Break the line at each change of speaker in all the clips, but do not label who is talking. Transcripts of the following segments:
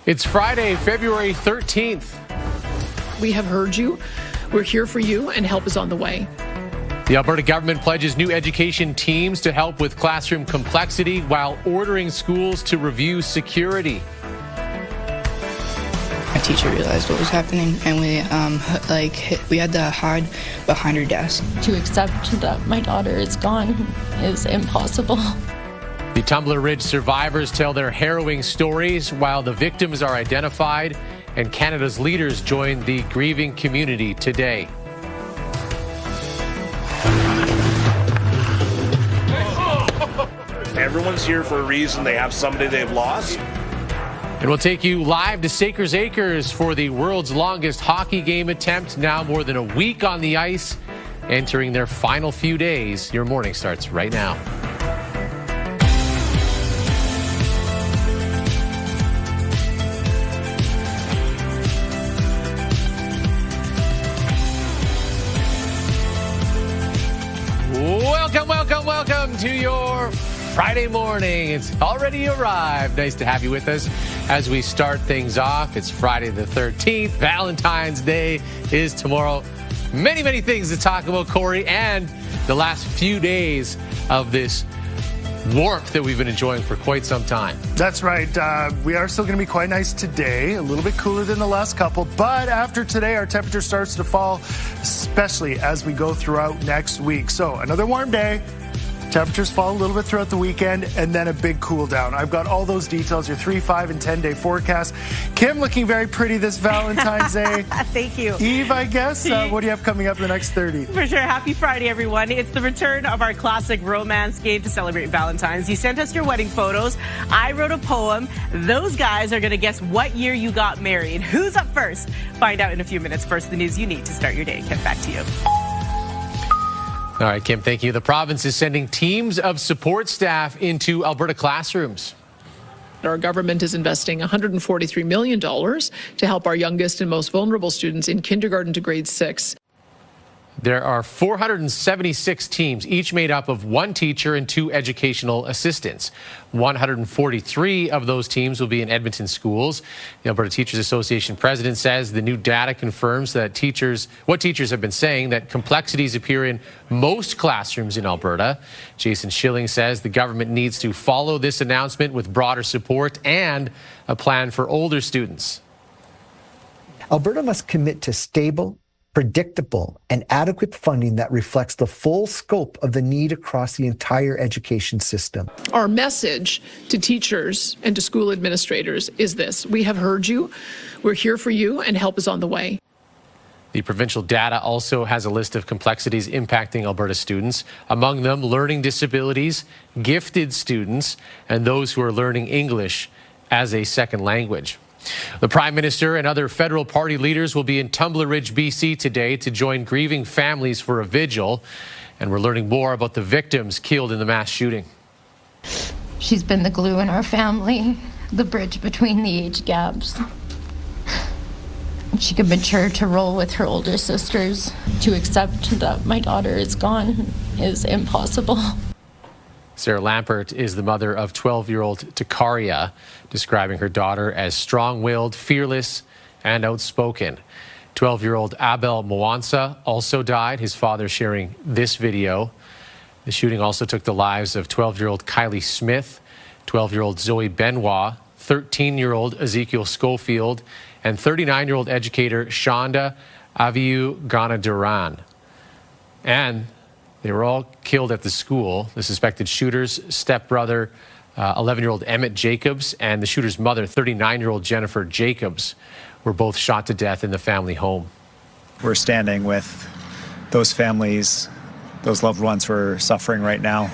It's Friday, February 13th.
We have heard you. We're here for you, and help is on the way.
The Alberta government pledges new education teams to help with classroom complexity while ordering schools to review security.
My teacher realized what was happening, and we had to hide behind her desk.
To accept that my daughter is gone is impossible.
The Tumbler Ridge survivors tell their harrowing stories while the victims are identified, and Canada's leaders join the grieving community today.
Everyone's here for a reason. They have somebody they've lost.
And we'll take you live to Sakers Acres for the world's longest hockey game attempt, now more than a week on the ice, entering their final few days. Your morning starts right now. Welcome to your Friday morning. It's already arrived. Nice to have you with us as we start things off. It's Friday the 13th. Valentine's Day is tomorrow. Many, many things to talk about, Corey, and the last few days of this warmth that we've been enjoying for quite some time.
That's right. We are still going to be quite nice today, a little bit cooler than the last couple, but after today our temperature starts to fall, especially as we go throughout next week. So another warm day. Temperatures fall a little bit throughout the weekend, and then a big cool down. I've got all those details, your 3, 5, and 10-day forecast. Kim looking very pretty this Valentine's Day.
Thank you.
Eve, I guess. What do you have coming up in the next 30?
For sure. Happy Friday, everyone. It's the return of our classic romance game to celebrate Valentine's. You sent us your wedding photos. I wrote a poem. Those guys are going to guess what year you got married. Who's up first? Find out in a few minutes. First, the news you need to start your day. Get back to you.
All right, Kim, thank you. The province is sending teams of support staff into Alberta classrooms.
Our government is investing $143 million to help our youngest and most vulnerable students in kindergarten to grade 6.
There are 476 teams, each made up of 1 teacher and 2 educational assistants. 143 of those teams will be in Edmonton schools. The Alberta Teachers Association president says the new data confirms that what teachers have been saying, that complexities appear in most classrooms in Alberta. Jason Schilling says the government needs to follow this announcement with broader support and a plan for older students.
Alberta must commit to stable, predictable, and adequate funding that reflects the full scope of the need across the entire education system.
Our message to teachers and to school administrators is this: we have heard you, we're here for you, and help is on the way.
The provincial data also has a list of complexities impacting Alberta students, among them learning disabilities, gifted students, and those who are learning English as a second language. The Prime Minister and other federal party leaders will be in Tumbler Ridge, BC today to join grieving families for a vigil. And we're learning more about the victims killed in the mass shooting.
She's been the glue in our family, the bridge between the age gaps. She could mature to roll with her older sisters. To accept that my daughter is gone is impossible.
Sarah Lampert is the mother of 12-year-old Takaria, describing her daughter as strong-willed, fearless, and outspoken. 12-year-old Abel Mwansa also died, his father sharing this video. The shooting also took the lives of 12-year-old Kylie Smith, 12-year-old Zoe Benoit, 13-year-old Ezekiel Schofield, and 39-year-old educator Shonda Aviu Ganaduran. And they were all killed at the school. The suspected shooter's stepbrother, 11-year-old Emmett Jacobs, and the shooter's mother, 39-year-old Jennifer Jacobs, were both shot to death in the family home.
We're standing with those families, those loved ones who are suffering right now,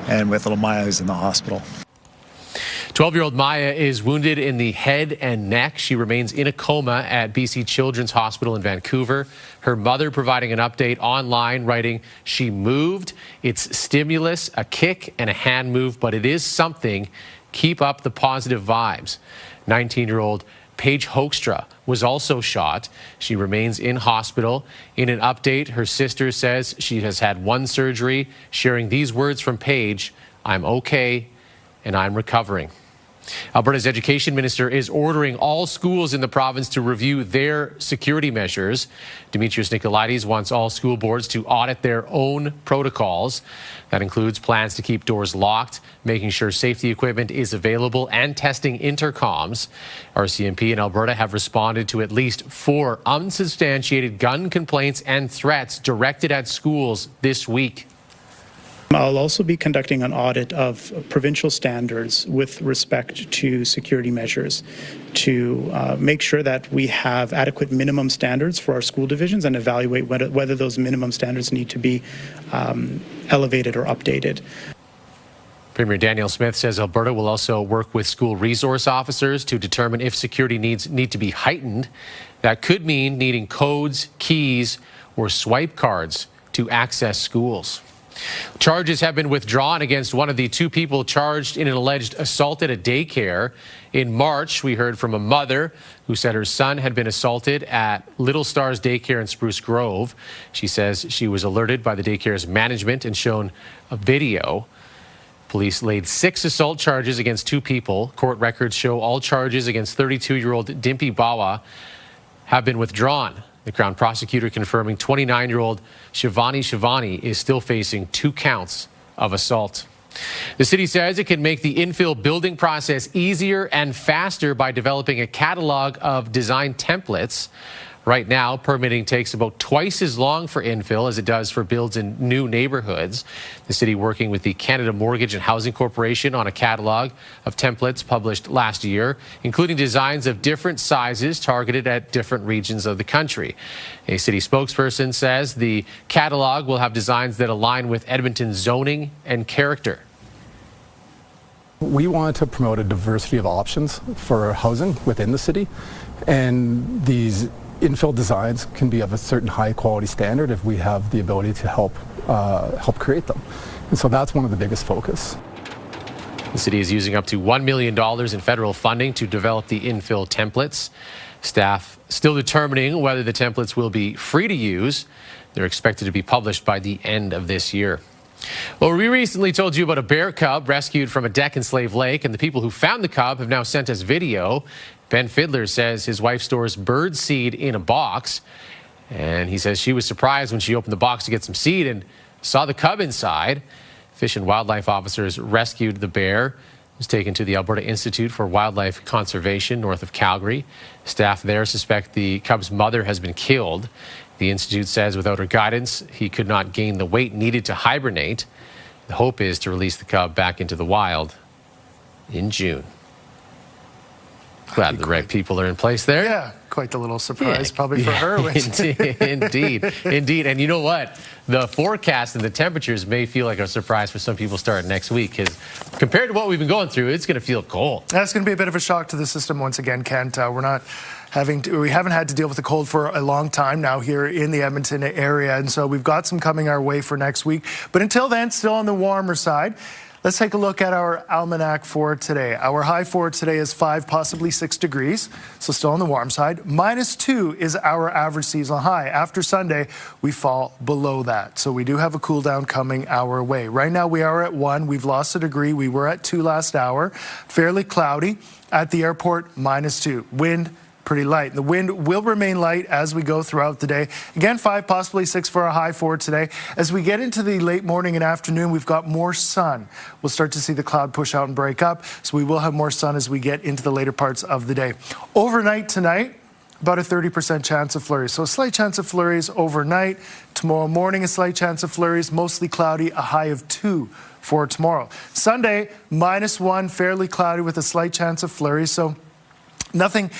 and with little Maya who's in the hospital.
12-year-old Maya is wounded in the head and neck. She remains in a coma at BC Children's Hospital in Vancouver. Her mother providing an update online, writing, "She moved. It's stimulus, a kick, and a hand move, but it is something. Keep up the positive vibes." 19-year-old Paige Hoekstra was also shot. She remains in hospital. In an update, her sister says she has had 1 surgery, sharing these words from Paige: "I'm okay and I'm recovering." Alberta's education minister is ordering all schools in the province to review their security measures. Demetrius Nicolaides wants all school boards to audit their own protocols. That includes plans to keep doors locked, making sure safety equipment is available, and testing intercoms. RCMP in Alberta have responded to at least 4 unsubstantiated gun complaints and threats directed at schools this week.
I'll also be conducting an audit of provincial standards with respect to security measures to make sure that we have adequate minimum standards for our school divisions and evaluate whether those minimum standards need to be elevated or updated.
Premier Daniel Smith says Alberta will also work with school resource officers to determine if security needs need to be heightened. That could mean needing codes, keys, or swipe cards to access schools. Charges have been withdrawn against one of the 2 people charged in an alleged assault at a daycare. In March, we heard from a mother who said her son had been assaulted at Little Stars Daycare in Spruce Grove. She says she was alerted by the daycare's management and shown a video. Police laid 6 assault charges against 2 people. Court records show all charges against 32-year-old Dimpy Bawa have been withdrawn. The Crown Prosecutor confirming 29-year-old Shivani is still facing 2 counts of assault. The city says it can make the infill building process easier and faster by developing a catalog of design templates. Right now, permitting takes about twice as long for infill as it does for builds in new neighborhoods. The city working with the Canada Mortgage and Housing Corporation on a catalog of templates published last year, including designs of different sizes targeted at different regions of the country. A city spokesperson says the catalog will have designs that align with Edmonton's zoning and character.
We want to promote a diversity of options for housing within the city, and these infill designs can be of a certain high quality standard if we have the ability to help create them. And so that's one of the biggest focus.
The city is using up to $1 million in federal funding to develop the infill templates. Staff still determining whether the templates will be free to use. They're expected to be published by the end of this year. Well, we recently told you about a bear cub rescued from a deck in Slave Lake, and the people who found the cub have now sent us video. Ben Fiddler says his wife stores bird seed in a box, and he says she was surprised when she opened the box to get some seed and saw the cub inside. Fish and Wildlife officers rescued the bear. It was taken to the Alberta Institute for Wildlife Conservation north of Calgary. Staff there suspect the cub's mother has been killed. The Institute says without her guidance, he could not gain the weight needed to hibernate. The hope is to release the cub back into the wild in June. Glad the right people are in place there.
Yeah, quite the little surprise probably for her.
Indeed. And you know what? The forecast and the temperatures may feel like a surprise for some people starting next week, because compared to what we've been going through, it's going to feel cold.
That's going to be a bit of a shock to the system once again, Kent. We haven't had to deal with the cold for a long time now here in the Edmonton area, and so we've got some coming our way for next week. But until then, still on the warmer side. Let's take a look at our almanac for today. Our high for today is 5, possibly 6 degrees, so still on the warm side. -2 is our average seasonal high. After Sunday, we fall below that. So we do have a cool down coming our way. Right now, we are at 1. We've lost a degree. We were at 2 last hour. Fairly cloudy. At the airport, -2. Wind, pretty light. The wind will remain light as we go throughout the day. Again, 5, possibly 6 for a high for today. As we get into the late morning and afternoon, we've got more sun. We'll start to see the cloud push out and break up, so we will have more sun as we get into the later parts of the day. Overnight tonight, about a 30% chance of flurries. So a slight chance of flurries overnight. Tomorrow morning, a slight chance of flurries, mostly cloudy, a high of 2 for tomorrow. Sunday, -1, fairly cloudy with a slight chance of flurries. So nothing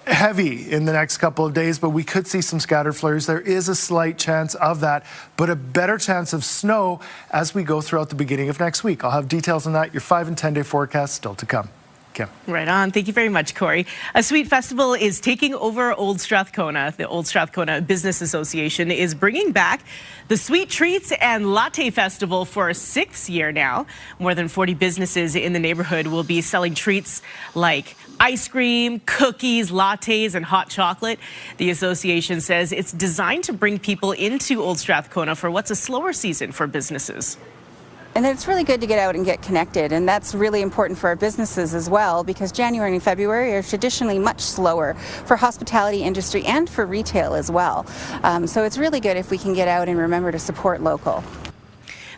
heavy in the next couple of days, but we could see some scattered flurries. There is a slight chance of that, but a better chance of snow as we go throughout the beginning of next week. I'll have details on that. Your 5- and 10-day forecast still to come. Kim.
Right on. Thank you very much, Corey. A sweet festival is taking over Old Strathcona. The Old Strathcona Business Association is bringing back the Sweet Treats and Latte Festival for a 6th year now. More than 40 businesses in the neighborhood will be selling treats like ice cream, cookies, lattes, and hot chocolate. The association says it's designed to bring people into Old Strathcona for what's a slower season for businesses.
And then it's really good to get out and get connected, and that's really important for our businesses as well, because January and February are traditionally much slower for hospitality industry and for retail as well. So it's really good if we can get out and remember to support local.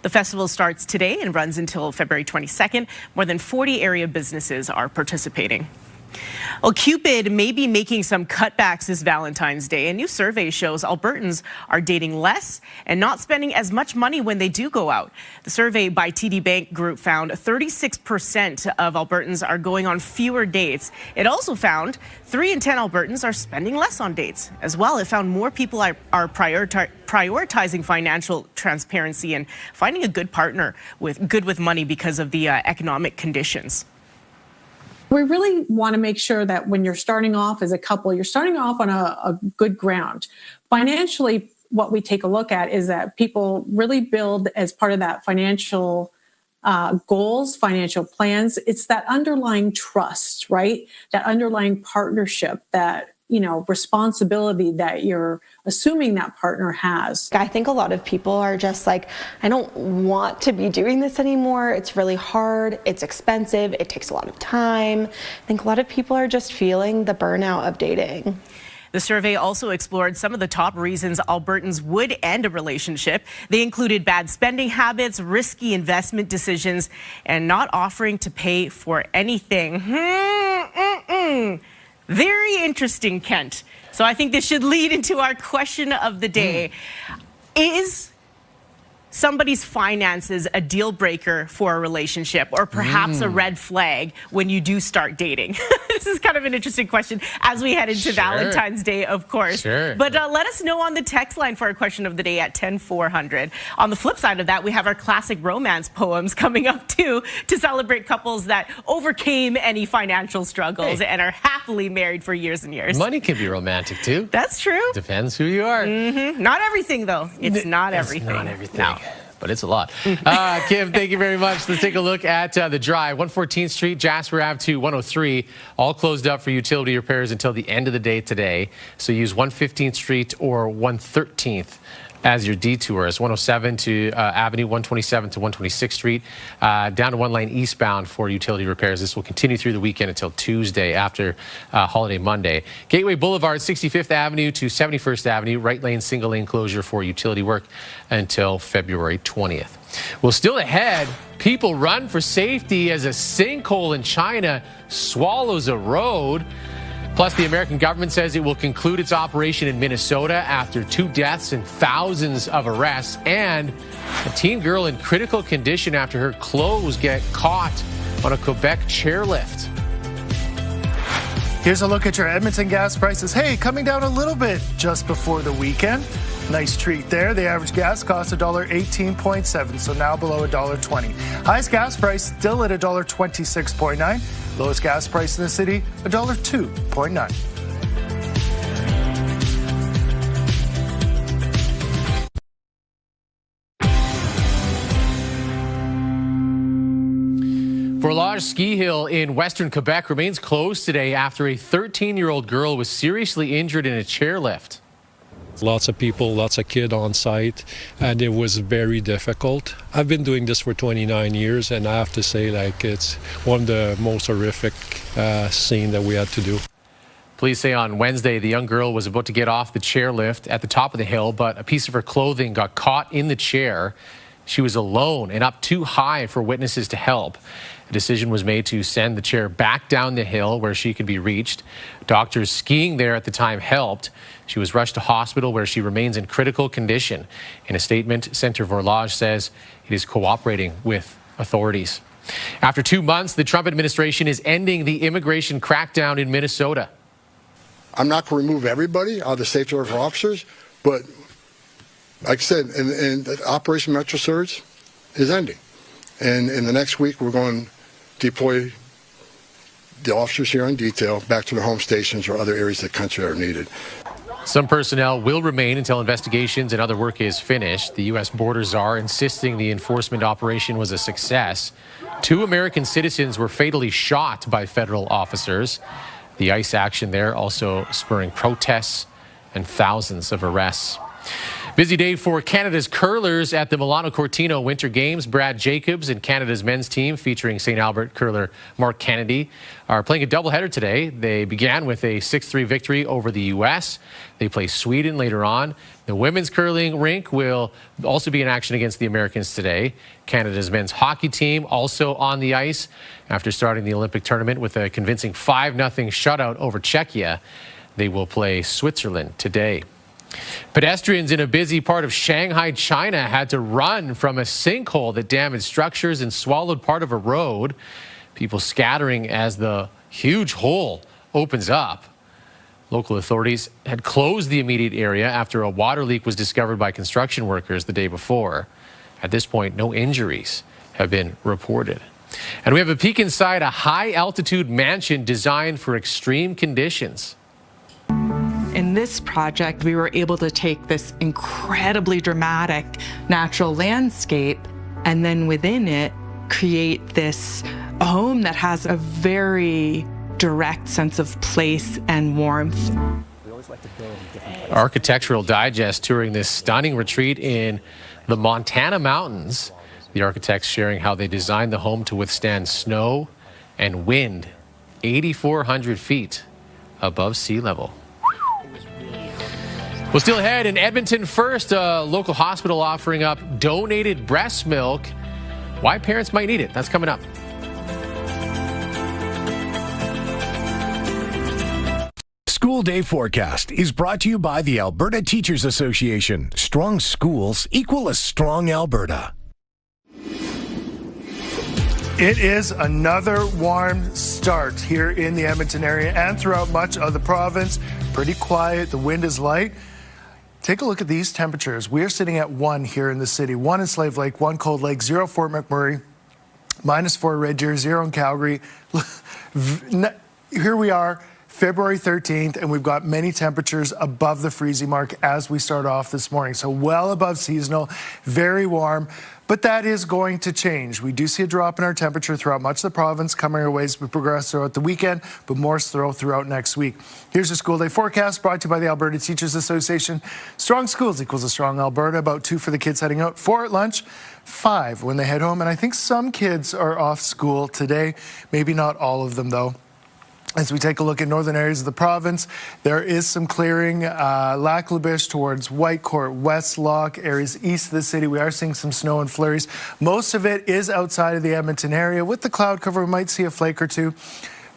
The festival starts today and runs until February 22nd. More than 40 area businesses are participating. Well, Cupid may be making some cutbacks this Valentine's Day. A new survey shows Albertans are dating less and not spending as much money when they do go out. The survey by TD Bank Group found 36% of Albertans are going on fewer dates. It also found 3 in 10 Albertans are spending less on dates. As well, it found more people are prioritizing financial transparency and finding a good partner with money because of the economic conditions.
We really want to make sure that when you're starting off as a couple, you're starting off on a good ground. Financially, what we take a look at is that people really build as part of that financial goals, financial plans. It's that underlying trust, right? That underlying partnership, that responsibility that you're assuming that partner has.
I think a lot of people are just like, I don't want to be doing this anymore. It's really hard. It's expensive. It takes a lot of time. I think a lot of people are just feeling the burnout of dating.
The survey also explored some of the top reasons Albertans would end a relationship. They included bad spending habits, risky investment decisions, and not offering to pay for anything. Very interesting, Kent. So I think this should lead into our question of the day. Is somebody's finances a deal breaker for a relationship, or perhaps a red flag when you do start dating? This is kind of an interesting question as we head into Valentine's Day, of course. But let us know on the text line for our question of the day at 10400. On the flip side of that, we have our classic romance poems coming up too, to celebrate couples that overcame any financial struggles and are happily married for years and years.
Money can be romantic too.
That's true.
Depends who you are.
Not everything though. It's not everything.
Not everything. No. But it's a lot. Kim, thank you very much. Let's take a look at the drive. 114th Street, Jasper Ave to 103, all closed up for utility repairs until the end of the day today. So use 115th Street or 113th as your detours. 107 to Avenue, 127 to 126th Street, down to one lane eastbound for utility repairs. This will continue through the weekend until Tuesday after holiday Monday. Gateway Boulevard, 65th Avenue to 71st Avenue, right lane, single lane closure for utility work until February 20th. Well, still ahead, people run for safety as a sinkhole in China swallows a road. Plus, the American government says it will conclude its operation in Minnesota after 2 deaths and thousands of arrests. And a teen girl in critical condition after her clothes get caught on a Quebec chairlift.
Here's a look at your Edmonton gas prices. Hey, coming down a little bit just before the weekend. Nice treat there. The average gas costs $1.18.7, so now below $1.20. Highest gas price still at $1.26.9. Lowest gas price in the city, $1.02.9.
Vorlage Ski Hill in western Quebec remains closed today after a 13-year-old girl was seriously injured in a chairlift.
Lots of people, lots of kids on site, and it was very difficult. I've been doing this for 29 years, and I have to say, it's one of the most horrific scenes that we had to do.
Police say on Wednesday the young girl was about to get off the chairlift at the top of the hill, but a piece of her clothing got caught in the chair. She was alone and up too high for witnesses to help. A decision was made to send the chair back down the hill where she could be reached. Doctors skiing there at the time helped. She was rushed to hospital where she remains in critical condition. In a statement, Centre Vorlage says it is cooperating with authorities. After 2 months, the Trump administration is ending the immigration crackdown in Minnesota.
I'm not going to remove everybody out of the safety order for officers, but like I said, in Operation Metro Surge is ending. And in the next week, we're going to deploy the officers here on detail back to their home stations or other areas of the country that are needed.
Some personnel will remain until investigations and other work is finished. The U.S. border czar insisting the enforcement operation was a success. 2 American citizens were fatally shot by federal officers. The ICE action there also spurring protests and thousands of arrests. Busy day for Canada's curlers at the Milano Cortino Winter Games. Brad Jacobs and Canada's men's team, featuring St. Albert curler Mark Carney, are playing a doubleheader today. They began with a 6-3 victory over the U.S. They play Sweden later on. The women's curling rink will also be in action against the Americans today. Canada's men's hockey team also on the ice after starting the Olympic tournament with a convincing 5-0 shutout over Czechia. They will play Switzerland today. Pedestrians in a busy part of Shanghai, China, had to run from a sinkhole that damaged structures and swallowed part of a road. People scattering as the huge hole opens up. Local authorities had closed the immediate area after a water leak was discovered by construction workers the day before. At this point, no injuries have been reported. And we have a peek inside a high-altitude mansion designed for extreme conditions.
In this project, we were able to take this incredibly dramatic natural landscape and then within it create this home that has a very direct sense of place and warmth.
Architectural Digest touring this stunning retreat in the Montana mountains. The architects sharing how they designed the home to withstand snow and wind 8,400 feet above sea level. We'll still ahead in Edmonton first, a local hospital offering up donated breast milk. Why parents might need it, that's coming up.
School Day Forecast is brought to you by the Alberta Teachers Association. Strong schools equal a strong Alberta.
It is another warm start here in the Edmonton area and throughout much of the province. Pretty quiet, the wind is light. Take a look at these temperatures. We are sitting at 1 here in the city, 1 in Slave Lake, 1 Cold Lake, 0 Fort McMurray, -4 Red Deer, 0 in Calgary. Here we are, February 13th, and we've got many temperatures above the freezing mark as we start off this morning. So well above seasonal, very warm. But that is going to change. We do see a drop in our temperature throughout much of the province coming our way as we progress throughout the weekend, but more so throughout next week. Here's your school day forecast brought to you by the Alberta Teachers Association. Strong schools equals a strong Alberta. About 2 for the kids heading out, 4 at lunch, 5 when they head home. And I think some kids are off school today. Maybe not all of them, though. As we take a look at northern areas of the province, there is some clearing. Lac La Biche towards Whitecourt, West Lock, areas east of the city. We are seeing some snow and flurries. Most of it is outside of the Edmonton area. With the cloud cover, we might see a flake or two.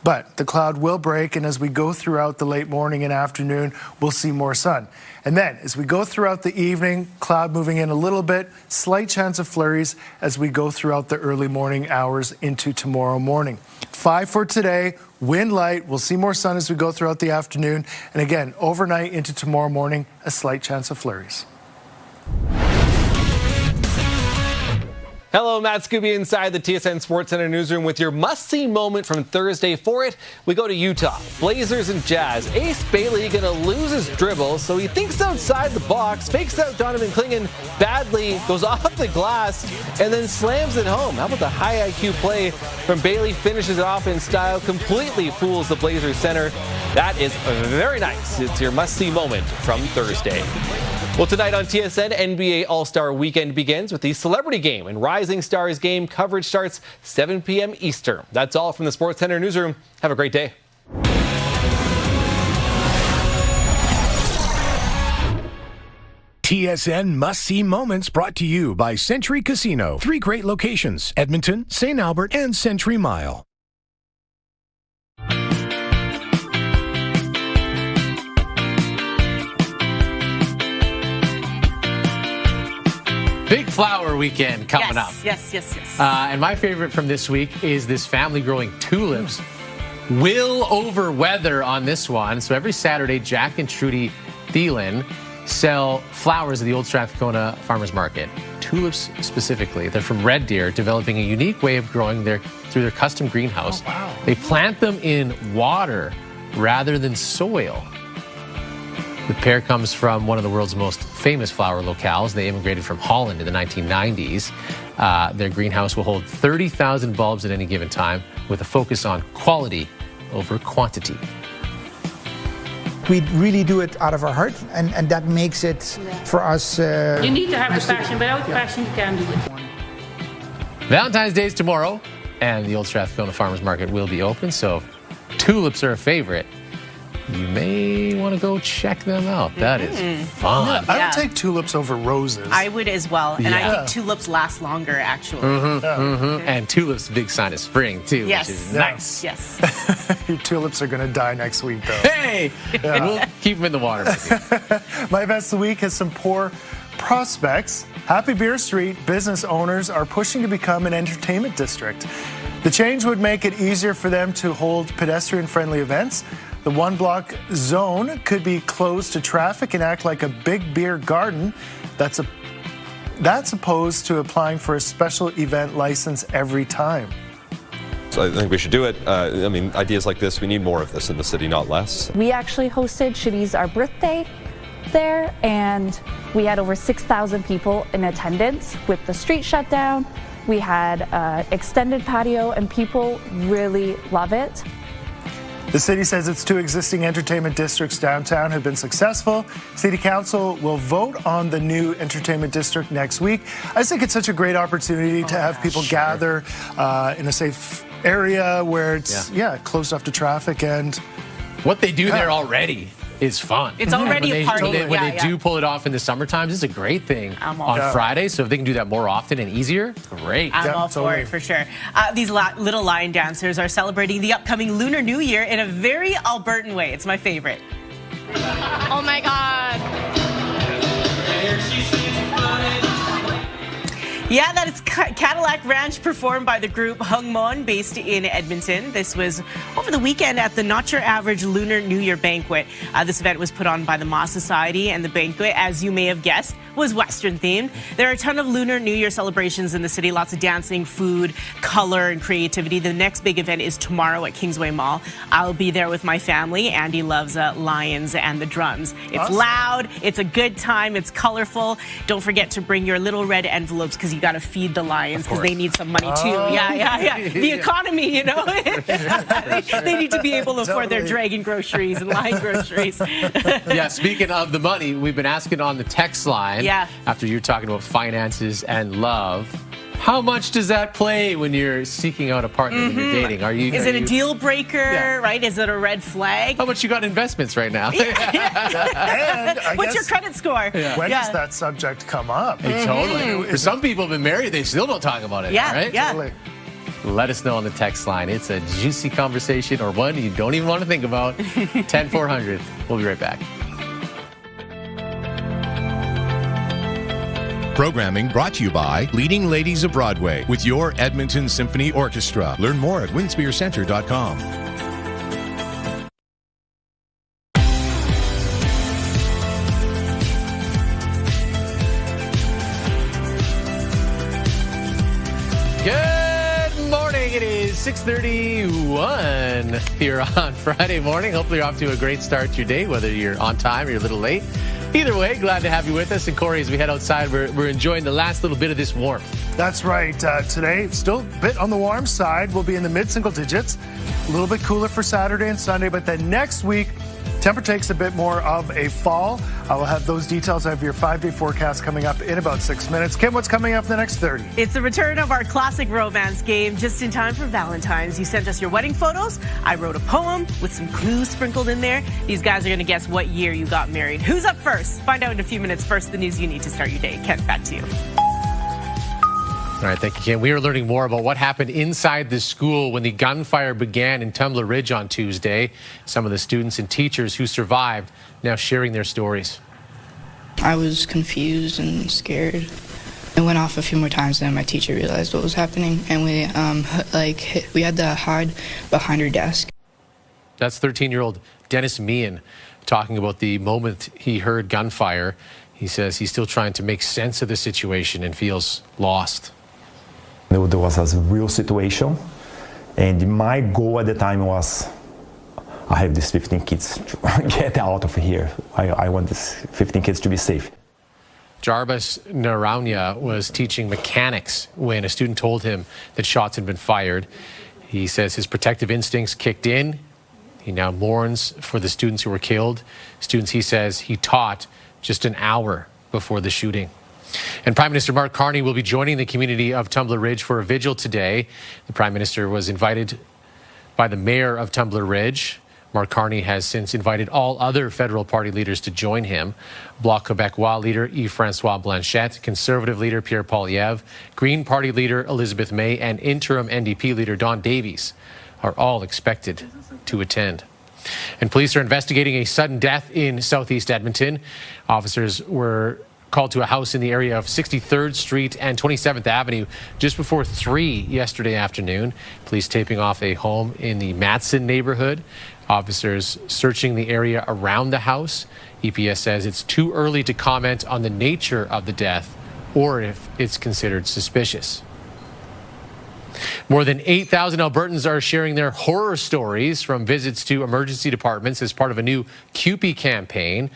But the cloud will break, and as we go throughout the late morning and afternoon, we'll see more sun. And then, as we go throughout the evening, cloud moving in a little bit, slight chance of flurries as we go throughout the early morning hours into tomorrow morning. 5 for today, wind light. We'll see more sun as we go throughout the afternoon. And again, overnight into tomorrow morning, a slight chance of flurries.
Hello, Matt Scooby inside the TSN Sports Center newsroom with your must-see moment from Thursday. For it, we go to Utah. Blazers and Jazz. Ace Bailey going to lose his dribble, so he thinks outside the box, fakes out Donovan Clingan badly, goes off the glass, and then slams it home. How about the high IQ play from Bailey? Finishes it off in style, completely fools the Blazers center. That is very nice. It's your must-see moment from Thursday. Well, tonight on TSN, NBA All-Star Weekend begins with the Celebrity Game, and Rising Stars Game coverage starts 7 p.m. Eastern. That's all from the Sports Center newsroom. Have a great day.
TSN must-see moments brought to you by Century Casino. 3 great locations: Edmonton, St. Albert, and Century Mile.
Big flower weekend coming up.
Yes.
And my favorite from this week is this family growing tulips. Will over weather on this one. So every Saturday, Jack and Trudy Thielen sell flowers at the Old Strathcona Farmers Market. Tulips specifically. They're from Red Deer, developing a unique way of growing through their custom greenhouse. Oh, wow. They plant them in water rather than soil. The pair comes from one of the world's most famous flower locales. They immigrated from Holland in the 1990s. Their greenhouse will hold 30,000 bulbs at any given time, with a focus on quality over quantity.
We really do it out of our heart, and that makes it for us.
You need to have a passion, but without passion you can't do it.
Valentine's Day is tomorrow, and the Old Strathcona Farmers Market will be open, so if tulips are a favorite, you may want to go check them out. That is fun.
I would take tulips over roses.
I would as well. And I
Yeah.
think tulips last longer, actually.
And tulips, big sign of spring, too,
Yes.
which is nice.
Yes.
Your tulips are going to die next week, though.
Hey! We'll keep them in the water.
My Best of the Week has some poor prospects. Happy Beer Street business owners are pushing to become an entertainment district. The change would make it easier for them to hold pedestrian-friendly events. The one-block zone could be closed to traffic and act like a big beer garden. That's opposed to applying for a special event license every time.
So I think we should do it. I mean, ideas like this, we need more of this in the city, not less.
We actually hosted Shibby's our birthday there, and we had over 6,000 people in attendance with the street shut down. We had extended patio, and people really love it.
The city says its 2 existing entertainment districts downtown have been successful. City Council will vote on the new entertainment district next week. I just think it's such a great opportunity to have people gather in a safe area where it's closed off to traffic, and
what they do there already is fun.
It's already a party.
When they do pull it off in the summer times, it's a great thing on Friday. So if they can do that more often and easier, great.
I'm all for it, for sure. These little lion dancers are celebrating the upcoming Lunar New Year in a very Albertan way. It's my favorite.
Oh my God.
Yeah, that is Cadillac Ranch, performed by the group Hung Mon, based in Edmonton. This was over the weekend at the Not Your Average Lunar New Year banquet. This event was put on by the Moss Society, and the banquet, as you may have guessed, was Western themed. There are a ton of Lunar New Year celebrations in the city, lots of dancing, food, color, and creativity. The next big event is tomorrow at Kingsway Mall. I'll be there with my family. Andy loves lions and the drums. It's loud, it's a good time, it's colorful. Don't forget to bring your little red envelopes, because you got to feed the lions, because they need some money too. Yeah. The economy, you know. they need to be able to afford their dragon groceries and lion groceries.
Yeah, speaking of the money, we've been asking on the text line, after you're talking about finances and love, how much does that play when you're seeking out a partner, when you're dating?
Is it a deal breaker, right? Is it a red flag?
How much you got in investments right now?
And
What's your credit score?
When does that subject come up?
Totally. For some people who've been married, they still don't talk about it, right?
Totally.
Let us know on the text line. It's a juicy conversation, or one you don't even want to think about. 10-400. We'll be right back.
Programming brought to you by Leading Ladies of Broadway with your Edmonton Symphony Orchestra. Learn more at winspearcenter.com.
Good morning. It is 6:31 here on Friday morning. Hopefully you're off to a great start to your day, whether you're on time or you're a little late. Either way, glad to have you with us. And Corey, as we head outside, we're enjoying the last little bit of this warmth.
That's right. Today, still a bit on the warm side. We'll be in the mid-single digits. A little bit cooler for Saturday and Sunday, but then next week, temperature takes a bit more of a fall. I will have those details of your 5-day forecast coming up in about 6 minutes. Kim, what's coming up in the next 30?
It's the return of our classic romance game, just in time for Valentine's. You sent us your wedding photos. I wrote a poem with some clues sprinkled in there. These guys are going to guess what year you got married. Who's up first? Find out in a few minutes. First, the news you need to start your day. Kent, back to you.
All right, thank you, Ken. We are learning more about what happened inside the school when the gunfire began in Tumbler Ridge on Tuesday. Some of the students and teachers who survived now sharing their stories.
I was confused and scared. It went off a few more times, then my teacher realized what was happening, and we had to hide behind her desk.
That's 13-year-old Dennis Meehan talking about the moment he heard gunfire. He says he's still trying to make sense of the situation and feels lost.
There was a real situation, and my goal at the time was, I have these 15 kids to get out of here. I want these 15 kids to be safe.
Jarvis Naranya was teaching mechanics when a student told him that shots had been fired. He says his protective instincts kicked in. He now mourns for the students who were killed, students he says he taught just an hour before the shooting. And Prime Minister Mark Carney will be joining the community of Tumbler Ridge for a vigil today. The Prime Minister was invited by the Mayor of Tumbler Ridge. Mark Carney has since invited all other federal party leaders to join him. Bloc Québécois leader Yves-François Blanchet, Conservative leader Pierre Poilievre, Green Party leader Elizabeth May, and interim NDP leader Don Davies are all expected to attend. And police are investigating a sudden death in southeast Edmonton. Officers were called to a house in the area of 63rd Street and 27th Avenue just before 3 yesterday afternoon. Police taping off a home in the Matson neighborhood. Officers searching the area around the house. EPS says it's too early to comment on the nature of the death or if it's considered suspicious. More than 8,000 Albertans are sharing their horror stories from visits to emergency departments as part of a new CUPE campaign.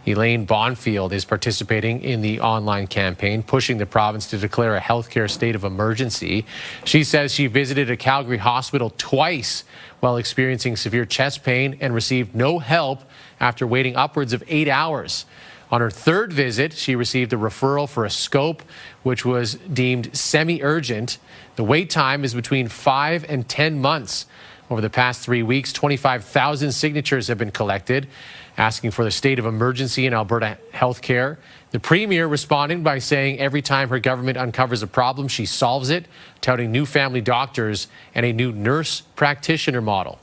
Elaine Bonfield is participating in the online campaign, pushing the province to declare a healthcare state of emergency. She says she visited a Calgary hospital twice while experiencing severe chest pain and received no help after waiting upwards of 8 hours. On her third visit, she received a referral for a scope, which was deemed semi-urgent. The wait time is between 5 and 10 months. Over the past 3 weeks, 25,000 signatures have been collected, asking for the state of emergency in Alberta healthcare. The Premier responding by saying every time her government uncovers a problem, she solves it, touting new family doctors and a new nurse practitioner model.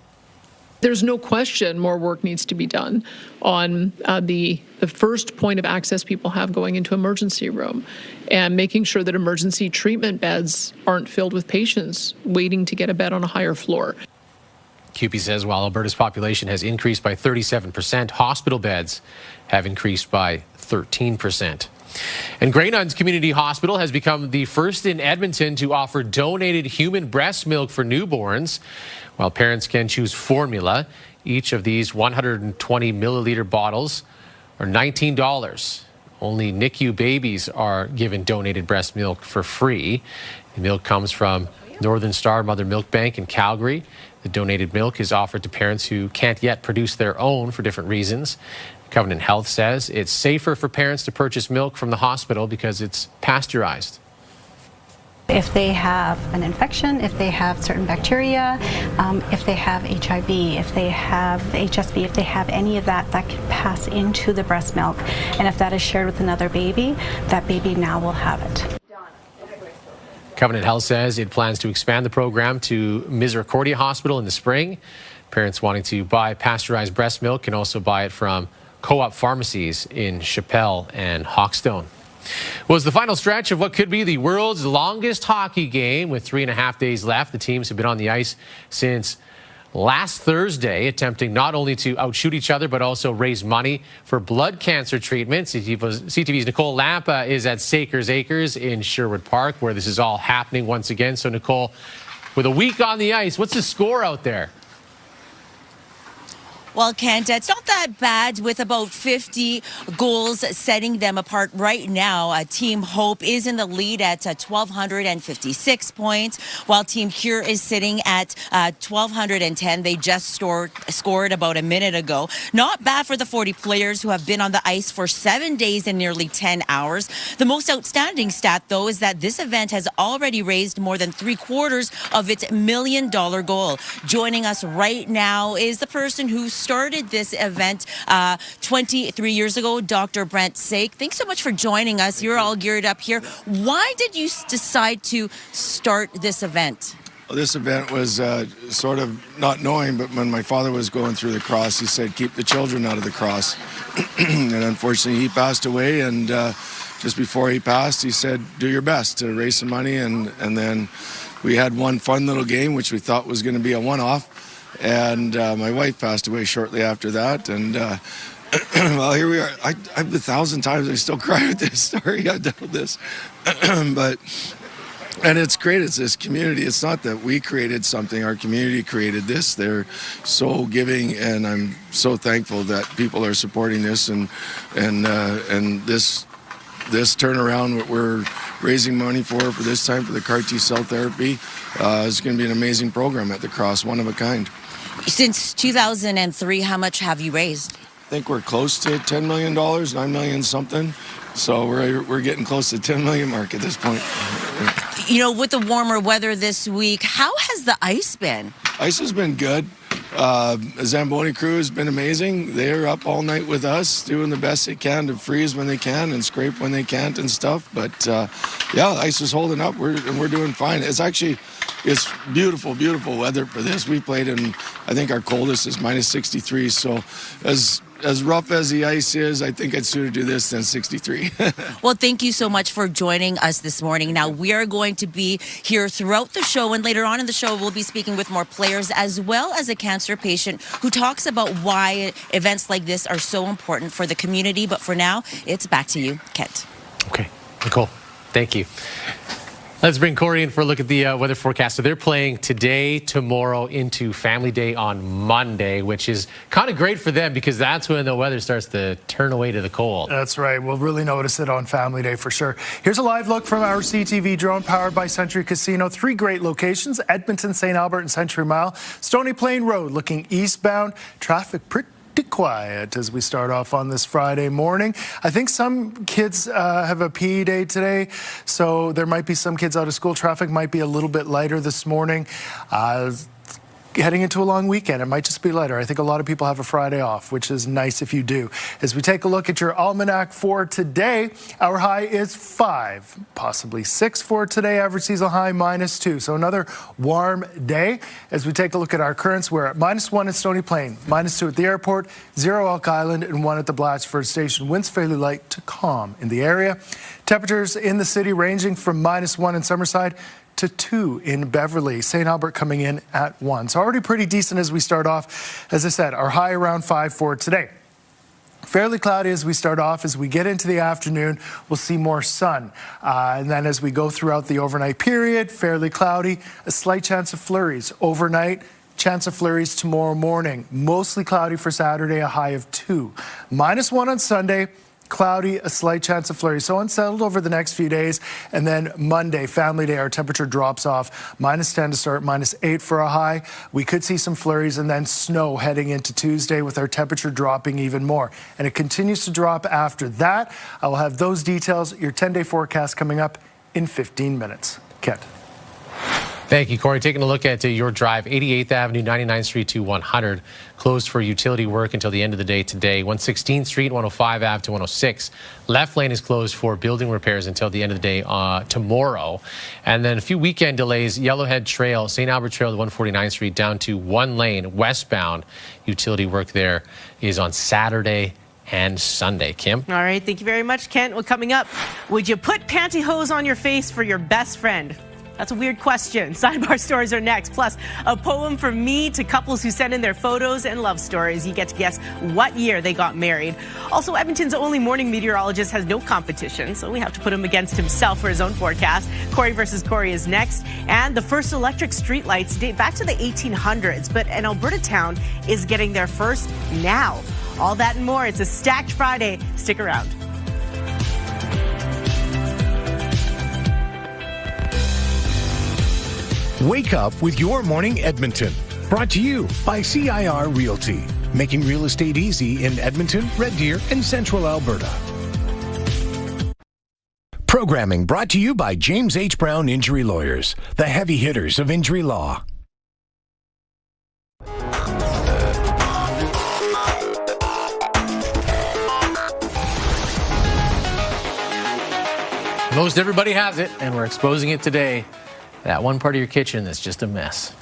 There's no question more work needs to be done on the first point of access people have going into emergency room and making sure that emergency treatment beds aren't filled with patients waiting to get a bed on a higher floor.
CUPE says while Alberta's population has increased by 37%, hospital beds have increased by 13%. And Grey Nuns Community Hospital has become the first in Edmonton to offer donated human breast milk for newborns. While parents can choose formula, each of these 120 milliliter bottles are $19. Only NICU babies are given donated breast milk for free. The milk comes from Northern Star Mother Milk Bank in Calgary. The donated milk is offered to parents who can't yet produce their own for different reasons. Covenant Health says it's safer for parents to purchase milk from the hospital because it's pasteurized.
If they have an infection, if they have certain bacteria, if they have HIV, if they have HSV, if they have any of that, that can pass into the breast milk. And if that is shared with another baby, that baby now will have it.
Covenant Health says it plans to expand the program to Misericordia Hospital in the spring. Parents wanting to buy pasteurized breast milk can also buy it from co-op pharmacies in Chappelle and Hawkstone. Was the final stretch of what could be the world's longest hockey game with 3.5 days left. The teams have been on the ice since last Thursday, attempting not only to outshoot each other, but also raise money for blood cancer treatment. CTV's Nicole Lampa is at Sakers Acres in Sherwood Park, where this is all happening once again. So, Nicole, with a week on the ice, what's the score out there?
Well, Kent, it's not that bad with about 50 goals setting them apart right now. Team Hope is in the lead at 1,256 points, while Team Cure is sitting at 1,210. They just scored about a minute ago. Not bad for the 40 players who have been on the ice for 7 days and nearly 10 hours. The most outstanding stat, though, is that this event has already raised more than 3/4 of its $1 million goal. Joining us right now is the person who started this event 23 years ago, Dr. Brent Sake. Thanks so much for joining us. You're all geared up here. Why did you decide to start this event?
Well, this event was sort of not knowing, but when my father was going through the cross, he said, keep the children out of the cross. And unfortunately, he passed away. And just before he passed, he said, do your best to raise some money. And then we had one fun little game, which we thought was going to be a one-off. And my wife passed away shortly after that. And well, here we are. I've 1,000 times I still cry with this story. I told this. And it's great. It's this community. It's not that we created something. Our community created this. They're so giving, and I'm so thankful that people are supporting this. And this turnaround, what we're raising money for this time for the CAR T cell therapy, is going to be an amazing program at the Cross, one of a kind.
Since 2003, how much have you raised?
I think we're close to $10 million, $9 million something. So we're getting close to 10 million mark at this point.
You know, with the warmer weather this week, how has the ice been?
Ice has been good. Zamboni crew has been amazing. They're up all night with us, doing the best they can to freeze when they can and scrape when they can't and stuff. But yeah, the ice is holding up. We're doing fine. It's beautiful, beautiful weather for this. We played in, I think our coldest is -63. So as rough as the ice is, I think I'd sooner do this than 63.
Well, thank you so much for joining us this morning. Now, we are going to be here throughout the show, and later on in the show, we'll be speaking with more players as well as a cancer patient who talks about why events like this are so important for the community. But for now, it's back to you, Kent.
Okay, Nicole, thank you. Let's bring Corey in for a look at the weather forecast. So they're playing today, tomorrow, into Family Day on Monday, which is kind of great for them because that's when the weather starts to turn away to the cold.
That's right. We'll really notice it on Family Day for sure. Here's a live look from our CTV drone powered by Century Casino. 3 great locations, Edmonton, St. Albert, and Century Mile. Stony Plain Road looking eastbound. Traffic pretty quiet as we start off on this Friday morning. I think some kids have a PE day today, so there might be some kids out of school. Traffic might be a little bit lighter this morning. Heading into a long weekend, it might just be lighter. I think a lot of people have a Friday off, which is nice if you do. As we take a look at your almanac for today, our high is 5, possibly 6 for today. Average seasonal high -2. So another warm day. As we take a look at our currents, we're at -1 at Stony Plain, -2 at the airport, 0 Elk Island, and 1 at the Blatchford Station. Winds fairly light to calm in the area. Temperatures in the city ranging from -1 in Summerside to 2 in Beverly. St. Albert coming in at 1. So already pretty decent as we start off. As I said, our high around 5 for today. Fairly cloudy as we start off. As we get into the afternoon, we'll see more sun. And then as we go throughout the overnight period, fairly cloudy, a slight chance of flurries. Overnight, chance of flurries tomorrow morning. Mostly cloudy for Saturday, a high of 2. -1 on Sunday. Cloudy, a slight chance of flurry. So unsettled over the next few days. And then Monday, Family Day, our temperature drops off. -10 to start, -8 for a high. We could see some flurries and then snow heading into Tuesday with our temperature dropping even more. And it continues to drop after that. I will have those details, your 10-day forecast coming up in 15 minutes. Kent.
Thank you, Corey. Taking a look at your drive, 88th Avenue, 99th Street to 100. Closed for utility work until the end of the day today. 116th Street, 105 Ave to 106. Left lane is closed for building repairs until the end of the day tomorrow. And then a few weekend delays. Yellowhead Trail, St. Albert Trail to 149th Street down to 1 lane westbound. Utility work there is on Saturday and Sunday. Kim?
All right. Thank you very much, Kent. Well, coming up, would you put pantyhose on your face for your best friend? That's a weird question. Sidebar stories are next. Plus, a poem from me to couples who send in their photos and love stories. You get to guess what year they got married. Also, Edmonton's only morning meteorologist has no competition, so we have to put him against himself for his own forecast. Corey versus Corey is next. And the first electric streetlights date back to the 1800s, but an Alberta town is getting their first now. All that and more. It's a stacked Friday. Stick around.
Wake up with Your Morning Edmonton. Brought to you by CIR Realty. Making real estate easy in Edmonton, Red Deer, and Central Alberta. Programming brought to you by James H. Brown Injury Lawyers, the heavy hitters of injury law.
Most everybody has it, and we're exposing it today. That one part of your kitchen that's just a mess.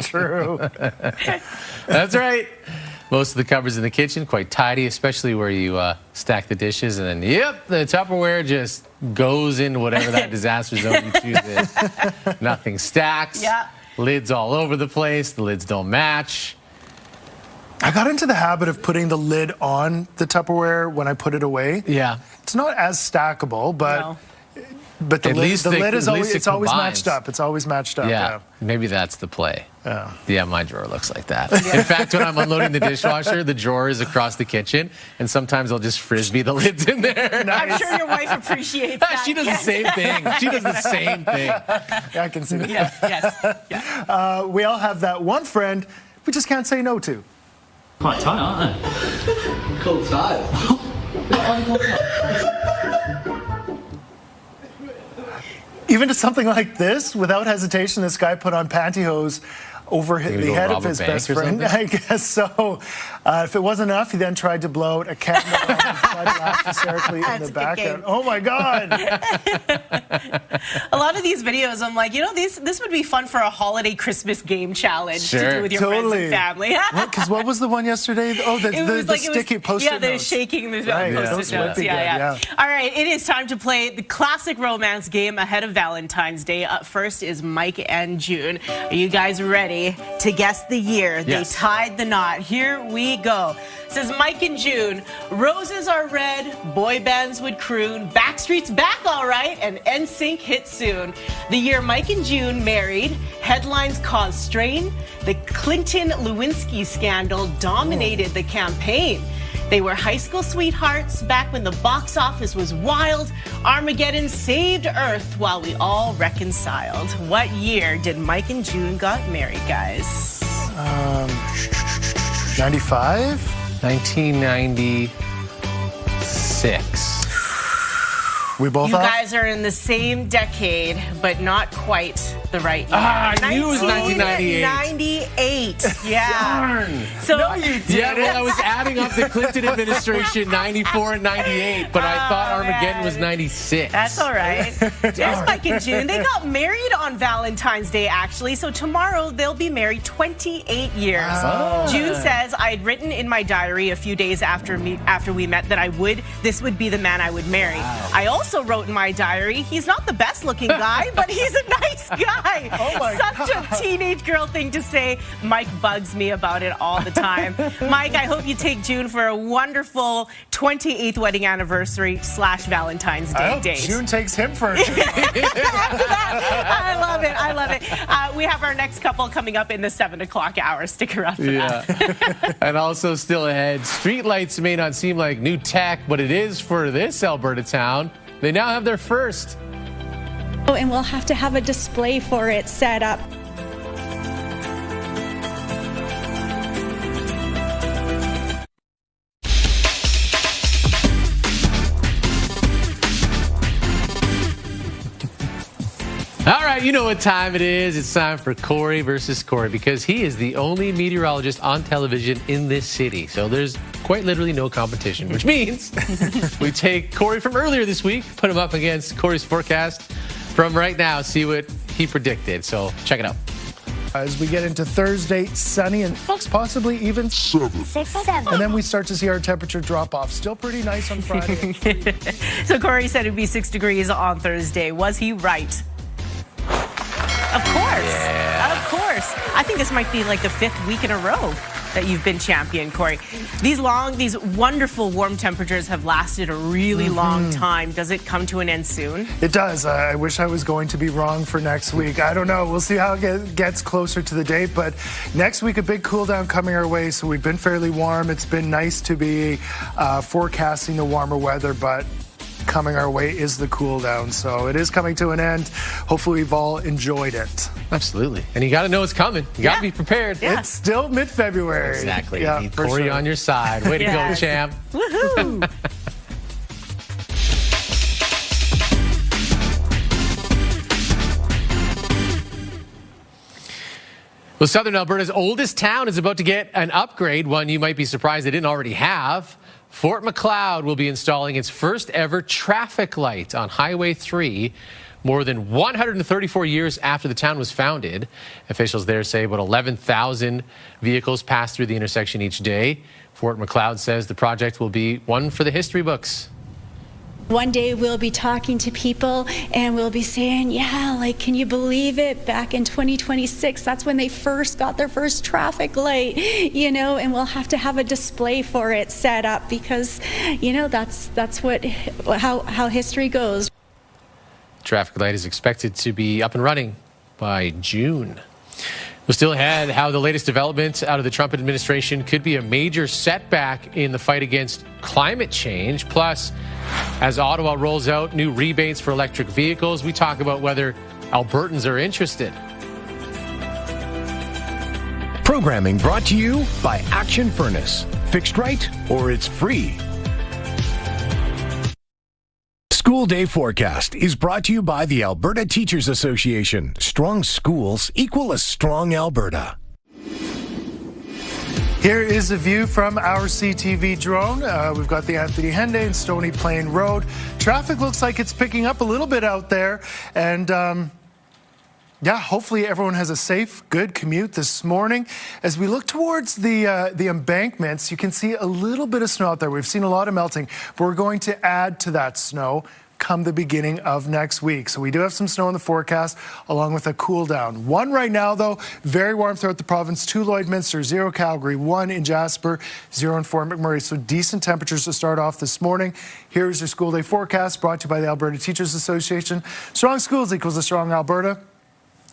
True.
That's right. Most of the cupboards in the kitchen quite tidy, especially where you stack the dishes, and then yep, the Tupperware just goes into whatever that disaster zone you choose is. Nothing stacks.
Yeah.
Lids all over the place. The lids don't match.
I got into the habit of putting the lid on the Tupperware when I put it away.
Yeah.
It's not as stackable, but But the lid is always, it's always
combines.
matched up. It's always matched up.
Yeah, maybe that's the play.
Yeah.
Yeah, my drawer looks like that. In fact, when I'm unloading the dishwasher, the drawer is across the kitchen, and sometimes I'll just frisbee the lids in there.
I'm sure your wife appreciates that.
She does the same thing. She does the same thing.
Yeah, I can see that.
Yes.
We all have that one friend we just can't say no to.
Quite tight, aren't they? Cool tight.
Even to something like this, without hesitation, this guy put on pantyhose over the head of his best friend. I guess so. If it wasn't enough, he then tried to blow out a candle and tried to laugh hysterically in the background. Oh my God!
A lot of these videos, I'm like, this would be fun for a holiday Christmas game challenge to do with your friends and family.
Because what was the one yesterday? Oh, the sticky post-it notes.
Yeah, they're shaking the post-it notes. Yeah. All right, it is time to play the classic romance game ahead of Valentine's Day. Up first is Mike and June. Are you guys ready to guess the year they tied the knot? Here we go. It says Mike and June, roses are red, boy bands would croon, Backstreet's back all right, and NSYNC hit soon. The year Mike and June married, headlines caused strain, the Clinton-Lewinsky scandal dominated the campaign. They were high school sweethearts back when the box office was wild. Armageddon saved Earth while we all reconciled. What year did Mike and June got married, guys?
95?
1996.
We both
You guys are in the same decade, but not quite the right year.
I knew it was 1998.
98. Yeah.
Darn.
So,
no, you didn't.
Yeah, well, I was adding up the Clinton administration, 94 and 98, but I thought Armageddon was 96.
That's all right. There's Mike and June. They got married on Valentine's Day, actually. So tomorrow they'll be married 28 years.
Oh.
June says, I had written in my diary a few days after we met that this would be the man I would marry. Wow. I also wrote in my diary, he's not the best looking guy, but he's a nice guy.
Oh my
Such a teenage girl thing to say. Mike bugs me about it all the time. Mike, I hope you take June for a wonderful 28th wedding anniversary / Valentine's Day
I hope
date.
June takes him first.
I love it. I love it. We have our next couple coming up in the 7 o'clock hour. Stick around for that.
And also still ahead, streetlights may not seem like new tech, but it is for this Alberta town. They now have their first.
Oh, and we'll have to have a display for it set up.
All right, you know what time it is. It's time for Corey versus Corey because he is the only meteorologist on television in this city. So there's quite literally no competition, which means we take Corey from earlier this week, put him up against Corey's forecast from right now, see what he predicted. So check it out.
As we get into Thursday, sunny and possibly even 7. And then we start to see our temperature drop off. Still pretty nice on Friday.
So Corey said it'd be 6 degrees on Thursday. Was he right? Of course.
Yeah.
Of course. I think this might be like the 5th week in a row that you've been champion, Corey. These wonderful warm temperatures have lasted a really long time. Does it come to an end soon?
It does. I wish I was going to be wrong for next week. I don't know. We'll see how it gets closer to the date. But next week, a big cool down coming our way. So we've been fairly warm. It's been nice to be forecasting the warmer weather, but coming our way is the cool down. So it is coming to an end. Hopefully we've all enjoyed it.
Absolutely. And you got to know it's coming. You got to be prepared.
Yeah. It's still mid-February.
Exactly.
Yeah,
you need Corey on your side. Way to go, champ.
Woohoo!
Well, Southern Alberta's oldest town is about to get an upgrade, one you might be surprised they didn't already have. Fort Macleod will be installing its first ever traffic light on Highway 3 more than 134 years after the town was founded. Officials there say about 11,000 vehicles pass through the intersection each day. Fort Macleod says the project will be one for the history books.
One day we'll be talking to people and we'll be saying, yeah, like, can you believe it? Back in 2026, that's when they first got their first traffic light, you know, and we'll have to have a display for it set up because, you know, that's how history goes.
Traffic light is expected to be up and running by June. We'll still ahead how the latest developments out of the Trump administration could be a major setback in the fight against climate change. Plus, as Ottawa rolls out new rebates for electric vehicles, we talk about whether Albertans are interested.
Programming brought to you by Action Furnace. Fixed right or it's free. School Day Forecast is brought to you by the Alberta Teachers Association. Strong schools equal a strong Alberta.
Here is a view from our CTV drone. We've got the Anthony Henday and Stony Plain Road. Traffic looks like it's picking up a little bit out there. And yeah, hopefully everyone has a safe, good commute this morning. As we look towards the embankments, you can see a little bit of snow out there. We've seen a lot of melting, but we're going to add to that snow come the beginning of next week. So we do have some snow in the forecast along with a cool down. 1 right now, though, very warm throughout the province. 2 Lloydminster, 0 Calgary, 1 in Jasper, 0 in Fort McMurray. So decent temperatures to start off this morning. Here's your school day forecast brought to you by the Alberta Teachers Association. Strong schools equals a strong Alberta.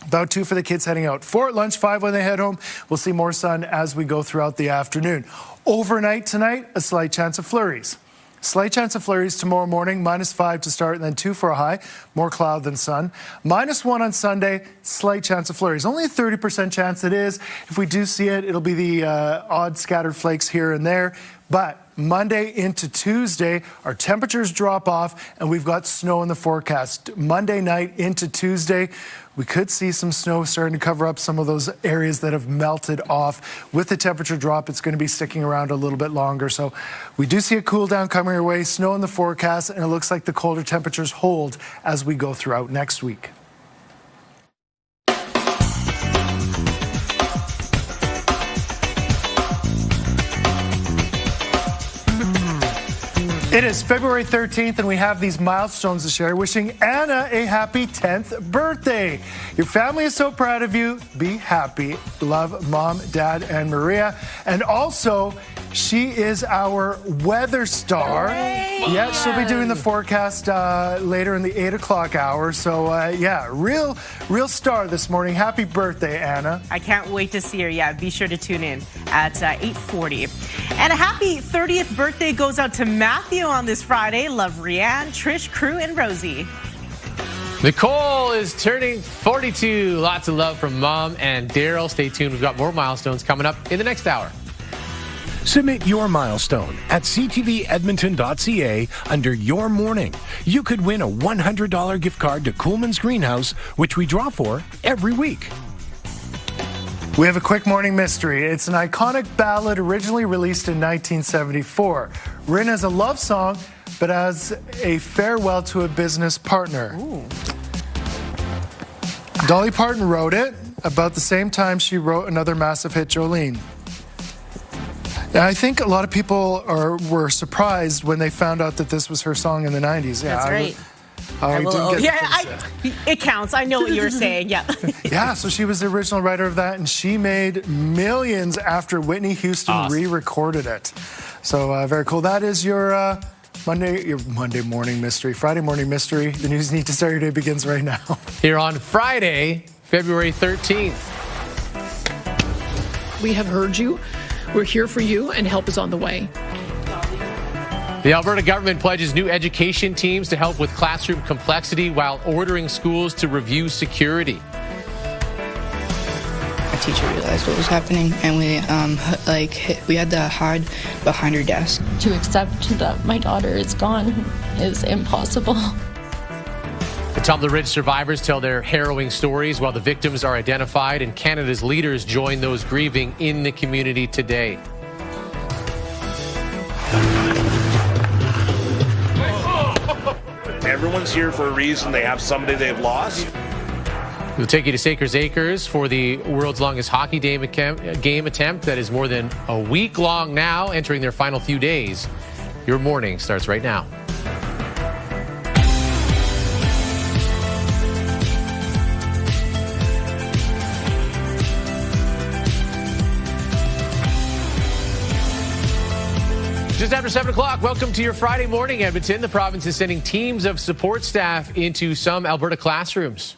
About 2 for the kids heading out. 4 at lunch, 5 when they head home. We'll see more sun as we go throughout the afternoon. Overnight tonight, a slight chance of flurries. Slight chance of flurries tomorrow morning, -5 to start, and then 2 for a high. More cloud than sun. -1 on Sunday, slight chance of flurries. Only a 30% chance it is. If we do see it, it'll be the odd scattered flakes here and there. But Monday into Tuesday, our temperatures drop off, and we've got snow in the forecast. Monday night into Tuesday, we could see some snow starting to cover up some of those areas that have melted off. With the temperature drop, it's going to be sticking around a little bit longer. So we do see a cool down coming our way, snow in the forecast, and it looks like the colder temperatures hold as we go throughout next week. It is February 13th, and we have these milestones to share. Wishing Anna a happy 10th birthday. Your family is so proud of you. Be happy. Love, Mom, Dad, and Maria. And also, she is our weather star.
Hooray!
Yeah, she'll be doing the forecast later in the 8 o'clock hour. So, yeah, real star this morning. Happy birthday, Anna.
I can't wait to see her. Yeah, be sure to tune in at 8:40. And a happy 30th birthday goes out to Matthew on this Friday. Love Rianne, Trish, Crew, and Rosie.
Nicole is turning 42. Lots of love from Mom and Daryl. Stay tuned. We've got more milestones coming up in the next hour.
Submit your milestone at ctvedmonton.ca under Your Morning. You could win a $100 gift card to Coolman's Greenhouse, which we draw for every week.
We have a quick morning mystery. It's an iconic ballad originally released in 1974. Written as a love song, but as a farewell to a business partner. Ooh. Dolly Parton wrote it about the same time she wrote another massive hit, Jolene. And I think a lot of people were surprised when they found out that this was her song in the 90s. Yeah,
that's right. It counts. I know what you were saying. Yeah.
Yeah, so she was the original writer of that, and she made millions after Whitney Houston re-recorded it. So very cool. That is your Monday morning mystery. Friday morning mystery. The news you need to start your day begins right now.
Here on Friday, February 13th.
We have heard you. We're here for you, and help is on the way.
The Alberta government pledges new education teams to help with classroom complexity while ordering schools to review security.
My teacher realized what was happening, and we had to hide behind her desk.
To accept that my daughter is gone is impossible.
The Tumbler Ridge survivors tell their harrowing stories while the victims are identified, and Canada's leaders join those grieving in the community today.
Everyone's here for a reason. They have somebody they've lost.
We'll take you to Sakers Acres for the world's longest hockey game attempt that is more than a week long now, entering their final few days. Your morning starts right now. Just after 7 o'clock, welcome to your Friday morning, Edmonton. The province is sending teams of support staff into some Alberta classrooms.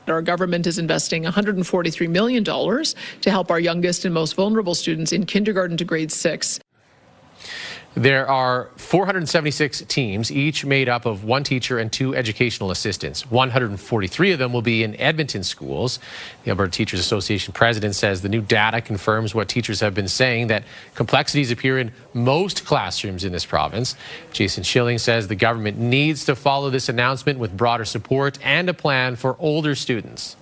Our government is investing $143 million to help our youngest and most vulnerable students in kindergarten to grade 6.
There are 476 teams, each made up of one teacher and 2 educational assistants. 143 of them will be in Edmonton schools. The Alberta Teachers Association president says the new data confirms what teachers have been saying, that complexities appear in most classrooms in this province. Jason Schilling says the government needs to follow this announcement with broader support and a plan for older students.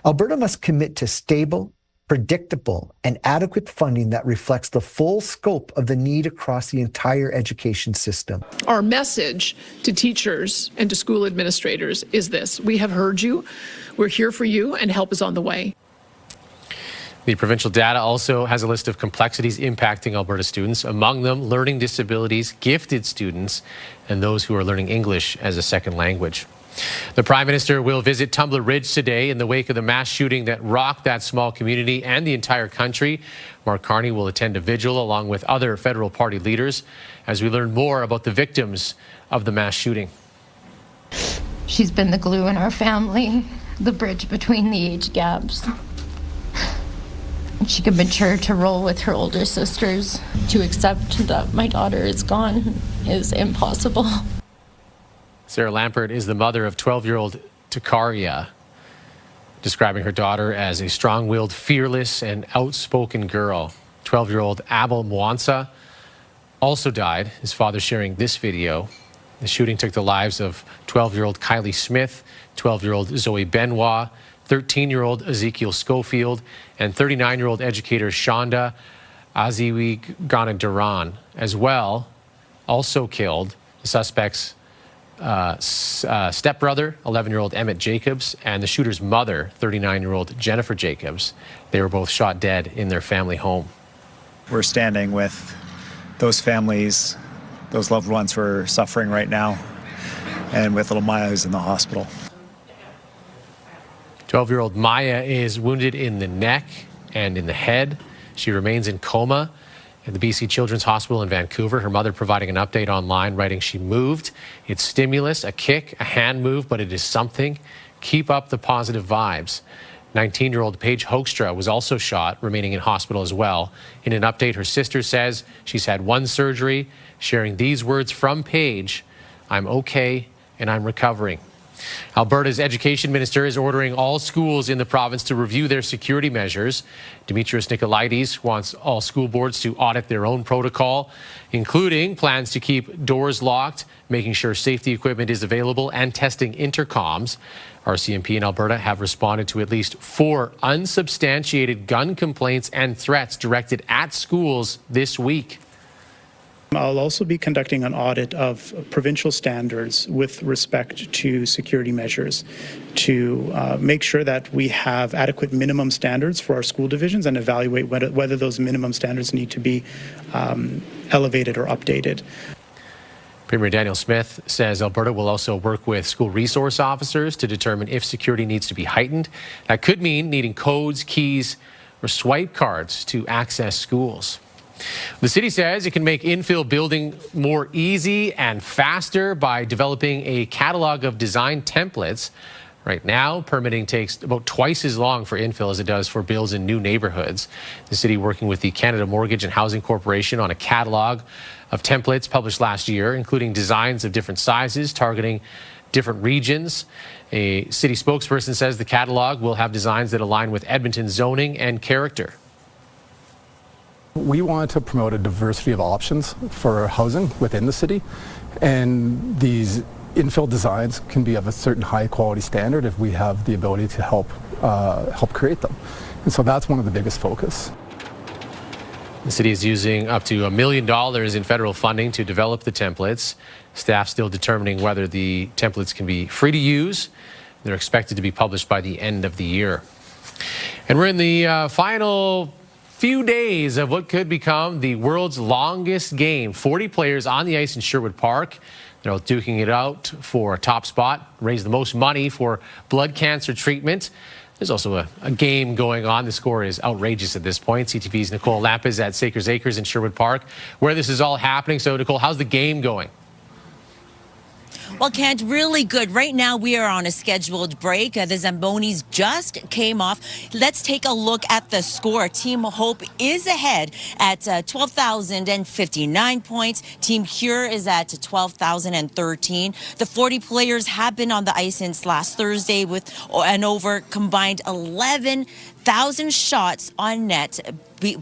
Alberta must commit to stable, predictable, and adequate funding that reflects the full scope of the need across the entire education system.
Our message to teachers and to school administrators is this: we have heard you, we're here for you, and help is on the way.
The provincial data also has a list of complexities impacting Alberta students, among them learning disabilities, gifted students, and those who are learning English as a second language. The Prime Minister will visit Tumbler Ridge today in the wake of the mass shooting that rocked that small community and the entire country. Mark Carney will attend a vigil along with other federal party leaders as we learn more about the victims of the mass shooting.
She's been the glue in our family, the bridge between the age gaps. She could mature to roll with her older sisters. To accept that my daughter is gone is impossible.
Sarah Lampert is the mother of 12-year-old Takaria, describing her daughter as a strong-willed, fearless, and outspoken girl. 12-year-old Abel Mwansa also died, his father sharing this video. The shooting took the lives of 12-year-old Kylie Smith, 12-year-old Zoe Benoit, 13-year-old Ezekiel Schofield, and 39-year-old educator Shonda Aziwi Ganadaran. As well, also killed the suspect's stepbrother, 11-year-old Emmett Jacobs, and the shooter's mother, 39-year-old Jennifer Jacobs. They were both shot dead in their family home.
We're standing with those families, those loved ones who are suffering right now, and with little Maya who's in the hospital.
12-year-old Maya is wounded in the neck and in the head. She remains in coma at the BC Children's Hospital in Vancouver. Her mother providing an update online, writing, "She moved. It's stimulus, a kick, a hand move, but it is something. Keep up the positive vibes." 19-year-old Paige Hoekstra was also shot, remaining in hospital as well. In an update, her sister says she's had 1 surgery, sharing these words from Paige: "I'm okay and I'm recovering." Alberta's education minister is ordering all schools in the province to review their security measures. Dimitris Nicolaides wants all school boards to audit their own protocol, including plans to keep doors locked, making sure safety equipment is available, and testing intercoms. RCMP in Alberta have responded to at least 4 unsubstantiated gun complaints and threats directed at schools this week.
I'll also be conducting an audit of provincial standards with respect to security measures to make sure that we have adequate minimum standards for our school divisions and evaluate whether those minimum standards need to be elevated or updated.
Premier Daniel Smith says Alberta will also work with school resource officers to determine if security needs to be heightened. That could mean needing codes, keys, or swipe cards to access schools. The city says it can make infill building more easy and faster by developing a catalog of design templates. Right now, permitting takes about twice as long for infill as it does for builds in new neighborhoods. The city working with the Canada Mortgage and Housing Corporation on a catalog of templates published last year, including designs of different sizes targeting different regions. A city spokesperson says the catalog will have designs that align with Edmonton's zoning and character.
We want to promote a diversity of options for housing within the city, and these infill designs can be of a certain high quality standard if we have the ability to help create them. And so that's one of the biggest focus.
The city is using up to $1 million in federal funding to develop the templates. Staff still determining whether the templates can be free to use. They're expected to be published by the end of the year. And we're in the final few days of what could become the world's longest game. 40 players on the ice in Sherwood Park. They're all duking it out for a top spot, raise the most money for blood cancer treatment. There's also a game going on. The score is outrageous at this point. CTV's Nicole Lapp is at Sakers Acres in Sherwood Park, where this is all happening. So, Nicole, how's the game going?
Well, Kent, really good. Right now, we are on a scheduled break. The Zambonis just came off. Let's take a look at the score. Team Hope is ahead at 12,059 points. Team Cure is at 12,013. The 40 players have been on the ice since last Thursday with an over combined 11,000 shots on net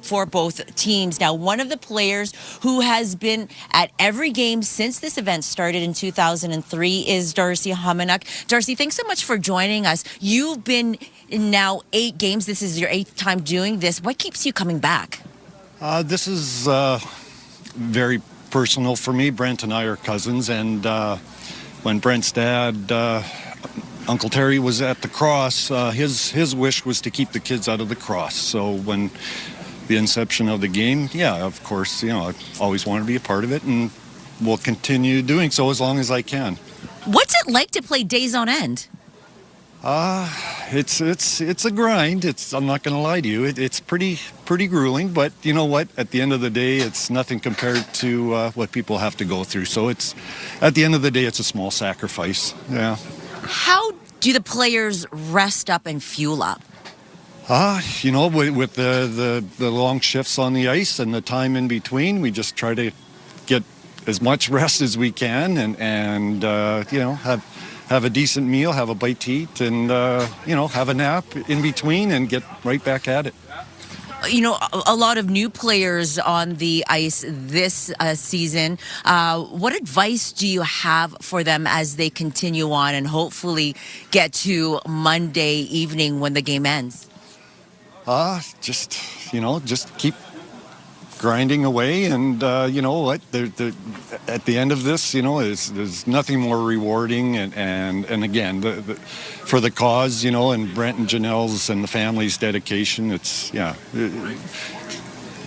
for both teams. Now, one of the players who has been at every game since this event started in 2003 is Darcy Humanuk. Darcy, thanks so much for joining us. You've been in now 8 games. This is your 8th time doing this. What keeps you coming back?
This is very personal for me. Brent and I are cousins, and when Brent's dad, Uncle Terry, was at the cross, his wish was to keep the kids out of the cross. So when the inception of the game, yeah, of course, I always wanted to be a part of it, and will continue doing so as long as I can.
What's it like to play days on end?
It's a grind. I'm not going to lie to you. It's pretty grueling, but you know what? At the end of the day, it's nothing compared to what people have to go through. So at the end of the day, it's a small sacrifice. Yeah.
How do the players rest up and fuel up?
With the long shifts on the ice and the time in between, we just try to get as much rest as we can and have a decent meal, have a bite to eat, and have a nap in between and get right back at it.
A lot of new players on the ice this season. What advice do you have for them as they continue on and hopefully get to Monday evening when the game ends?
Just keep grinding away, and you know what? At the end of this, there's nothing more rewarding, and again, for the cause, and Brent and Janelle's and the family's dedication, it's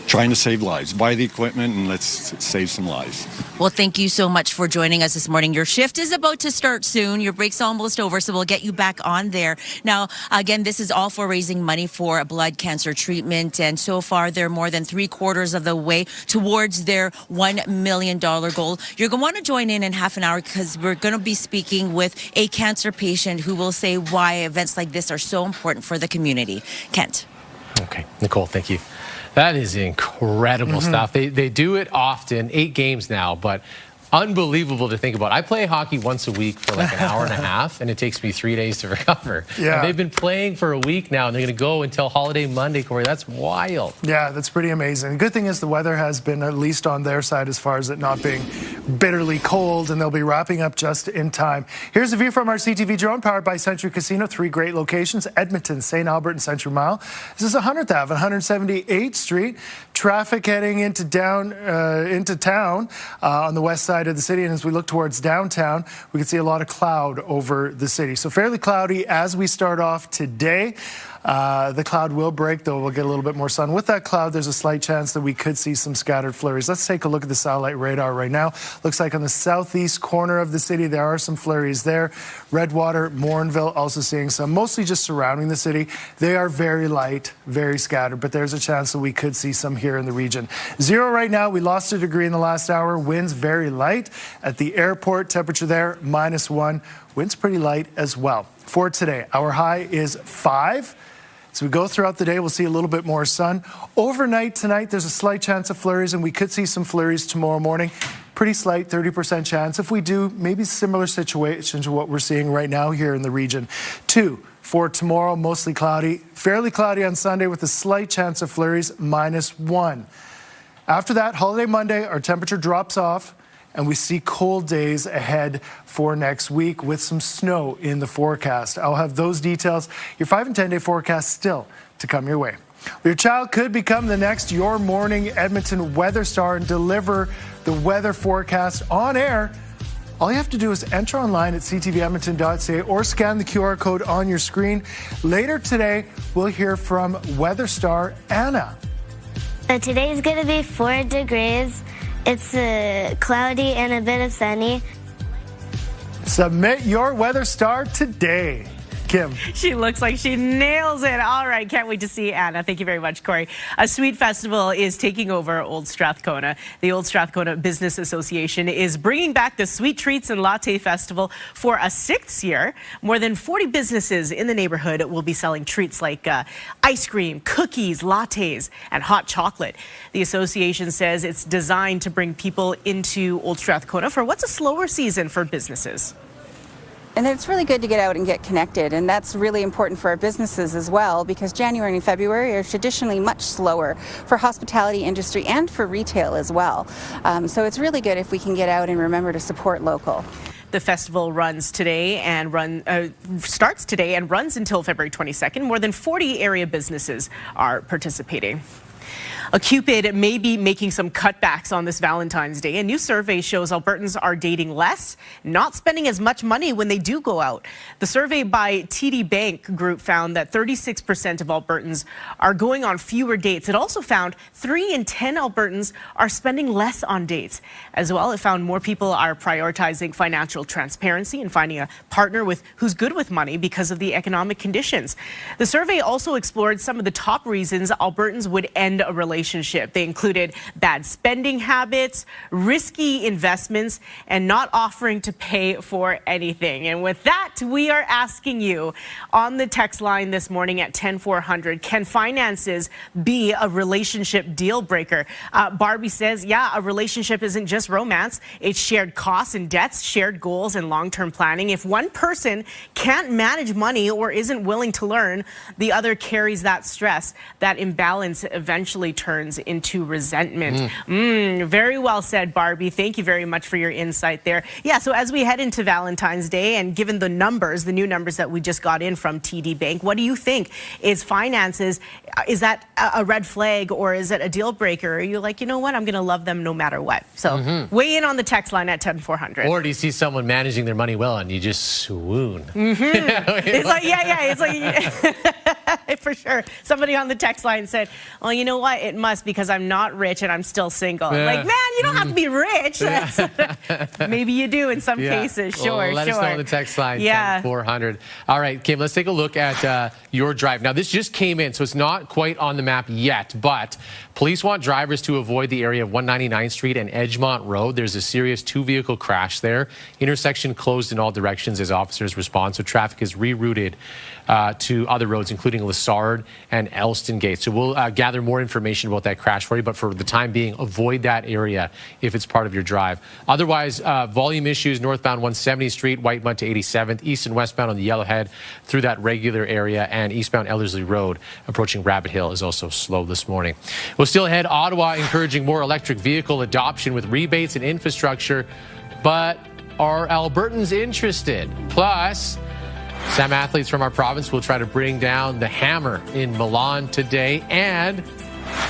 trying to save lives. Buy the equipment and let's save some lives.
Well, thank you so much for joining us this morning. Your shift is about to start soon. Your break's almost over, so we'll get you back on there. Now, again, this is all for raising money for blood cancer treatment, and so far they're more than 3/4 of the way towards their $1 million goal. You're going to want to join in half an hour because we're going to be speaking with a cancer patient who will say why events like this are so important for the community. Kent.
Okay, Nicole, thank you. That is incredible stuff. They do it often, 8 games now, but unbelievable to think about. I play hockey once a week for like an hour and a half, and it takes me 3 days to recover.
Yeah.
And they've been playing for a week now, and they're going to go until holiday Monday, Corey. That's wild.
Yeah, that's pretty amazing. The good thing is the weather has been at least on their side as far as it not being bitterly cold, and they'll be wrapping up just in time. Here's a view from our CTV drone powered by Century Casino. 3 great locations: Edmonton, St. Albert, and Century Mile. This is 100th Ave, 178th Street. Traffic heading into town on the west side of the city, and as we look towards downtown, we can see a lot of cloud over the city. So fairly cloudy as we start off today. The cloud will break, though we'll get a little bit more sun. With that cloud, there's a slight chance that we could see some scattered flurries. Let's take a look at the satellite radar right now. Looks like on the southeast corner of the city, there are some flurries there. Redwater, Morinville, also seeing some, mostly just surrounding the city. They are very light, very scattered, but there's a chance that we could see some here in the region. 0 right now. We lost a degree in the last hour. Winds very light. At the airport, temperature there, -1. Winds pretty light as well. For today, our high is 5. As we go throughout the day, we'll see a little bit more sun. Overnight tonight, there's a slight chance of flurries, and we could see some flurries tomorrow morning. Pretty slight, 30% chance. If we do, maybe similar situation to what we're seeing right now here in the region. 2 for tomorrow, mostly cloudy. Fairly cloudy on Sunday with a slight chance of flurries, -1. After that, holiday Monday, our temperature drops off, and we see cold days ahead for next week with some snow in the forecast. I'll have those details, your 5 and 10 day forecast still to come your way. Your child could become the next Your Morning Edmonton weather star and deliver the weather forecast on air. All you have to do is enter online at ctvedmonton.ca or scan the QR code on your screen. Later today, we'll hear from weather star Anna.
Today is going to be 4 degrees. It's cloudy and a bit of sunny.
Submit your weather star today. Kim.
She looks like she nails it. All right, can't wait to see Anna. Thank you very much, Corey. A sweet festival is taking over Old Strathcona. The Old Strathcona Business Association is bringing back the Sweet Treats and Latte Festival for a 6th year. More than 40 businesses in the neighborhood will be selling treats like ice cream, cookies, lattes, and hot chocolate. The association says it's designed to bring people into Old Strathcona for what's a slower season for businesses.
And it's really good to get out and get connected, and that's really important for our businesses as well, because January and February are traditionally much slower for hospitality industry and for retail as well. So it's really good if we can get out and remember to support local.
The festival runs today and starts today and runs until February 22nd. More than 40 area businesses are participating. A Cupid may be making some cutbacks on this Valentine's Day. A new survey shows Albertans are dating less, not spending as much money when they do go out. The survey by TD Bank Group found that 36% of Albertans are going on fewer dates. It also found 3 in 10 Albertans are spending less on dates. As well, it found more people are prioritizing financial transparency and finding a partner who's good with money because of the economic conditions. The survey also explored some of the top reasons Albertans would end a relationship. They included bad spending habits, risky investments, and not offering to pay for anything. And with that, we are asking you on the text line this morning at 10400, can finances be a relationship deal breaker? Barbie says, yeah, a relationship isn't just romance. It's shared costs and debts, shared goals, and long-term planning. If one person can't manage money or isn't willing to learn, the other carries that stress. That imbalance eventually turns into resentment. Very well said, Barbie. Thank you very much for your insight there. Yeah, so as we head into Valentine's Day, and given the numbers, the new numbers that we just got in from TD Bank, what do you think? Is finances, is that a red flag, or is it a deal breaker? Or are you like, you know what, I'm going to love them no matter what? So weigh in on the text line at 10400.
Or do you see someone managing their money well and you just swoon?
It's like, it's like, for sure. Somebody on the text line said, well, you know what, it must, because I'm not rich and I'm still single. I'm like, man, you don't have to be rich. Maybe you do in some cases. Sure,
well, let us know on the text line, 10400. All right, Kim, let's take a look at your drive. Now, this just came in, so it's not quite on the map yet, but police want drivers to avoid the area of 199th Street and Edgemont Road. There's a serious 2-vehicle crash there. Intersection closed in all directions as officers respond, so traffic is rerouted to other roads, including Lessard and Elston Gate. So we'll gather more information about that crash for you, but for the time being, avoid that area if it's part of your drive. Otherwise, volume issues northbound 170th Street, Whitemud to 87th, east and westbound on the Yellowhead through that regular area, and eastbound Ellerslie Road approaching Rabbit Hill is also slow this morning. We'll still ahead. Ottawa encouraging more electric vehicle adoption with rebates and infrastructure, but are Albertans interested? Plus, some athletes from our province will try to bring down the hammer in Milan today, and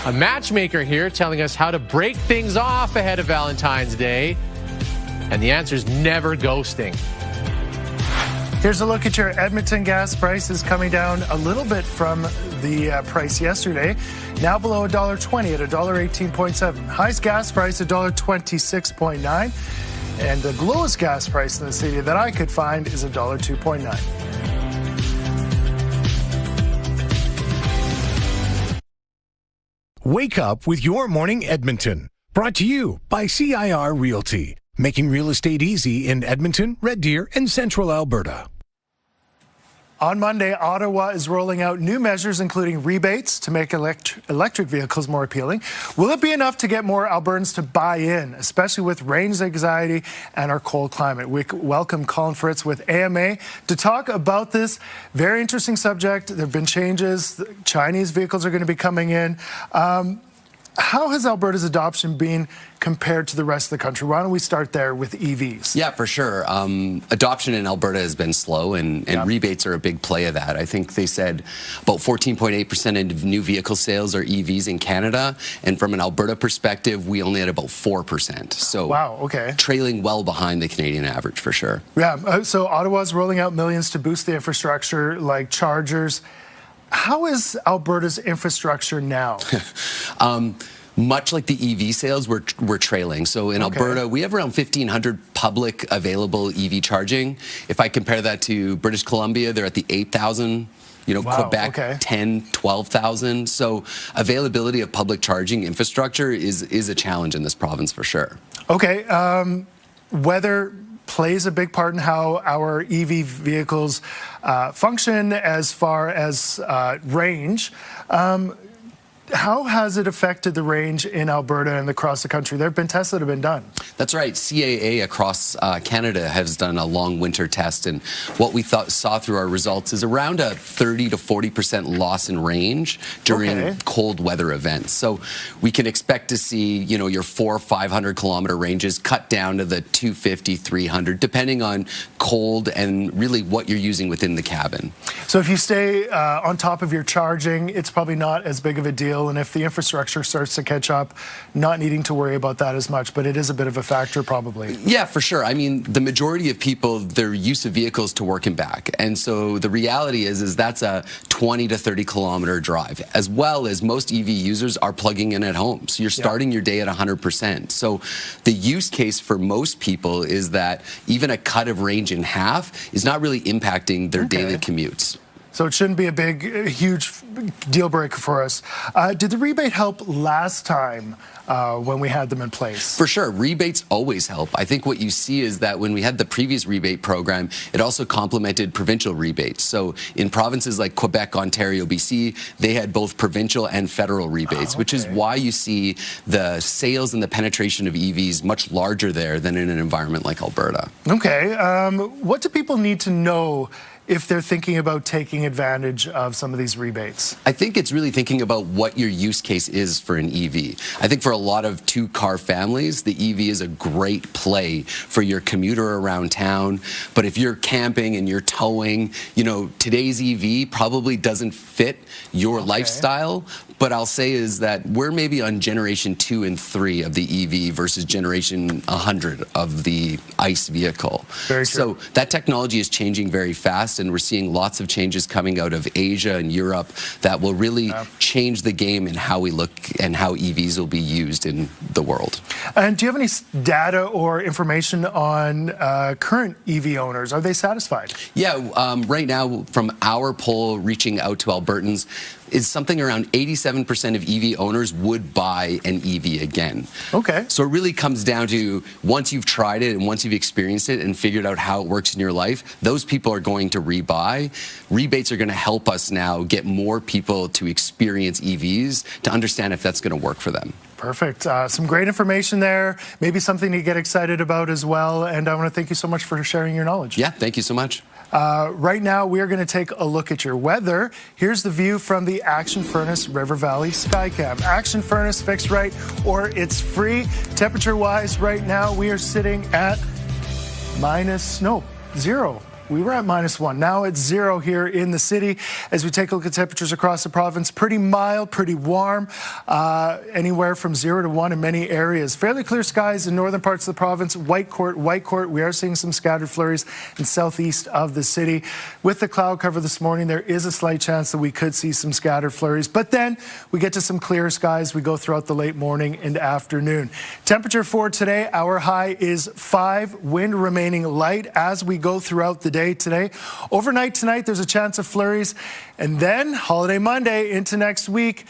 a matchmaker here telling us how to break things off ahead of Valentine's Day. And the answer is never ghosting.
Here's a look at your Edmonton gas prices, coming down a little bit from the price yesterday. Now below $1.20 at $1.18.7. Highest gas price $1.26.9. And the lowest gas price in the city that I could find is $1.02.9.
Wake up with Your Morning Edmonton. Brought to you by CIR Realty. Making real estate easy in Edmonton, Red Deer, and Central Alberta.
On Monday, Ottawa is rolling out new measures, including rebates to make electric vehicles more appealing. Will it be enough to get more Albertans to buy in, especially with range anxiety and our cold climate? We welcome Colin Fritz with AMA to talk about this very interesting subject. There have been changes. Chinese vehicles are going to be coming in. How has Alberta's adoption been compared to the rest of the country? Why don't we start there with EVs?
Yeah, for sure. Adoption in Alberta has been slow, and rebates are a big play of that. I think they said about 14.8% of new vehicle sales are EVs in Canada, and from an Alberta perspective, we only had about 4%. So
wow, okay.
Trailing well behind the Canadian average, for sure.
Yeah, so Ottawa's rolling out millions to boost the infrastructure, like chargers. How is Alberta's infrastructure now?
much like the EV sales, we're trailing. So in Alberta, we have around 1,500 public available EV charging. If I compare that to British Columbia, they're at the 8,000. Quebec, 10, 12,000. So availability of public charging infrastructure is a challenge in this province for sure.
Okay. Weather plays a big part in how our EV vehicles function as far as range. How has it affected the range in Alberta and across the country? There have been tests that have been done.
That's right. CAA across Canada has done a long winter test, and what we saw through our results is around a 30 to 40% loss in range during cold weather events. So we can expect to see, your 400 or 500 kilometer ranges cut down to the 250, 300, depending on cold and really what you're using within the cabin.
So if you stay on top of your charging, it's probably not as big of a deal. And if the infrastructure starts to catch up, not needing to worry about that as much, but it is a bit of a factor probably. Yeah,
for sure. I mean, the majority of people, their use of vehicles to work and back. And so the reality is that's a 20 to 30 kilometer drive, as well as most EV users are plugging in at home. So you're starting your day at 100%. So the use case for most people is that even a cut of range in half is not really impacting their daily commutes.
So it shouldn't be a huge deal breaker for us. Did the rebate help last time when we had them in place?
For sure. Rebates always help. I think what you see is that when we had the previous rebate program, it also complemented provincial rebates. So in provinces like Quebec, Ontario, BC, they had both provincial and federal rebates, which is why you see the sales and the penetration of EVs much larger there than in an environment like Alberta.
Okay. What do people need to know if they're thinking about taking advantage of some of these rebates?
I think it's really thinking about what your use case is for an EV. I think for a lot of two-car families, the EV is a great play for your commuter around town. But if you're camping and you're towing, today's EV probably doesn't fit your lifestyle. But I'll say is that we're maybe on generation 2 and 3 of the EV versus generation 100 of the ICE vehicle.
Very true.
So that technology is changing very fast, and we're seeing lots of changes coming out of Asia and Europe that will really change the game in how we look and how EVs will be used in the world.
And do you have any data or information on current EV owners? Are they satisfied?
Yeah, right now from our poll reaching out to Albertans, is something around 87% of EV owners would buy an EV again.
Okay.
So it really comes down to once you've tried it and once you've experienced it and figured out how it works in your life, those people are going to rebuy. Rebates are going to help us now get more people to experience EVs to understand if that's going to work for them.
Perfect. Some great information there. Maybe something to get excited about as well. And I want to thank you so much for sharing your knowledge.
Yeah, thank you so much.
Right now, we are going to take a look at your weather. Here's the view from the Action Furnace River Valley Skycam. Action Furnace fixed right, or it's free. Temperature-wise, right now, we are sitting at zero. We were at -1. Now it's 0 here in the city. As we take a look at temperatures across the province, pretty mild, pretty warm, anywhere from 0 to 1 in many areas. Fairly clear skies in northern parts of the province. Whitecourt. We are seeing some scattered flurries in southeast of the city. With the cloud cover this morning, there is a slight chance that we could see some scattered flurries. But then we get to some clear skies. We go throughout the late morning and afternoon. Temperature for today, our high is 5. Wind remaining light as we go throughout the day today. Overnight tonight, there's a chance of flurries. And then holiday Monday into next week,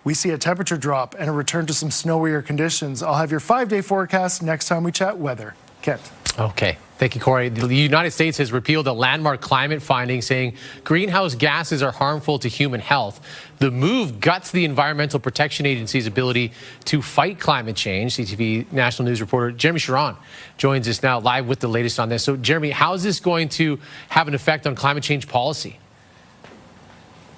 we see a temperature drop and a return to some snowier conditions. I'll have your 5-day forecast next time we chat weather. Kent.
Okay. Thank you, Corey. The United States has repealed a landmark climate finding saying greenhouse gases are harmful to human health. The move guts the Environmental Protection Agency's ability to fight climate change. CTV National News reporter Jeremy Sharon joins us now live with the latest on this. So, Jeremy, how is this going to have an effect on climate change policy?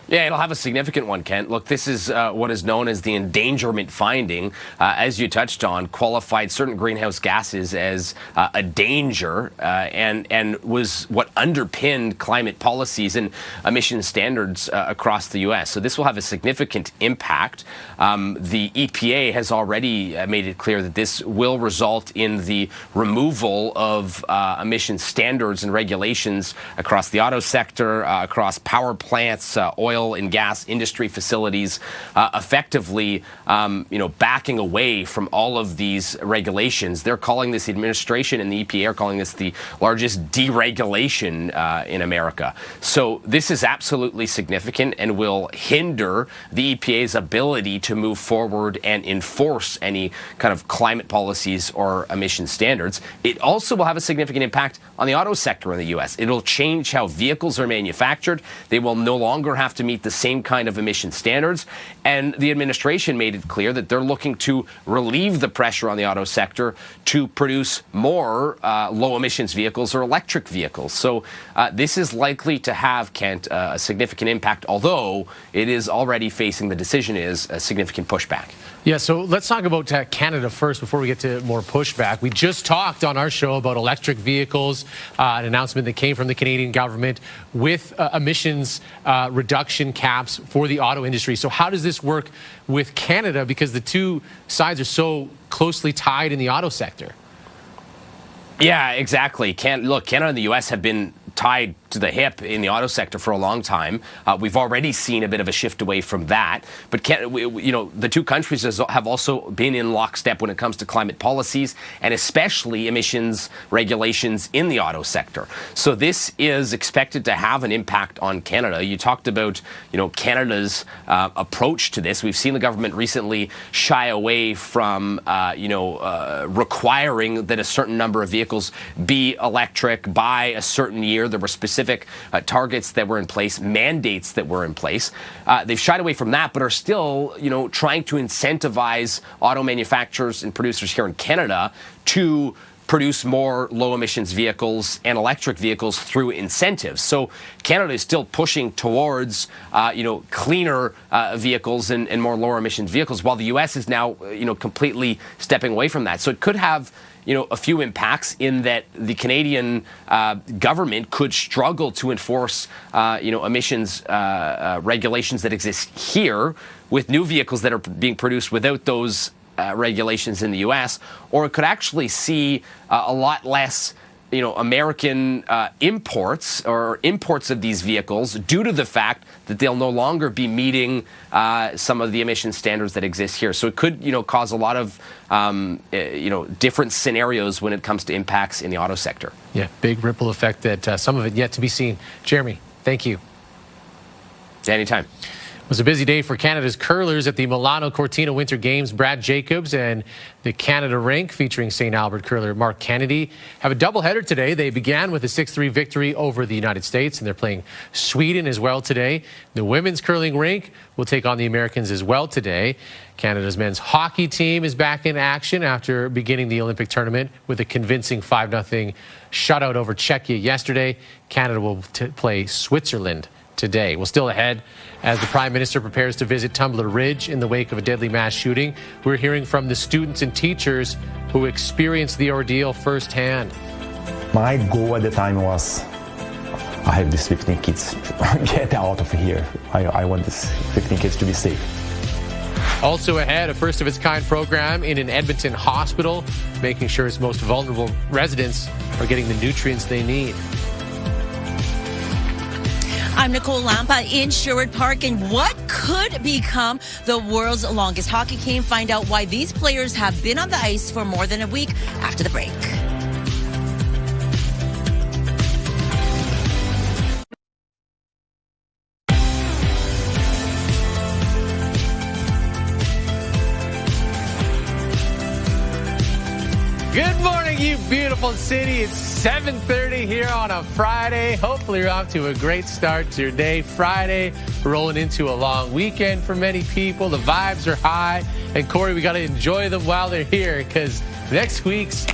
Yeah, it'll have a significant one, Kent. Look, this is what is known as the endangerment finding. As you touched on, qualified certain greenhouse gases as a danger and was what underpinned climate policies and emission standards across the U.S. So this will have a significant impact. The EPA has already made it clear that this will result in the removal of emission standards and regulations across the auto sector, across power plants, oil oil and gas industry facilities effectively, backing away from all of these regulations. They're calling this, the administration and the EPA are calling this the largest deregulation in America. So this is absolutely significant and will hinder the EPA's ability to move forward and enforce any kind of climate policies or emission standards. It also will have a significant impact on the auto sector in the U.S. It'll change how vehicles are manufactured. They will no longer have to meet the same kind of emission standards. And the administration made it clear that they're looking to relieve the pressure on the auto sector to produce more low emissions vehicles or electric vehicles. So this is likely to have, Kent, a significant impact, although it is already facing, the decision is a significant pushback.
Yeah, so let's talk about Canada first before we get to more pushback. We just talked on our show about electric vehicles, an announcement that came from the Canadian government with emissions reduction caps for the auto industry. So how does this work with Canada? Because the two sides are so closely tied in the auto sector.
Yeah, exactly. Canada and the U.S. have been tied to the hip in the auto sector for a long time. We've already seen a bit of a shift away from that. But the two countries have also been in lockstep when it comes to climate policies and especially emissions regulations in the auto sector. So this is expected to have an impact on Canada. You talked about Canada's approach to this. We've seen the government recently shy away from requiring that a certain number of vehicles be electric by a certain year. There were specific targets that were in place, mandates that were in place. They've shied away from that, but are still, trying to incentivize auto manufacturers and producers here in Canada to produce more low emissions vehicles and electric vehicles through incentives. So Canada is still pushing towards, cleaner vehicles and more lower emissions vehicles, while the U.S. is now, completely stepping away from that. So it could have a few impacts in that the Canadian government could struggle to enforce, emissions regulations that exist here with new vehicles that are being produced without those regulations in the U.S., or it could actually see a lot less American imports of these vehicles due to the fact that they'll no longer be meeting some of the emission standards that exist here. So it could, cause a lot of, different scenarios when it comes to impacts in the auto sector.
Yeah, big ripple effect that some of it yet to be seen. Jeremy, thank you.
Anytime.
It was a busy day for Canada's curlers at the Milano Cortina Winter Games. Brad Jacobs and the Canada rink featuring St. Albert curler Mark Carney have a doubleheader today. They began with a 6-3 victory over the United States, and they're playing Sweden as well today. The women's curling rink will take on the Americans as well today. Canada's men's hockey team is back in action after beginning the Olympic tournament with a convincing 5-0 shutout over Czechia yesterday. Canada will play Switzerland today. Well, still ahead as the Prime Minister prepares to visit Tumbler Ridge in the wake of a deadly mass shooting. We're hearing from the students and teachers who experienced the ordeal firsthand.
My goal at the time was, I have these 15 kids, get out of here. I want these 15 kids to be safe.
Also ahead, a first-of-its-kind program in an Edmonton hospital, making sure its most vulnerable residents are getting the nutrients they need.
I'm Nicole Lampa in Sherwood Park, and what could become the world's longest hockey game? Find out why these players have been on the ice for more than a week after the break.
Good morning, you beautiful city. It's 7:30 here on a Friday. Hopefully you're off to a great start to your day. Friday, rolling into a long weekend for many people. The vibes are high. And Corey, we got to enjoy them while they're here because next week's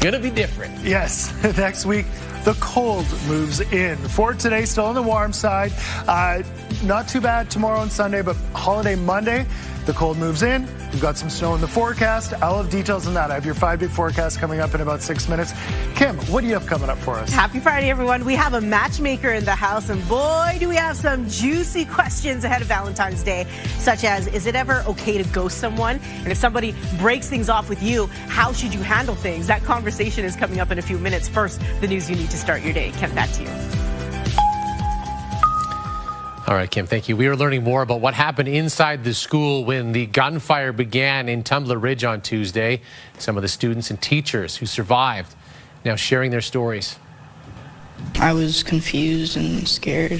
going to be different.
Yes, next week the cold moves in. For today, still on the warm side. Not too bad tomorrow and Sunday, but holiday Monday, the cold moves in. We've got some snow in the forecast. I'll have details on that. I have your 5-day forecast coming up in about 6 minutes. Kim, what do you have coming up for us?
Happy Friday, everyone. We have a matchmaker in the house, and boy, do we have some juicy questions ahead of Valentine's Day, such as, is it ever okay to ghost someone? And if somebody breaks things off with you, how should you handle things? That conversation is coming up in a few minutes. First, the news you need to start your day. Kim, back to you.
All right, Kim, thank you. We are learning more about what happened inside the school when the gunfire began in Tumbler Ridge on Tuesday. Some of the students and teachers who survived now sharing their stories.
I was confused and scared.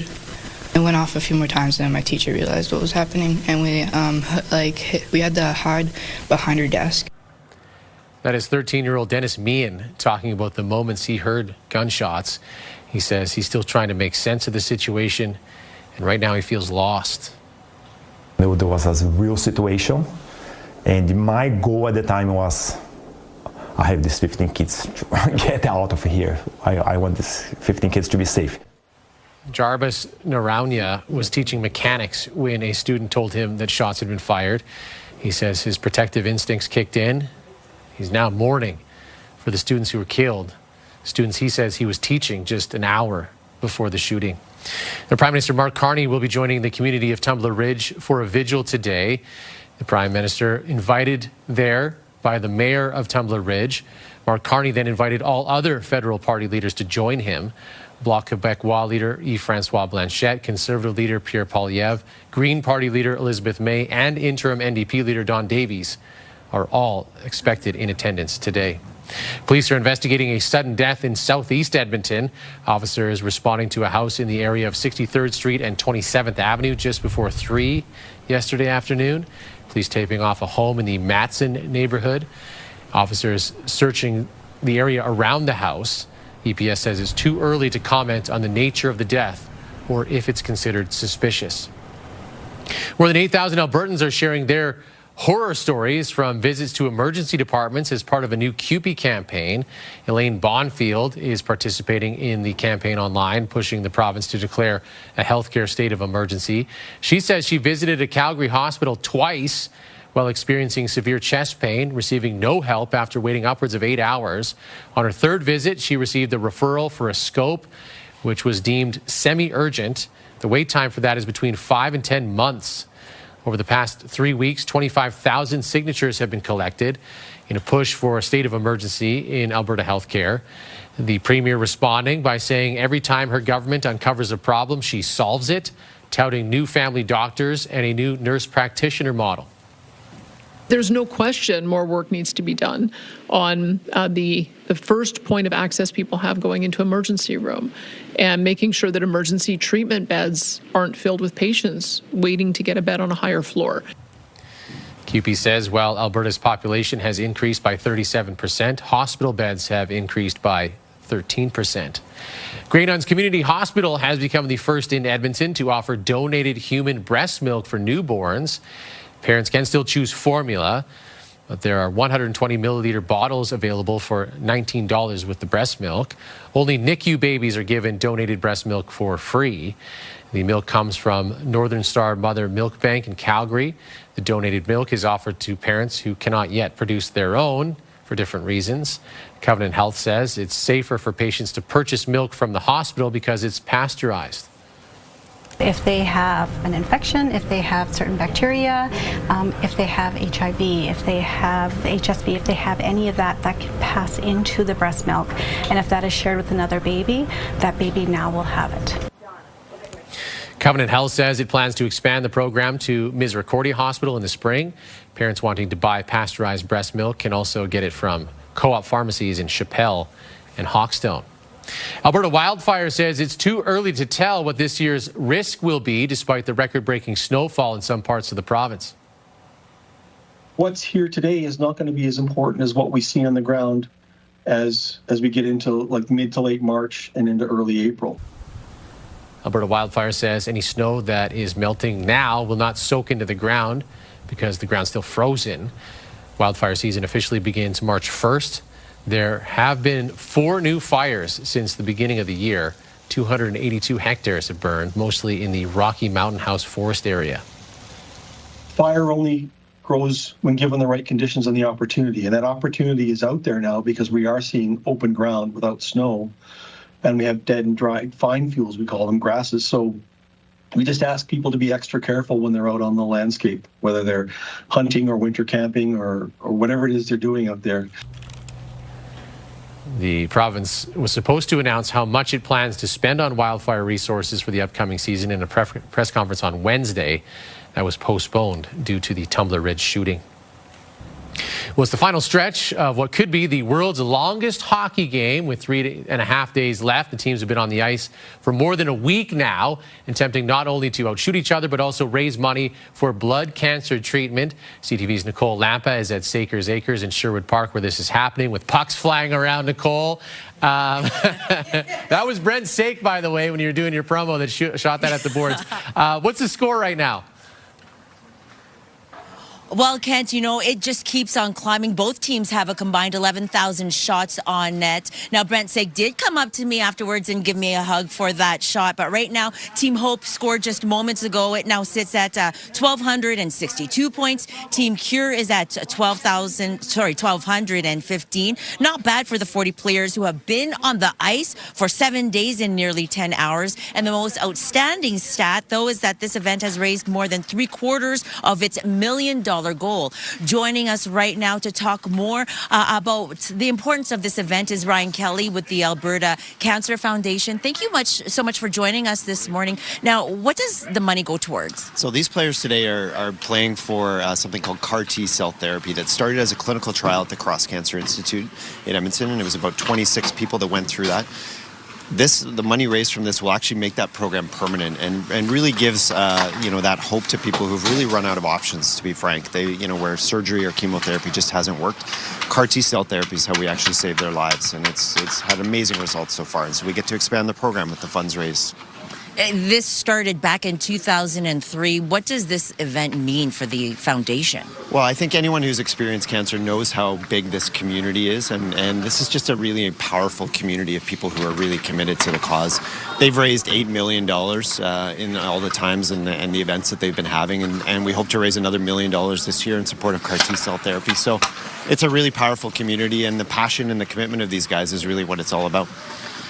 It went off a few more times, then my teacher realized what was happening, and we had the hide behind her desk.
That is 13-year-old Dennis Meehan talking about the moments he heard gunshots. He says he's still trying to make sense of the situation, and right now he feels lost.
There was a real situation, and my goal at the time was, I have these 15 kids, get out of here. I want these 15 kids to be safe.
Jarvis Naraunia was teaching mechanics when a student told him that shots had been fired. He says his protective instincts kicked in. He's now mourning for the students who were killed. Students he says he was teaching just an hour before the shooting. The Prime Minister Mark Carney will be joining the community of Tumbler Ridge for a vigil today. The Prime Minister invited there by the Mayor of Tumbler Ridge. Mark Carney then invited all other federal party leaders to join him. Bloc Québécois leader Yves-François Blanchet, Conservative leader Pierre Poilievre, Green Party leader Elizabeth May, and interim NDP leader Don Davies are all expected in attendance today. Police are investigating a sudden death in southeast Edmonton. Officers responding to a house in the area of 63rd Street and 27th Avenue just before 3 yesterday afternoon. Police taping off a home in the Matson neighborhood. Officers searching the area around the house. EPS says it's too early to comment on the nature of the death or if it's considered suspicious. More than 8,000 Albertans are sharing their horror stories from visits to emergency departments as part of a new CUPE campaign. Elaine Bonfield is participating in the campaign online, pushing the province to declare a healthcare state of emergency. She says she visited a Calgary hospital twice while experiencing severe chest pain, receiving no help after waiting upwards of 8 hours. On her third visit, she received a referral for a scope, which was deemed semi-urgent. The wait time for that is between 5 and 10 months. Over the past 3 weeks, 25,000 signatures have been collected in a push for a state of emergency in Alberta healthcare. The Premier responding by saying every time her government uncovers a problem, she solves it, touting new family doctors and a new nurse practitioner model.
There's no question more work needs to be done on the first point of access people have going into emergency room and making sure that emergency treatment beds aren't filled with patients waiting to get a bed on a higher floor.
CUPE says while Alberta's population has increased by 37%, hospital beds have increased by 13%. Grey Nuns Community Hospital has become the first in Edmonton to offer donated human breast milk for newborns. Parents can still choose formula, but there are 120 milliliter bottles available for $19 with the breast milk. Only NICU babies are given donated breast milk for free. The milk comes from Northern Star Mother Milk Bank in Calgary. The donated milk is offered to parents who cannot yet produce their own for different reasons. Covenant Health says it's safer for patients to purchase milk from the hospital because it's pasteurized.
If they have an infection, if they have certain bacteria, if they have HIV, if they have HSV, if they have any of that, that can pass into the breast milk. And if that is shared with another baby, that baby now will have it.
Covenant Health says it plans to expand the program to Misericordia Hospital in the spring. Parents wanting to buy pasteurized breast milk can also get it from co-op pharmacies in Chappelle and Hawkstone. Alberta Wildfire says it's too early to tell what this year's risk will be despite the record-breaking snowfall in some parts of the province.
What's here today is not going to be as important as what we see on the ground as we get into like mid to late March and into early April.
Alberta Wildfire says any snow that is melting now will not soak into the ground because the ground's still frozen. Wildfire season officially begins March 1st. There have been 4 new fires since the beginning of the year. 282 hectares have burned, mostly in the Rocky Mountain House Forest area.
Fire only grows when given the right conditions and the opportunity. And that opportunity is out there now because we are seeing open ground without snow. And we have dead and dried fine fuels, we call them, grasses. So we just ask people to be extra careful when they're out on the landscape, whether they're hunting or winter camping or whatever it is they're doing out there.
The province was supposed to announce how much it plans to spend on wildfire resources for the upcoming season in a press conference on Wednesday. That was postponed due to the Tumbler Ridge shooting. Well, it's the final stretch of what could be the world's longest hockey game with 3.5 days left. The teams have been on the ice for more than a week now, attempting not only to outshoot each other, but also raise money for blood cancer treatment. CTV's Nicole Lampa is at Sakers Acres in Sherwood Park, where this is happening, with pucks flying around, Nicole. That was Brent Sake, by the way, when you were doing your promo that shot that at the boards. What's the score right now?
Well, Kent, it just keeps on climbing. Both teams have a combined 11,000 shots on net. Now, Brent Sake did come up to me afterwards and give me a hug for that shot. But right now, Team Hope scored just moments ago. It now sits at 1,262 points. Team Cure is at 1,215. Not bad for the 40 players who have been on the ice for 7 days and nearly 10 hours. And the most outstanding stat, though, is that this event has raised more than $750,000 of its $1 million goal. Joining us right now to talk more about the importance of this event is Ryan Kelly with the Alberta Cancer Foundation. Thank you so much for joining us this morning. Now, what does the money go towards?
So these players today are playing for something called CAR T-cell therapy that started as a clinical trial at the Cross Cancer Institute in Edmonton, and it was about 26 people that went through that. The money raised from this will actually make that program permanent and really gives that hope to people who've really run out of options, to be frank. They where surgery or chemotherapy just hasn't worked. CAR T-cell therapy is how we actually save their lives, and it's had amazing results so far, and so we get to expand the program with the funds raised.
This started back in 2003. What does this event mean for the foundation?
Well, I think anyone who's experienced cancer knows how big this community is, and this is just a really powerful community of people who are really committed to the cause. They've raised $8 million in all the times and the events that they've been having, and we hope to raise another $1 million this year in support of CAR T-cell therapy. So it's a really powerful community, and the passion and the commitment of these guys is really what it's all about.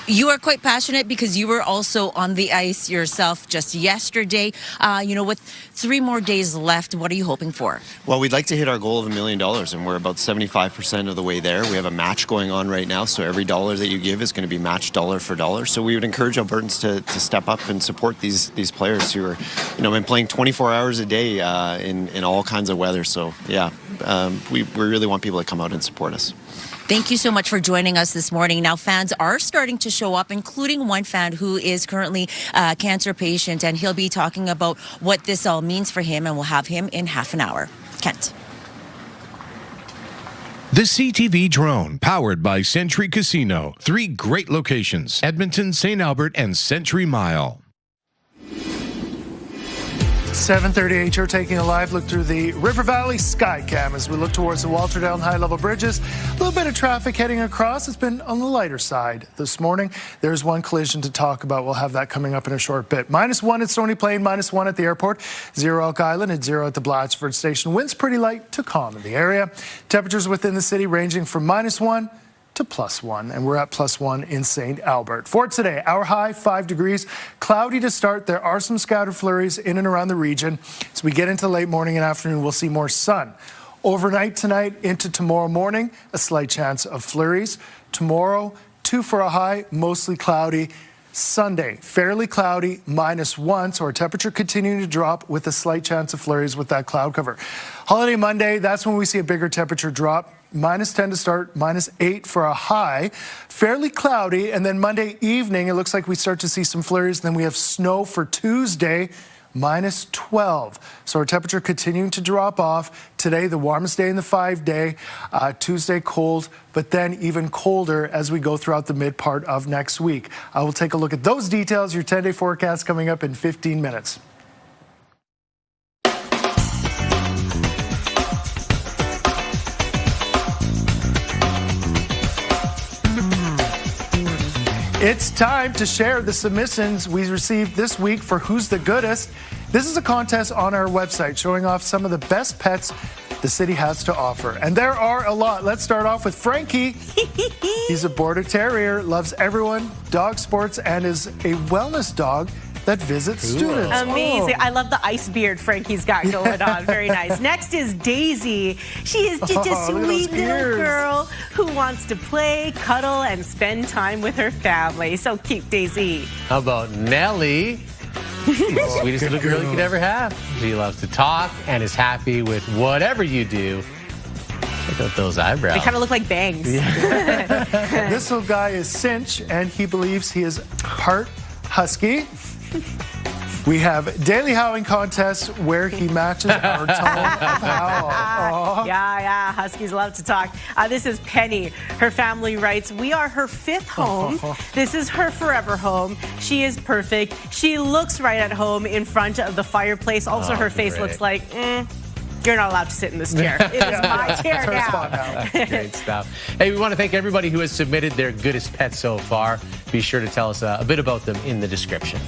You are quite passionate because you were also on the ice yourself just yesterday. With 3 more days left, what are you hoping for?
Well, we'd like to hit our goal of $1 million, and we're about 75% of the way there. We have a match going on right now, so every dollar that you give is going to be matched dollar for dollar. So we would encourage Albertans to step up and support these players who are, been playing 24 hours a day in all kinds of weather. So, yeah, we really want people to come out and support us.
Thank you so much for joining us this morning. Now, fans are starting to show up, including one fan who is currently a cancer patient, and he'll be talking about what this all means for him, and we'll have him in half an hour. Kent.
The CTV drone, powered by Century Casino. 3 great locations: Edmonton, St. Albert, and Century Mile.
7:30 HR taking a live look through the River Valley Skycam as we look towards the Walterdale high-level bridges. A little bit of traffic heading across. It's been on the lighter side this morning. There's one collision to talk about. We'll have that coming up in a short bit. -1 at Stony Plain, -1 at the airport, 0 Elk Island, and 0 at the Blatchford station. Winds pretty light to calm in the area. Temperatures within the city ranging from -1 to +1, and we're at +1 in St. Albert. For today, our high 5 degrees, cloudy to start. There are some scattered flurries in and around the region. As we get into late morning and afternoon, we'll see more sun. Overnight tonight into tomorrow morning, a slight chance of flurries. Tomorrow, 2 for a high, mostly cloudy. Sunday, fairly cloudy, -1, so our temperature continuing to drop with a slight chance of flurries with that cloud cover. Holiday Monday, that's when we see a bigger temperature drop. -10 to start, -8 for a high. Fairly cloudy, and then Monday evening, it looks like we start to see some flurries. Then we have snow for Tuesday, -12. So our temperature continuing to drop off. Today, the warmest day in the 5-day. Tuesday, cold, but then even colder as we go throughout the mid part of next week. I will take a look at those details. Your 10-day forecast coming up in 15 minutes. It's time to share the submissions we received this week for Who's the Goodest. This is a contest on our website showing off some of the best pets the city has to offer. And there are a lot. Let's start off with Frankie. He's a Border Terrier, loves everyone, dog sports, and is a wellness dog that visit students.
Amazing. I love the ice beard Frankie's got going on. Very nice. Next is Daisy. She is just a sweet little girl who wants to play, cuddle, and spend time with her family. So cute, Daisy.
How about Nellie? The sweetest little girl you could ever have. She loves to talk and is happy with whatever you do. Look at those eyebrows.
They kind of look like bangs.
This little guy is Cinch, and he believes he is part husky. We have daily howling contests where he matches our tone of howl.
Yeah, huskies love to talk. This is Penny. Her family writes, we are her 5th home. This is her forever home. She is perfect. She looks right at home in front of the fireplace. Also, her face looks like, you're not allowed to sit in this chair. It is my chair now.
Great stuff. Hey, we want to thank everybody who has submitted their goodest pets so far. Be sure to tell us a bit about them in the description.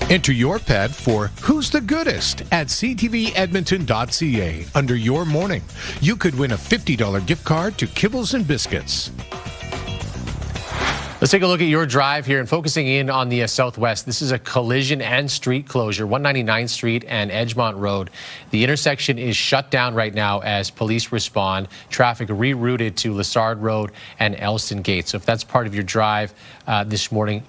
Enter your pet for Who's the Goodest at ctvedmonton.ca under Your Morning. You could win a $50 gift card to Kibbles and Biscuits.
Let's take a look at your drive here and focusing in on the southwest. This is a collision and street closure, 199th Street and Edgemont Road. The intersection is shut down right now as police respond. Traffic rerouted to Lessard Road and Elston Gate. So if that's part of your drive this morning,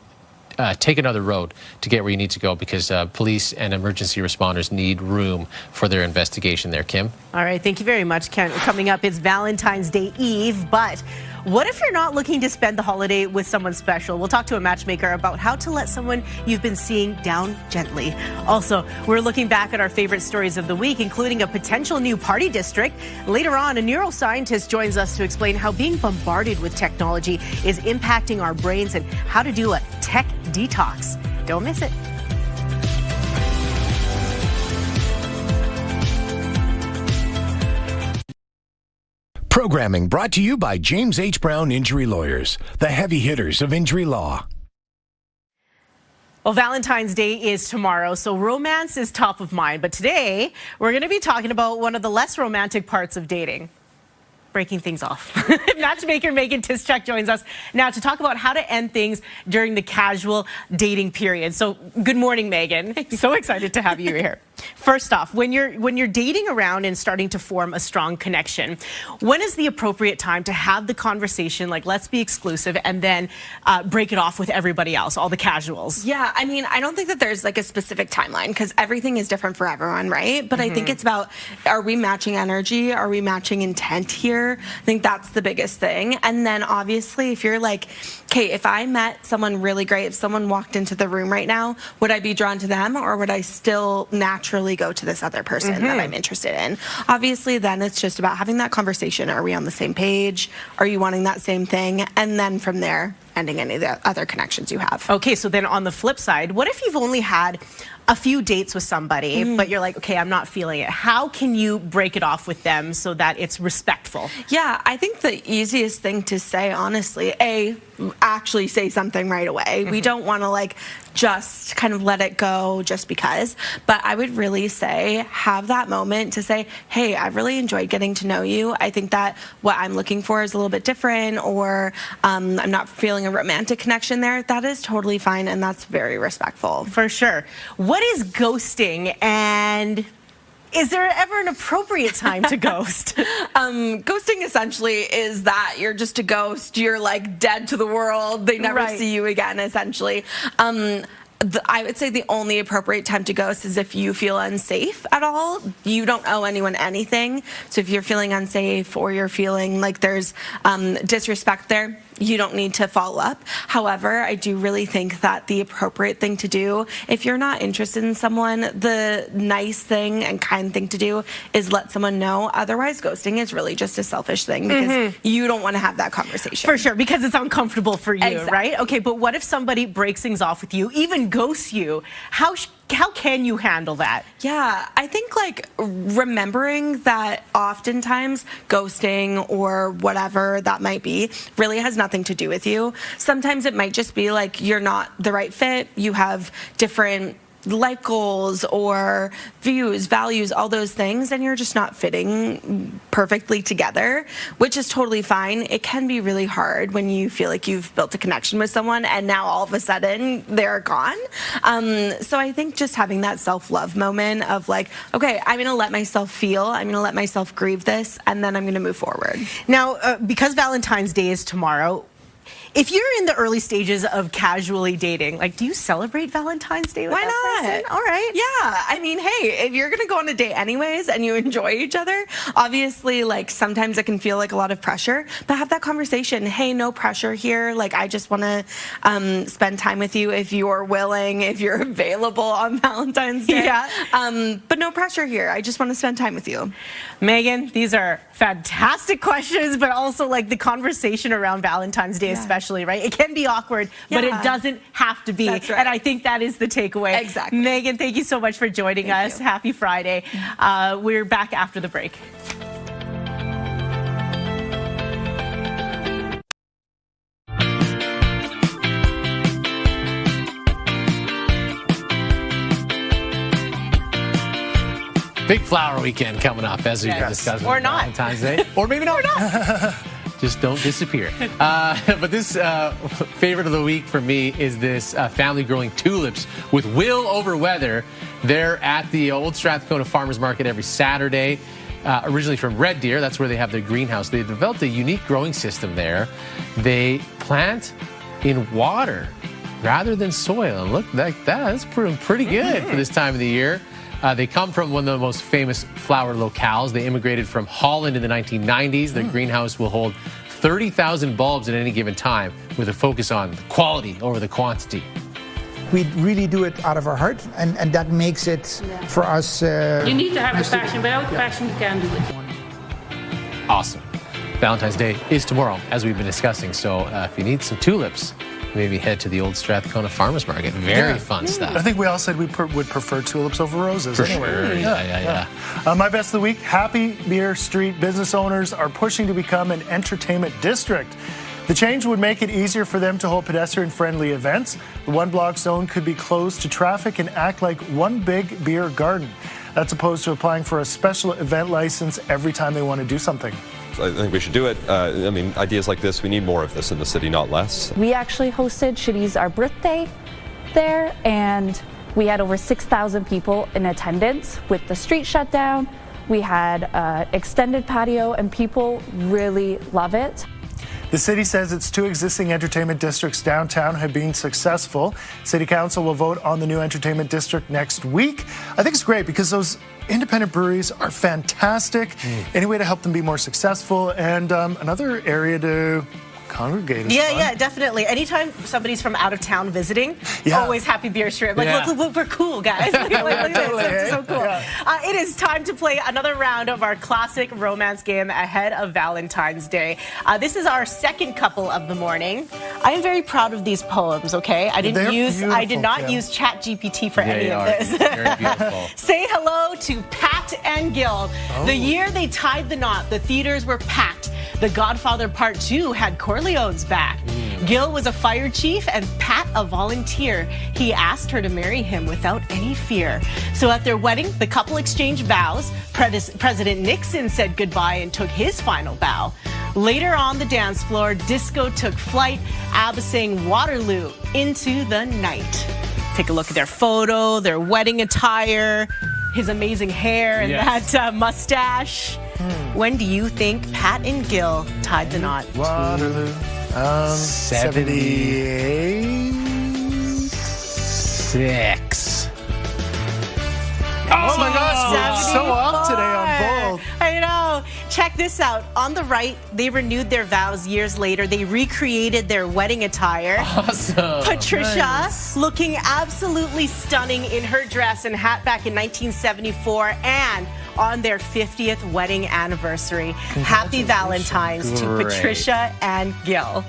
take another road to get where you need to go because police and emergency responders need room for their investigation there. Kim?
All right, thank you very much, Ken. Coming up is Valentine's Day Eve, but what if you're not looking to spend the holiday with someone special? We'll talk to a matchmaker about how to let someone you've been seeing down gently. Also, we're looking back at our favorite stories of the week, including a potential new party district. Later on, a neuroscientist joins us to explain how being bombarded with technology is impacting our brains and how to do a tech detox. Don't miss it.
Programming brought to you by James H. Brown Injury Lawyers, the heavy hitters of injury law.
Well, Valentine's Day is tomorrow, so romance is top of mind. But today, we're going to be talking about one of the less romantic parts of dating. Breaking things off. Matchmaker Megan Tischuk joins us now to talk about how to end things during the casual dating period. So good morning, Megan. So excited to have you here. First off, when you're dating around and starting to form a strong connection, when is the appropriate time to have the conversation, like let's be exclusive, and then break it off with everybody else, all the casuals?
Yeah, I mean, I don't think that there's like a specific timeline because everything is different for everyone, right? But I think it's about, are we matching energy? Are we matching intent here? I think that's the biggest thing. And then obviously if you're like, okay, if I met someone really great, if someone walked into the room right now, would I be drawn to them or would I still naturally go to this other person that I'm interested in? Obviously then it's just about having that conversation. Are we on the same page? Are you wanting that same thing? And then from there, ending any of the other connections you have.
Okay, so then on the flip side, what if you've only had a few dates with somebody, but you're like, okay, I'm not feeling it. How can you break it off with them so that it's respectful?
Yeah, I think the easiest thing to say, honestly, actually say something right away. We don't want to like just kind of let it go just because, but I would really say have that moment to say, hey, I've really enjoyed getting to know you. I think that what I'm looking for is a little bit different, or I'm not feeling a romantic connection there. That is totally fine, and that's very respectful.
For sure. What is ghosting, and is there ever an appropriate time to ghost?
Ghosting essentially is that you're just a ghost. You're like dead to the world. They never see you again, essentially. I would say the only appropriate time to ghost is if you feel unsafe at all. You don't owe anyone anything. So if you're feeling unsafe or you're feeling like there's disrespect there, you don't need to follow up. However, I do really think that the appropriate thing to do, if you're not interested in someone, the nice thing and kind thing to do is let someone know. Otherwise, ghosting is really just a selfish thing because you don't want to have that conversation.
For sure, because it's uncomfortable for you, right? Okay, but what if somebody breaks things off with you, even ghosts you? How can you handle that?
Yeah, I think like remembering that oftentimes ghosting or whatever that might be really has nothing to do with you. Sometimes it might just be like you're not the right fit. You have different life goals or views, values, all those things, and you're just not fitting perfectly together, which is totally fine. It can be really hard when you feel like you've built a connection with someone and now all of a sudden they're gone. So I think just having that self-love moment of like, okay, I'm going to let myself feel, I'm going to let myself grieve this, and then I'm going to move forward.
Now, because Valentine's Day is tomorrow, if you're in the early stages of casually dating, like, do you celebrate Valentine's Day with
Why
that
not?
person? All right.
Yeah. I mean, hey, if you're going to go on a date anyways and you enjoy each other, obviously, like, sometimes it can feel like a lot of pressure, but have that conversation. Hey, no pressure here. Like, I just want to spend time with you if you're willing, if you're available on Valentine's Day.
Yeah.
But no pressure here. I just want to spend time with you.
Megan, these are fantastic questions, but also like the conversation around Valentine's Day especially, right? It can be awkward, but it doesn't have to be.
That's right.
And I think that is the takeaway.
Exactly.
Megan, thank you so much for joining us. Happy Friday. We're back after the break.
Big flower weekend coming up as we've been discussing.
Or not.
Valentine's Day. Or maybe not. Just don't disappear. But this favorite of the week for me is this family growing tulips with will over weather. They're at the Old Strathcona Farmers Market every Saturday. Originally from Red Deer, that's where they have their greenhouse. They developed a unique growing system there. They plant in water rather than soil. And look, that's pretty good for this time of the year. They come from one of the most famous flower locales. They immigrated from Holland in the 1990s. Their greenhouse will hold 30,000 bulbs at any given time with a focus on the quality over the quantity.
We really do it out of our heart, and that makes it for us.
You need to have the passion. Without passion, you can't do it.
Awesome. Valentine's Day is tomorrow, as we've been discussing. So if you need some tulips, maybe head to the Old Strathcona Farmers Market. Very fun stuff.
I think we all said we would prefer tulips over roses.
For
anyway.
sure. Yeah.
My best of the week, Happy Beer Street business owners are pushing to become an entertainment district. The change would make it easier for them to hold pedestrian-friendly events. The one block zone could be closed to traffic and act like one big beer garden. That's opposed to applying for a special event license every time they want to do something.
I think we should do it. I mean, ideas like this, we need more of this in the city, not less.
We actually hosted Shitty's our birthday there, and we had over 6,000 people in attendance with the street shut down. We had extended patio, and people really love it.
The city says its two existing entertainment districts downtown have been successful. City Council will vote on the new entertainment district next week. I think it's great because those independent breweries are fantastic. Any way to help them be more successful, and another area to congregate.
Yeah, definitely. Anytime somebody's from out of town visiting, always Happy Beer Strip. Like, look, we're cool, guys. Look at this. It's so cool. It is time to play another round of our classic romance game ahead of Valentine's Day. This is our second couple of the morning. I am very proud of these poems, okay? I did not use ChatGPT for any of this.
Very beautiful.
Say hello to Pat and Gil. The year they tied the knot, the theaters were packed. The Godfather Part 2 had Corleone's back. Gil was a fire chief and Pat a volunteer. He asked her to marry him without any fear. So at their wedding, the couple exchanged vows. President Nixon said goodbye and took his final bow. Later on the dance floor, disco took flight. ABBA sang Waterloo into the night. Take a look at their photo, their wedding attire, his amazing hair and that mustache. When do you think Pat and Gil tied the knot?
Waterloo.
76.
Oh my gosh, we're so off today on both.
I know. Check this out. On the right, they renewed their vows years later. They recreated their wedding attire.
Awesome.
Patricia, looking absolutely stunning in her dress and hat back in 1974 and on their 50th wedding anniversary. Happy Valentine's to Patricia and Gil.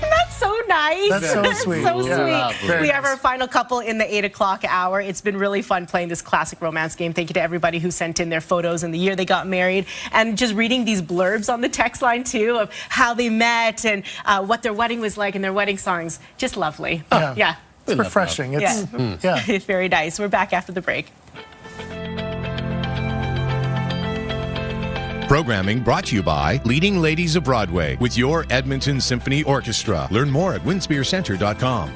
That's so nice.
That's so sweet.
So
Yeah.
sweet. We have our final couple in the 8 o'clock hour. It's been really fun playing this classic romance game. Thank you to everybody who sent in their photos and the year they got married, and just reading these blurbs on the text line too of how they met and what their wedding was like and their wedding songs. Just lovely. Yeah.
It's refreshing. It's, yeah.
It's very nice. We're back after the break.
Programming brought to you by Leading Ladies of Broadway with your Edmonton Symphony Orchestra. Learn more at winspearcenter.com.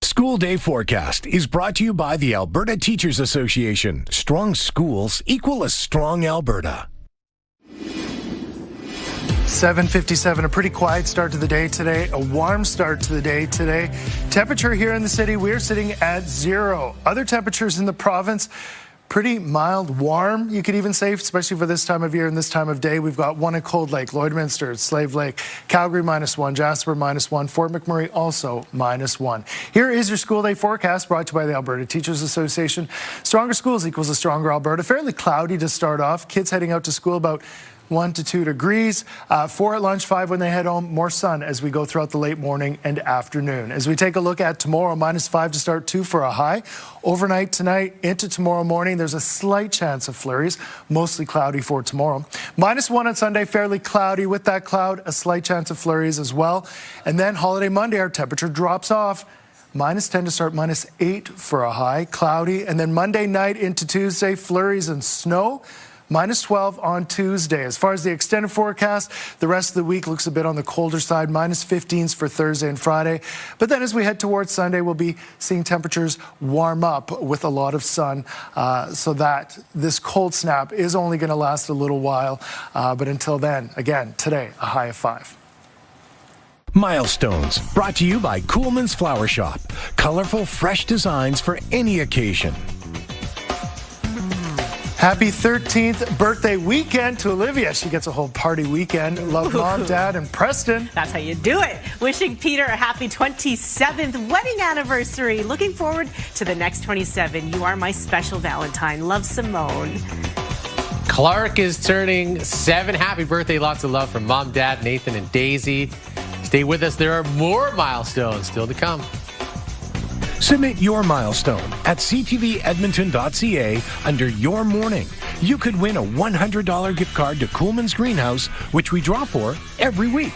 School Day Forecast is brought to you by the Alberta Teachers Association. Strong schools equal a strong Alberta.
7:57, a pretty quiet start to the day today, a warm start to the day today. Temperature here in the city, we're sitting at 0. Other temperatures in the province, pretty mild, warm, you could even say, especially for this time of year and this time of day. We've got 1 at Cold Lake, Lloydminster, Slave Lake, Calgary -1, Jasper -1, Fort McMurray also -1. Here is your school day forecast brought to you by the Alberta Teachers Association. Stronger schools equals a stronger Alberta. Fairly cloudy to start off. Kids heading out to school about 1 to 2 degrees, 4 at lunch, 5 when they head home. More sun as we go throughout the late morning and afternoon. As we take a look at tomorrow, -5 to start, 2 for a high. Overnight tonight into tomorrow morning, there's a slight chance of flurries, mostly cloudy for tomorrow. -1 on Sunday, fairly cloudy. With that cloud, a slight chance of flurries as well. And then holiday Monday, our temperature drops off. -10 to start, -8 for a high, cloudy. And then Monday night into Tuesday, flurries and snow. -12 on Tuesday. As far as the extended forecast, the rest of the week looks a bit on the colder side, -15s for Thursday and Friday. But then as we head towards Sunday, we'll be seeing temperatures warm up with a lot of sun, so that this cold snap is only going to last a little while. But until then, again, today, a high of 5.
Milestones, brought to you by Coolman's Flower Shop. Colorful, fresh designs for any occasion.
Happy 13th birthday weekend to Olivia. She gets a whole party weekend. Love Mom, Dad, and Preston.
That's how you do it. Wishing Peter a happy 27th wedding anniversary. Looking forward to the next 27. You are my special Valentine. Love, Simone.
Clark is turning 7. Happy birthday. Lots of love from Mom, Dad, Nathan, and Daisy. Stay with us. There are more milestones still to come.
Submit your milestone at ctvedmonton.ca under Your Morning. You could win a $100 gift card to Coolman's Greenhouse, which we draw for every week.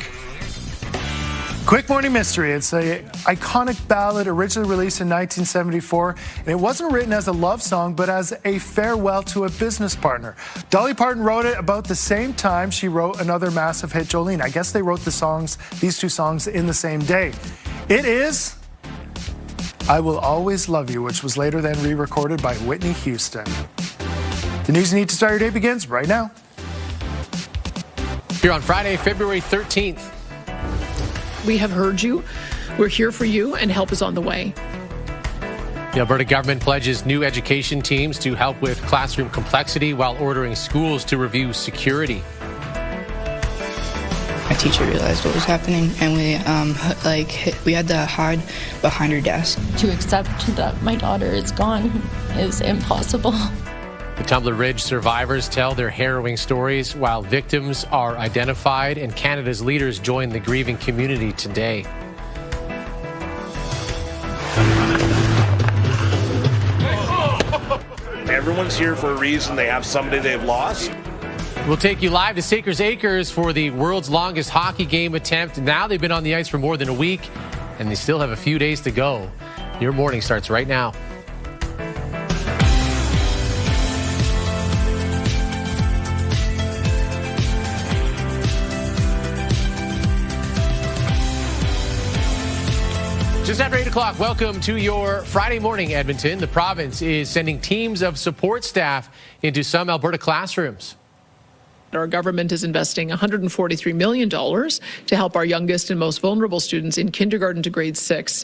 Quick morning mystery. It's an iconic ballad originally released in 1974, and it wasn't written as a love song, but as a farewell to a business partner. Dolly Parton wrote it about the same time she wrote another massive hit, Jolene. I guess they wrote these two songs in the same day. It is I Will Always Love You, which was later then re-recorded by Whitney Houston. The news you need to start your day begins right now.
Here on Friday, February 13th.
We have heard you. We're here for you, and help is on the way.
The Alberta government pledges new education teams to help with classroom complexity while ordering schools to review security.
My teacher realized what was happening, and we had to hide behind her desk.
To accept that my daughter is gone is impossible.
The Tumbler Ridge survivors tell their harrowing stories while victims are identified, and Canada's leaders join the grieving community today.
Everyone's here for a reason. They have somebody they've lost.
We'll take you live to Sakers Acres for the world's longest hockey game attempt. Now they've been on the ice for more than a week, and they still have a few days to go. Your morning starts right now. Just after 8 o'clock, welcome to your Friday morning, Edmonton. The province is sending teams of support staff into some Alberta classrooms.
Our government is investing $143 million to help our youngest and most vulnerable students in kindergarten to grade 6.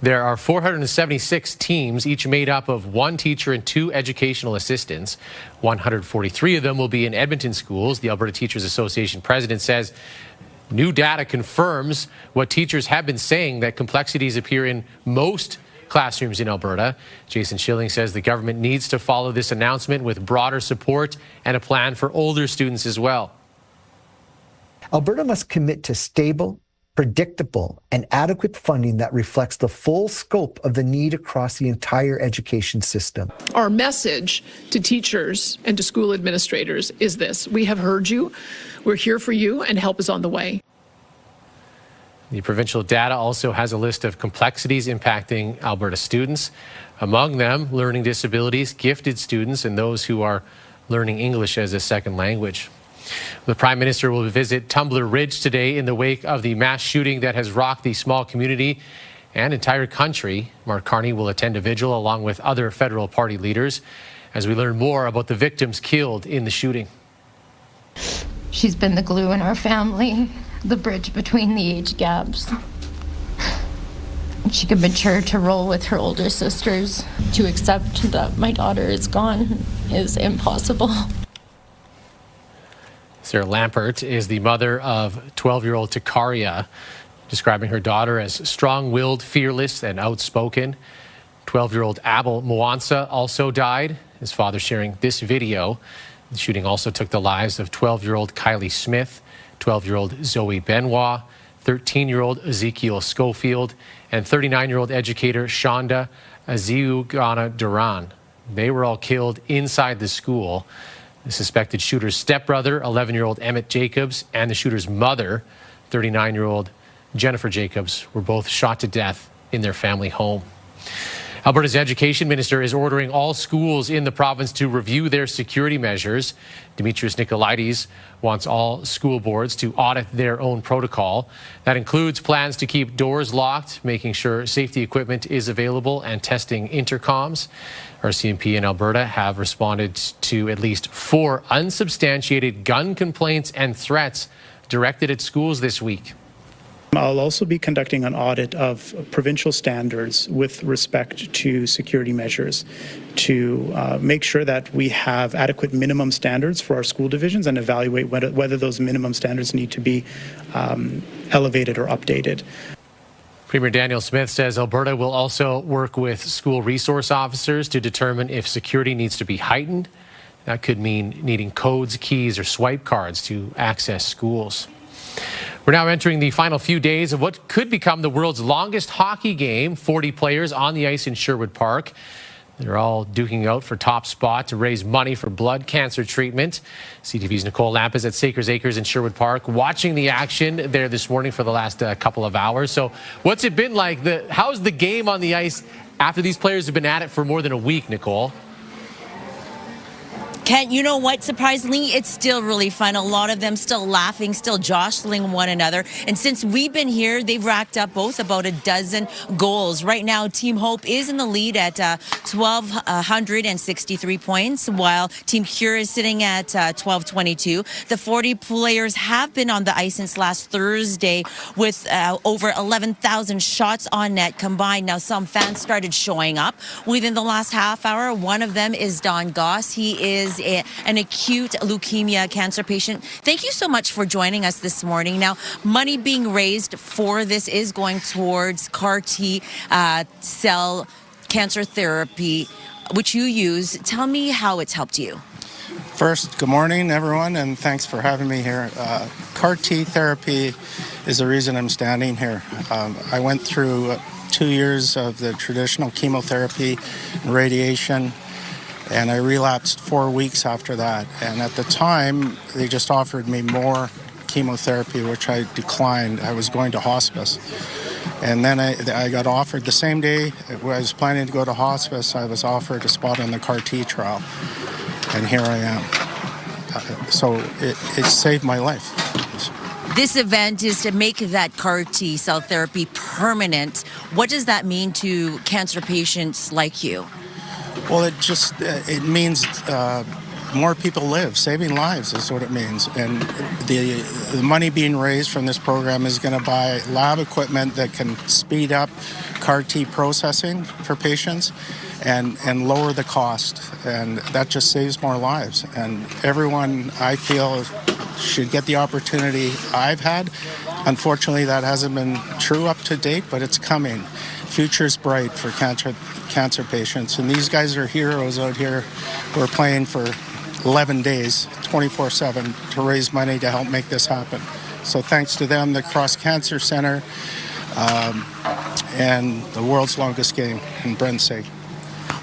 There are 476 teams, each made up of 1 teacher and 2 educational assistants. 143 of them will be in Edmonton schools. The Alberta Teachers Association president says new data confirms what teachers have been saying, that complexities appear in most classrooms in Alberta. Jason Schilling says the government needs to follow this announcement with broader support and a plan for older students as well.
Alberta must commit to stable, predictable, and adequate funding that reflects the full scope of the need across the entire education system.
Our message to teachers and to school administrators is this: we have heard you, we're here for you, and help is on the way.
The provincial data also has a list of complexities impacting Alberta students. Among them, learning disabilities, gifted students, and those who are learning English as a second language. The Prime Minister will visit Tumbler Ridge today in the wake of the mass shooting that has rocked the small community and entire country. Mark Carney will attend a vigil along with other federal party leaders as we learn more about the victims killed in the shooting.
She's been the glue in our family, the bridge between the age gaps. She could mature to roll with her older sisters. To accept that my daughter is gone is impossible.
Sarah Lampert is the mother of 12-year-old Takaria, describing her daughter as strong-willed, fearless, and outspoken. 12-year-old Abel Mwansa also died, his father sharing this video. The shooting also took the lives of 12-year-old Kylie Smith, 12-year-old Zoe Benoit, 13-year-old Ezekiel Schofield, and 39-year-old educator Shonda Aziugana Duran. They were all killed inside the school. The suspected shooter's stepbrother, 11-year-old Emmett Jacobs, and the shooter's mother, 39-year-old Jennifer Jacobs, were both shot to death in their family home. Alberta's education minister is ordering all schools in the province to review their security measures. Dimitris Nicolaides wants all school boards to audit their own protocol. That includes plans to keep doors locked, making sure safety equipment is available, and testing intercoms. RCMP in Alberta have responded to at least 4 unsubstantiated gun complaints and threats directed at schools this week.
I'll also be conducting an audit of provincial standards with respect to security measures to make sure that we have adequate minimum standards for our school divisions and evaluate whether those minimum standards need to be elevated or updated.
Premier Daniel Smith says Alberta will also work with school resource officers to determine if security needs to be heightened. That could mean needing codes, keys, or swipe cards to access schools. We're now entering the final few days of what could become the world's longest hockey game. 40 players on the ice in Sherwood Park. They're all duking out for top spot to raise money for blood cancer treatment. CTV's Nicole Lamp is at Sakers Acres in Sherwood Park, watching the action there this morning for the last couple of hours. So what's it been like? How's the game on the ice after these players have been at it for more than a week, Nicole?
Kent, you know what? Surprisingly, it's still really fun. A lot of them still laughing, still jostling one another. And since we've been here, they've racked up both about a dozen goals. Right now, Team Hope is in the lead at 1,263 points, while Team Cure is sitting at 1,222. The 40 players have been on the ice since last Thursday with over 11,000 shots on net combined. Now, some fans started showing up within the last half hour. One of them is Don Goss. He is an acute leukemia cancer patient. Thank you so much for joining us this morning. Now, money being raised for this is going towards CAR T cell cancer therapy, which you use. Tell me how it's helped you.
First, good morning, everyone, and thanks for having me here. CAR T therapy is the reason I'm standing here. I went through 2 years of the traditional chemotherapy and radiation, and I relapsed 4 weeks after that. And at the time, they just offered me more chemotherapy, which I declined. I was going to hospice. And then I got offered the same day I was planning to go to hospice, I was offered a spot on the CAR T trial. And here I am. So it saved my life.
This event is to make that CAR T cell therapy permanent. What does that mean to cancer patients like you?
Well, it means more people live. Saving lives is what it means. And the money being raised from this program is going to buy lab equipment that can speed up CAR T processing for patients and lower the cost. And that just saves more lives. And everyone, I feel, should get the opportunity I've had. Unfortunately, that hasn't been true up to date, but it's coming. Future's bright for cancer patients, and these guys are heroes out here who are playing for 11 days, 24/7, to raise money to help make this happen. So thanks to them, the Cross Cancer Center, and the world's longest game in Brent's sake.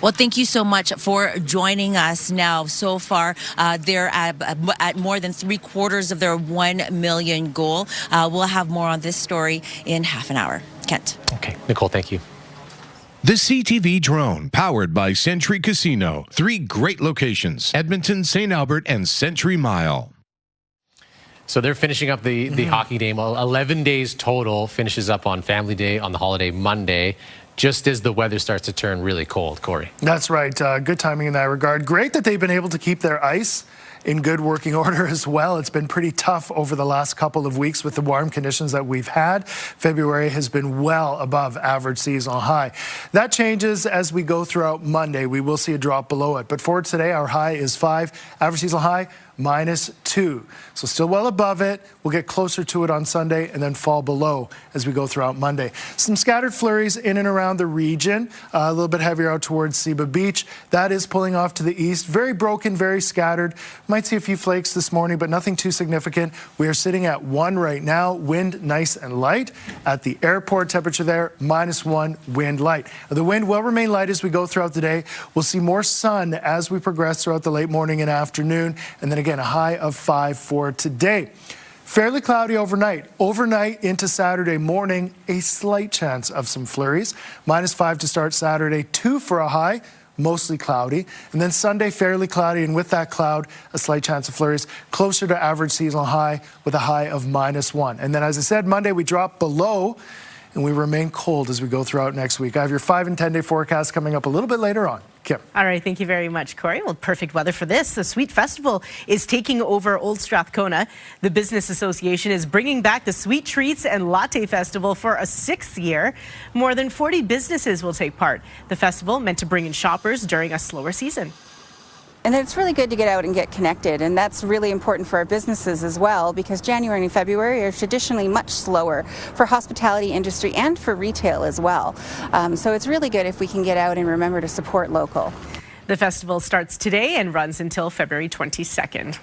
Well, thank you so much for joining us. Now, so far, they're at more than 3/4 of their 1 million goal. We'll have more on this story in half an hour. Kent.
Okay, Nicole, thank you.
The CTV drone, powered by Century Casino. 3 great locations: Edmonton, St. Albert, and Century Mile.
So they're finishing up the hockey game. 11 days total, finishes up on Family Day, on the holiday Monday, just as the weather starts to turn really cold. Corey.
That's right. Good timing in that regard. Great that they've been able to keep their ice in good working order as well. It's been pretty tough over the last couple of weeks with the warm conditions that we've had. February has been well above average seasonal high. That changes as we go throughout Monday. We will see a drop below it. But for today, our high is 5. Average seasonal high, -2. So still well above it. We'll get closer to it on Sunday and then fall below as we go throughout Monday. Some scattered flurries in and around the region. A little bit heavier out towards Seba Beach. That is pulling off to the east. Very broken, very scattered. Might see a few flakes this morning, but nothing too significant. We are sitting at 1 right now. Wind nice and light. At the airport, temperature there, -1, wind light. The wind will remain light as we go throughout the day. We'll see more sun as we progress throughout the late morning and afternoon. And then again, a high of 5 for today. Fairly cloudy overnight. Overnight into Saturday morning, a slight chance of some flurries. -5 to start Saturday, 2 for a high, mostly cloudy. And then Sunday, fairly cloudy, and with that cloud, a slight chance of flurries, closer to average seasonal high with a high of -1. And then, as I said, Monday we drop below, and we remain cold as we go throughout next week. I have your 5- and 10-day forecast coming up a little bit later on. Kim.
All right, thank you very much, Corey. Well, perfect weather for this. The Sweet Festival is taking over Old Strathcona. The Business Association is bringing back the Sweet Treats and Latte Festival for a 6th year. More than 40 businesses will take part. The festival meant to bring in shoppers during a slower season.
And it's really good to get out and get connected, and that's really important for our businesses as well, because January and February are traditionally much slower for hospitality industry and for retail as well. So it's really good if we can get out and remember to support local.
The festival starts today and runs until February 22nd.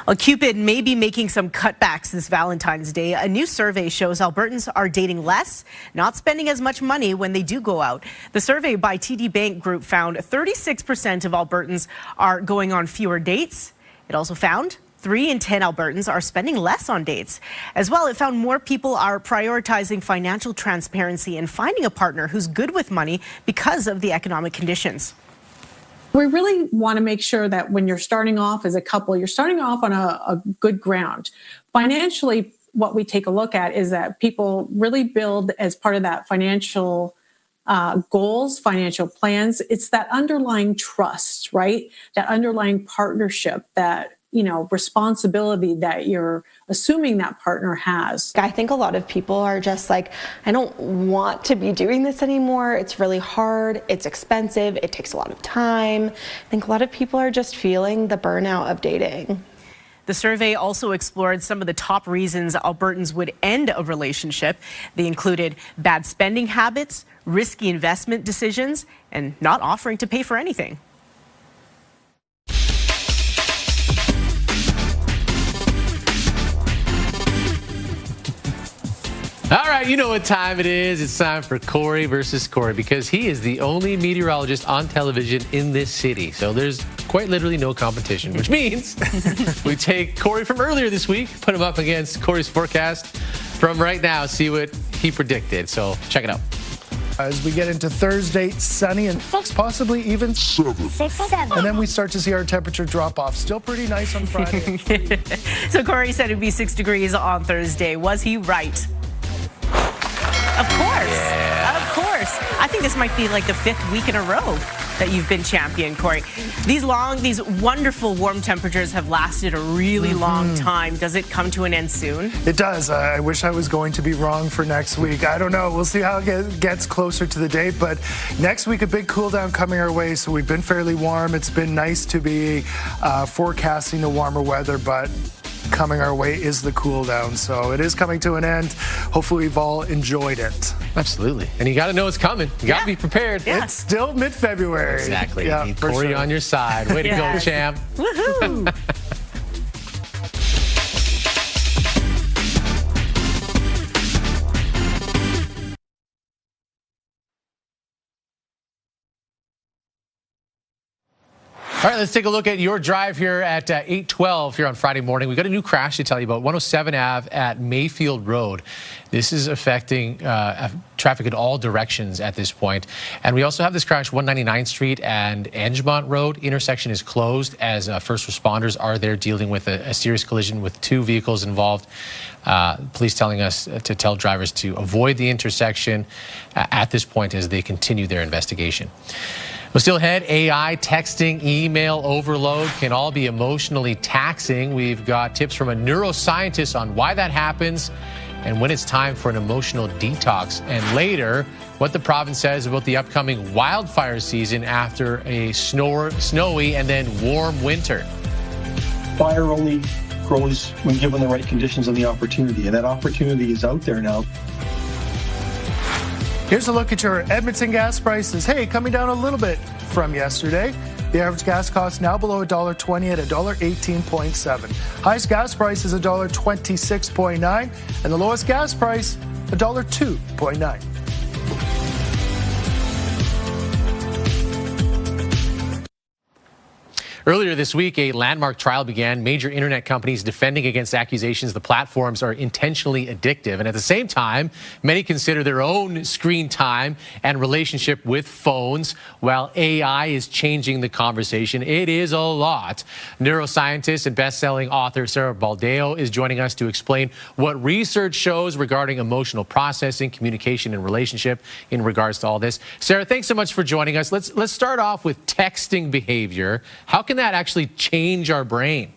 Well, Cupid may be making some cutbacks this Valentine's Day. A new survey shows Albertans are dating less, not spending as much money when they do go out. The survey by TD Bank Group found 36% of Albertans are going on fewer dates. It also found 3 in 10 Albertans are spending less on dates. As well, it found more people are prioritizing financial transparency and finding a partner who's good with money because of the economic conditions.
We really want to make sure that when you're starting off as a couple, you're starting off on a good ground. Financially, what we take a look at is that people really build as part of that financial goals, financial plans. It's that underlying trust, right? That underlying partnership, that responsibility that you're assuming that partner has.
I think a lot of people are just like, I don't want to be doing this anymore. It's really hard. It's expensive. It takes a lot of time. I think a lot of people are just feeling the burnout of dating.
The survey also explored some of the top reasons Albertans would end a relationship. They included bad spending habits, risky investment decisions, and not offering to pay for anything.
All right, you know what time it is. It's time for Corey versus Corey, because he is the only meteorologist on television in this city. So there's quite literally no competition, which means we take Corey from earlier this week, put him up against Corey's forecast from right now, see what he predicted. So check it out.
As we get into Thursday, sunny and possibly even 7. And then we start to see our temperature drop off. Still pretty nice on Friday.
So Corey said it'd be 6 degrees on Thursday. Was he right? Of course. Yeah. Of course. I think this might be like the 5th week in a row that you've been champion, Corey. These wonderful warm temperatures have lasted a really long time. Does it come to an end soon?
It does. I wish I was going to be wrong for next week. I don't know. We'll see how it gets closer to the date. But next week, a big cool down coming our way. So we've been fairly warm. It's been nice to be forecasting the warmer weather, but coming our way is the cool down. So it is coming to an end. Hopefully we've all enjoyed it.
Absolutely. And you got to know it's coming. You got to be prepared.
Yeah. It's still mid-February.
Exactly.
Yeah,
you need Corey on your side. Way to go, champ.
Woohoo.
All right, let's take a look at your drive here at 8:12 here on Friday morning. We've got a new crash to tell you about, 107 Ave at Mayfield Road. This is affecting traffic in all directions at this point. And we also have this crash 199th Street and Angemont Road. Intersection is closed as first responders are there dealing with a serious collision with 2 vehicles involved. Police telling us to tell drivers to avoid the intersection at this point as they continue their investigation. Well, still ahead, AI, texting, email overload can all be emotionally taxing. We've got tips from a neuroscientist on why that happens and when it's time for an emotional detox. And later, what the province says about the upcoming wildfire season after a snowy and then warm winter.
Fire only grows when given the right conditions and the opportunity, and that opportunity is out there now.
Here's a look at your Edmonton gas prices. Hey, coming down a little bit from yesterday. The average gas cost now below $1.20 at $1.18.7. Highest gas price is $1.26.9, and the lowest gas price $1.02.9.
Earlier this week, a landmark trial began. Major internet companies defending against accusations the platforms are intentionally addictive. And at the same time, many consider their own screen time and relationship with phones. While AI is changing the conversation, it is a lot. Neuroscientist and best-selling author Sarah Baldeo is joining us to explain what research shows regarding emotional processing, communication, and relationship in regards to all this. Sarah, thanks so much for joining us. Let's start off with texting behavior. How can that actually change our brain?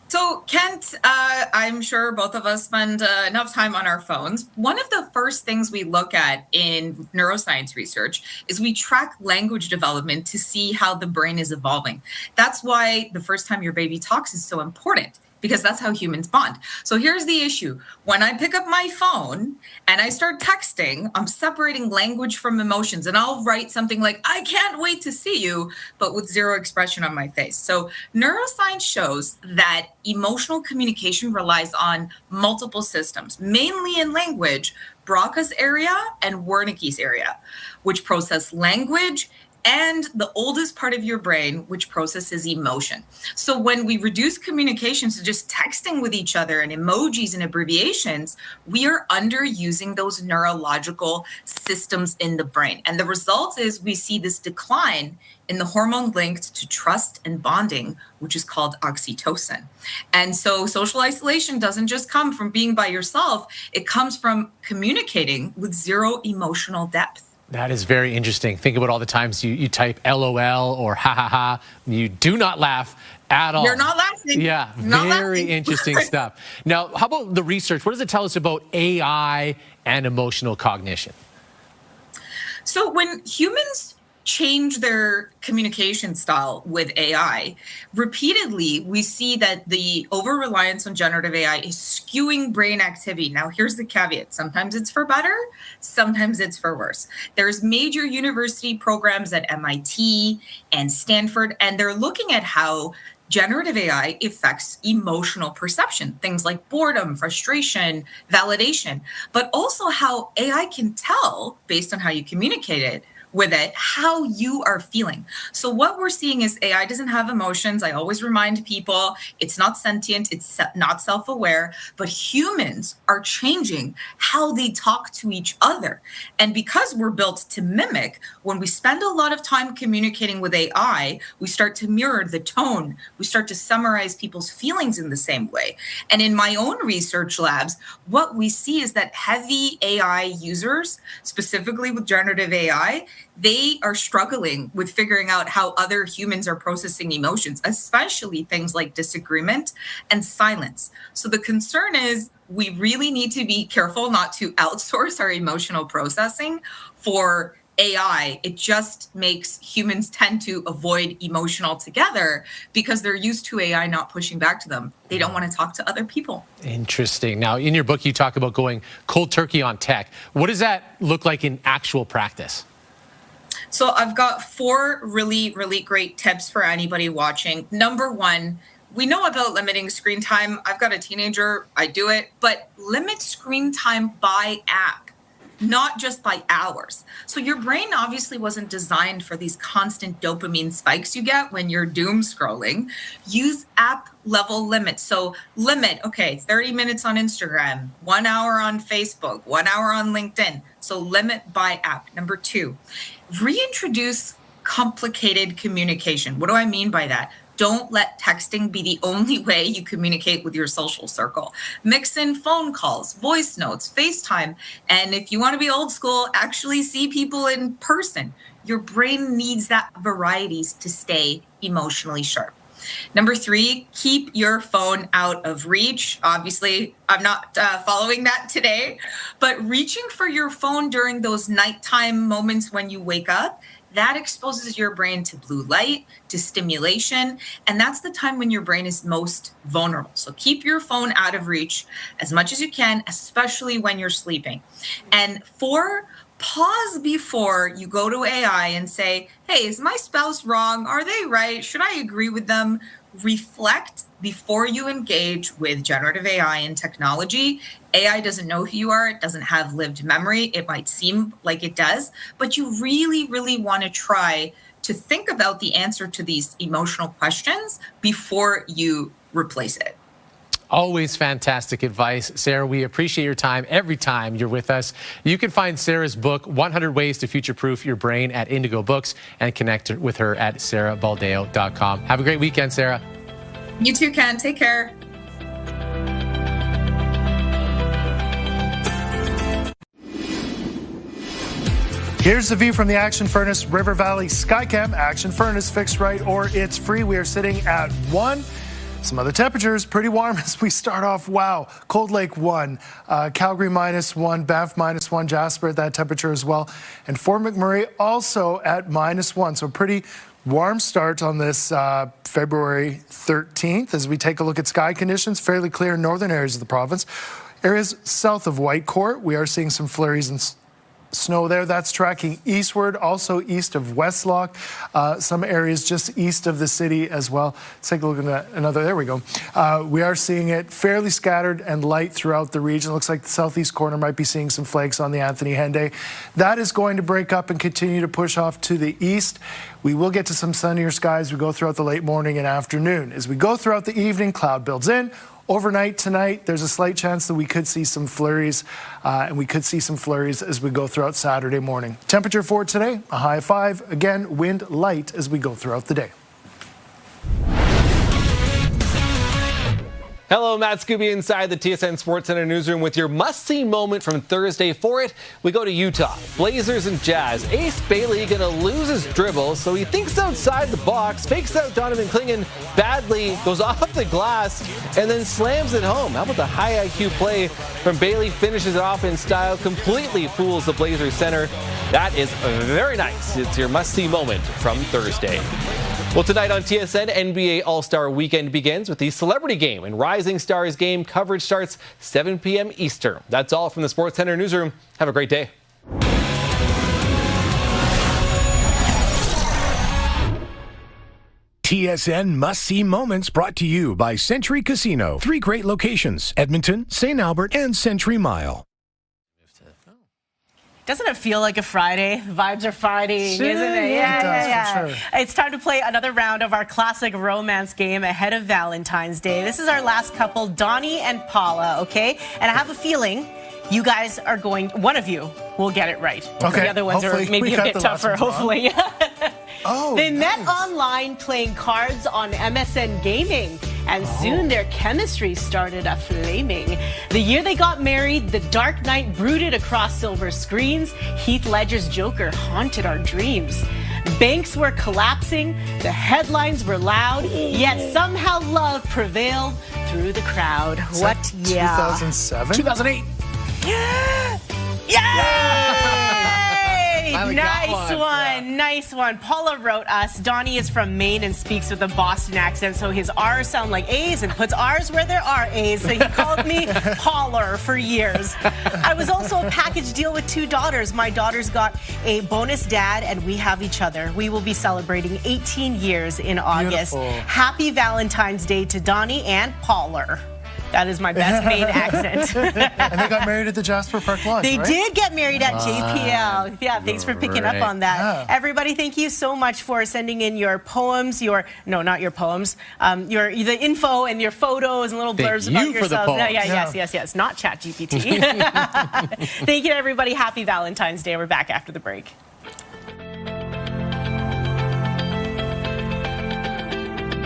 So, Kent, I'm sure both of us spend enough time on our phones. One of the first things we look at in neuroscience research is we track language development to see how the brain is evolving. That's why the first time your baby talks is so important, because that's how humans bond. So here's the issue. When I pick up my phone and I start texting, I'm separating language from emotions. And I'll write something like, I can't wait to see you, but with zero expression on my face. So neuroscience shows that emotional communication relies on multiple systems, mainly in language, Broca's area and Wernicke's area, which process language and the oldest part of your brain, which processes emotion. So when we reduce communications to just texting with each other and emojis and abbreviations, we are underusing those neurological systems in the brain. And the result is we see this decline in the hormone linked to trust and bonding, which is called oxytocin. And so social isolation doesn't just come from being by yourself, it comes from communicating with zero emotional depth.
That is very interesting. Think about all the times you type LOL or ha ha ha. You do not laugh at all.
You're not laughing.
Yeah,
not
very
laughing.
Interesting stuff. Now, how about the research? What does it tell us about AI and emotional cognition?
So when humans change their communication style with AI, repeatedly we see that the over-reliance on generative AI is skewing brain activity. Now, here's the caveat. Sometimes it's for better, sometimes it's for worse. There's major university programs at MIT and Stanford, and they're looking at how generative AI affects emotional perception, things like boredom, frustration, validation, but also how AI can tell, based on how you communicate it, with it, how you are feeling. So what we're seeing is AI doesn't have emotions. I always remind people it's not sentient, it's not self-aware, but humans are changing how they talk to each other. And because we're built to mimic, when we spend a lot of time communicating with AI, we start to mirror the tone. We start to summarize people's feelings in the same way. And in my own research labs, what we see is that heavy AI users, specifically with generative AI, they are struggling with figuring out how other humans are processing emotions, especially things like disagreement and silence. So the concern is we really need to be careful not to outsource our emotional processing for AI. It just makes humans tend to avoid emotion altogether because they're used to AI not pushing back to them. They don't want to talk to other people.
Interesting. Now, in your book, you talk about going cold turkey on tech. What does that look like in actual practice?
So I've got 4 really, really great tips for anybody watching. Number 1, we know about limiting screen time. I've got a teenager, I do it, but limit screen time by app. not just by hours. So your brain obviously wasn't designed for these constant dopamine spikes you get when you're doom scrolling. Use app level limits. So limit, okay, 30 minutes on Instagram, 1 hour on Facebook, 1 hour on LinkedIn. So limit by app. Number 2, reintroduce complicated communication. What do I mean by that? Don't let texting be the only way you communicate with your social circle. Mix in phone calls, voice notes, FaceTime, and if you want to be old school, actually see people in person. Your brain needs that variety to stay emotionally sharp. Number 3, keep your phone out of reach. Obviously, I'm not following that today, but reaching for your phone during those nighttime moments when you wake up, that exposes your brain to blue light, to stimulation, and that's the time when your brain is most vulnerable. So keep your phone out of reach as much as you can, especially when you're sleeping. And 4, pause before you go to AI and say, hey, is my spouse wrong? Are they right? Should I agree with them? Reflect before you engage with generative AI and technology. AI doesn't know who you are. It doesn't have lived memory. It might seem like it does, but you really, really want to try to think about the answer to these emotional questions before you replace it.
Always fantastic advice. Sarah, we appreciate your time every time you're with us. You can find Sarah's book, 100 Ways to Future-Proof Your Brain, at Indigo Books, and connect with her at sarahbaldeo.com. Have a great weekend, Sarah.
You too, Ken. Take care.
Here's the view from the Action Furnace River Valley Skycam. Action Furnace, fixed right or it's free. We are sitting at 1. Some other temperatures, pretty warm as we start off. Wow. Cold Lake 1, Calgary -1, Banff -1, Jasper at that temperature as well. And Fort McMurray also at -1. So pretty warm start on this February 13th as we take a look at sky conditions. Fairly clear in northern areas of the province. Areas south of Whitecourt, we are seeing some flurries and snow there. That's tracking eastward, also east of Westlock. Some areas just east of the city as well. Let's take a look at another. There we go. We are seeing it fairly scattered and light throughout the region. Looks like the southeast corner might be seeing some flakes on the Anthony Henday. That is going to break up and continue to push off to the east. We will get to some sunnier skies as we go throughout the late morning and afternoon. As we go throughout the evening, cloud builds in. Overnight tonight, there's a slight chance that we could see some flurries, and we could see some flurries as we go throughout Saturday morning. Temperature for today, a high of 5. Again, wind light as we go throughout the day.
Hello, Matt Scooby inside the TSN Sports Center newsroom with your must-see moment from Thursday. For it, we go to Utah. Blazers and Jazz. Ace Bailey going to lose his dribble, so he thinks outside the box, fakes out Donovan Clingan badly, goes off the glass, and then slams it home. How about the high IQ play from Bailey? Finishes it off in style, completely fools the Blazers center. That is very nice. It's your must-see moment from Thursday. Well, tonight on TSN, NBA All-Star Weekend begins with the Celebrity Game, and Rising Stars game coverage starts 7 p.m. Eastern. That's all from the Sports Center newsroom. Have a great day.
TSN must-see moments brought to you by Century Casino. 3 great locations: Edmonton, St. Albert, and Century Mile.
Doesn't it feel like a Friday? The vibes are Friday, isn't it?
Yeah. For sure.
It's time to play another round of our classic romance game ahead of Valentine's Day. This is our last couple, Donnie and Paula, okay? And I have a feeling you guys are going, one of you will get it right.
Okay.
The other ones
Hopefully.
are maybe a bit tougher, hopefully. They met
nice.
online playing cards on MSN Gaming, and soon their chemistry started flaming. The year they got married, the dark night brooded across silver screens. Heath Ledger's Joker haunted our dreams. Banks were collapsing, the headlines were loud, yet somehow love prevailed through the crowd. What?
2007?
2008.
Nice one. Paula wrote us. Donnie is from Maine and speaks with a Boston accent, so his R's sound like A's and puts R's where there are A's. So he called me Pauler for years. I was also a package deal with 2 daughters. My daughter's got a bonus dad, and we have each other. We will be celebrating 18 years in August.
Beautiful.
Happy Valentine's Day to Donnie and Pauler. That is my best Maine accent.
And they got married at the Jasper Park Lodge,
They
right?
did get married at JPL. Yeah, thanks for picking up on that.
Yeah.
Everybody, thank you so much for sending in your poems, not your poems, the info and your photos and little blurbs about yourselves. Yes, not ChatGPT. Thank you to everybody. Happy Valentine's Day. We're back after the break.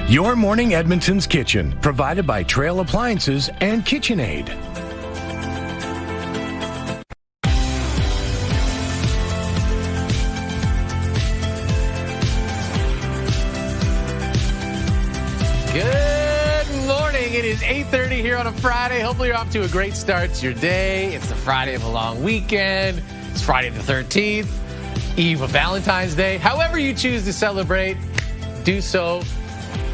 Your Morning Edmonton's Kitchen, provided by Trail Appliances and KitchenAid.
Good morning. It is 8:30 here on a Friday. Hopefully you're off to a great start to your day. It's the Friday of a long weekend. It's Friday the 13th, eve of Valentine's Day. However you choose to celebrate, do so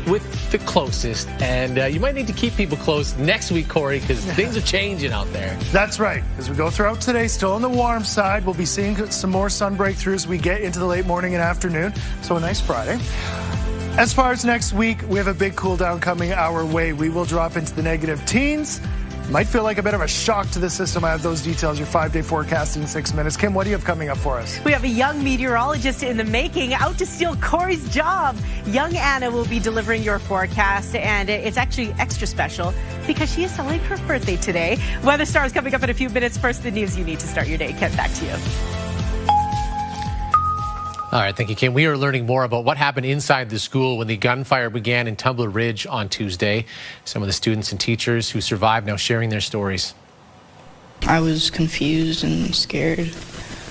with the closest. And you might need to keep people close next week, Corey, because things are changing out there.
That's right. As we go throughout today, still on the warm side, we'll be seeing some more sun breakthroughs as we get into the late morning and afternoon. So a nice Friday. As far as next week, we have a big cool down coming our way. We will drop into the negative teens. Might feel like a bit of a shock to the system. I have those details, your 5-day forecast in 6 minutes. Kim, what do you have coming up for us?
We have a young meteorologist in the making, out to steal Corey's job. Young Anna will be delivering your forecast, and it's actually extra special because she is celebrating her birthday today. Weather Star is coming up in a few minutes. First, the news you need to start your day. Ken, back to you.
All right, thank you, Kim. We are learning more about what happened inside the school when the gunfire began in Tumbler Ridge on Tuesday. Some of the students and teachers who survived now sharing their stories.
I was confused and scared.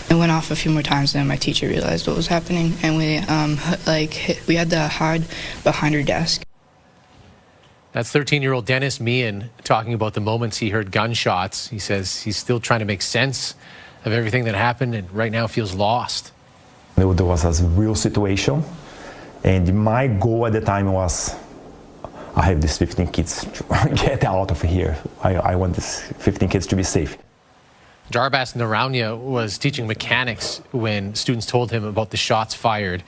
It went off a few more times, and my teacher realized what was happening, and we had to hide behind her desk.
That's 13-year-old Dennis Meehan talking about the moments he heard gunshots. He says he's still trying to make sense of everything that happened and right now feels lost.
There was a real situation, and my goal at the time was, I have these 15 kids to get out of here. I want these 15 kids to be safe.
Jarbas Naranya was teaching mechanics when students told him about the shots fired.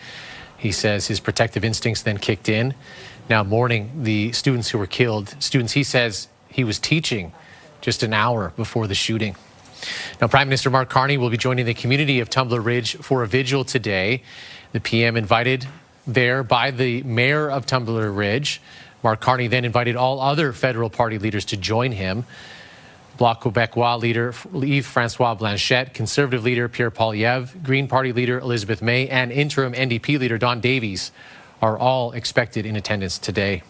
He says his protective instincts then kicked in. Now mourning the students who were killed, students he says he was teaching just an hour before the shooting. Now, Prime Minister Mark Carney will be joining the community of Tumbler Ridge for a vigil today. The PM invited there by the mayor of Tumbler Ridge. Mark Carney then invited all other federal party leaders to join him. Bloc Québécois leader Yves-François Blanchet, Conservative leader Pierre Poilievre, Green Party leader Elizabeth May, and interim NDP leader Don Davies are all expected in attendance today.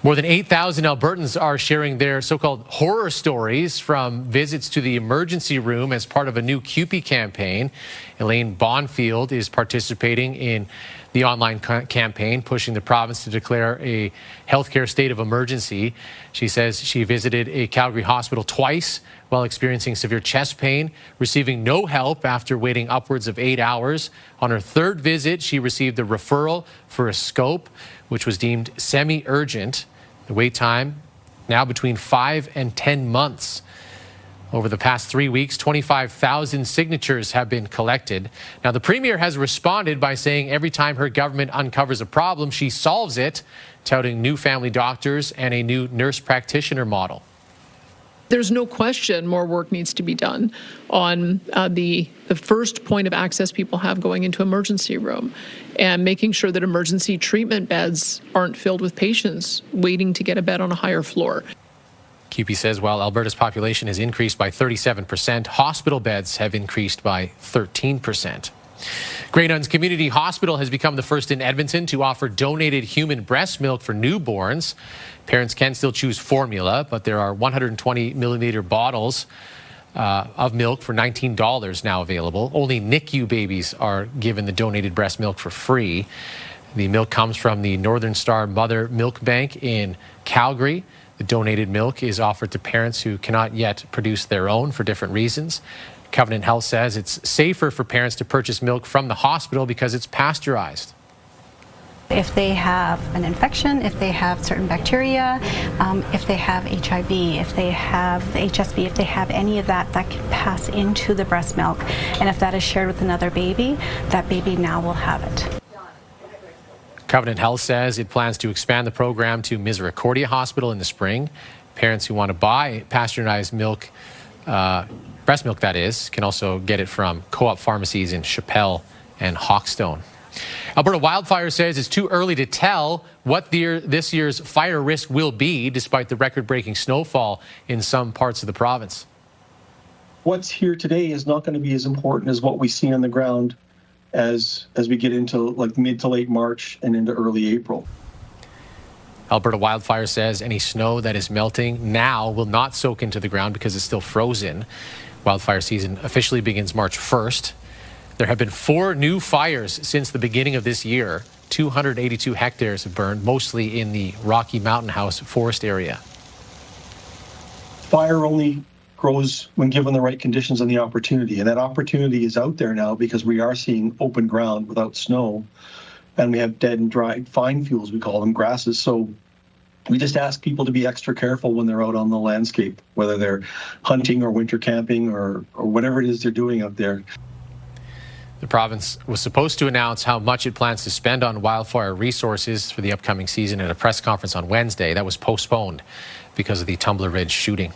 More than 8,000 Albertans are sharing their so-called horror stories from visits to the emergency room as part of a new CUPE campaign. Elaine Bonfield is participating in the online campaign, pushing the province to declare a healthcare state of emergency. She says she visited a Calgary hospital twice while experiencing severe chest pain, receiving no help after waiting upwards of 8 hours. On her third visit, she received a referral for a scope, which was deemed semi-urgent. The wait time now between 5 and 10 months. Over the past 3 weeks, 25,000 signatures have been collected. Now, the Premier has responded by saying every time her government uncovers a problem, she solves it, touting new family doctors and a new nurse practitioner model.
There's no question more work needs to be done on the first point of access people have going into emergency room and making sure that emergency treatment beds aren't filled with patients waiting to get a bed on a higher floor.
CUPE says while Alberta's population has increased by 37%, hospital beds have increased by 13%. Grey Nuns Community Hospital has become the first in Edmonton to offer donated human breast milk for newborns. Parents can still choose formula, but there are 120 milliliter bottles of milk for $19 now available. Only NICU babies are given the donated breast milk for free. The milk comes from the Northern Star Mother Milk Bank in Calgary. The donated milk is offered to parents who cannot yet produce their own for different reasons. Covenant Health says it's safer for parents to purchase milk from the hospital because it's pasteurized.
If they have an infection, if they have certain bacteria, if they have HIV, if they have HSV, if they have any of that, that can pass into the breast milk. And if that is shared with another baby, that baby now will have it. Covenant Health says it plans to expand the program to Misericordia Hospital in the spring.
Parents who want to buy pasteurized milk, breast milk that is, can also get it from Co-op pharmacies in Chappelle and Hawkstone. Alberta Wildfire says it's too early to tell what this year's fire risk will be, despite the record-breaking snowfall in some parts of the province.
What's here today is not going to be as important as what we see on the ground as we get into like mid to late March and into early April.
Alberta Wildfire says any snow that is melting now will not soak into the ground because it's still frozen. Wildfire season officially begins March 1st. There have been 4 new fires since the beginning of this year. 282 hectares have burned, mostly in the Rocky Mountain House forest area.
Fire only grows when given the right conditions and the opportunity. And that opportunity is out there now because we are seeing open ground without snow. And we have dead and dried fine fuels, we call them, grasses. So we just ask people to be extra careful when they're out on the landscape, whether they're hunting or winter camping or whatever it is they're doing out there.
The province was supposed to announce how much it plans to spend on wildfire resources for the upcoming season at a press conference on Wednesday. That was postponed because of the Tumbler Ridge shooting.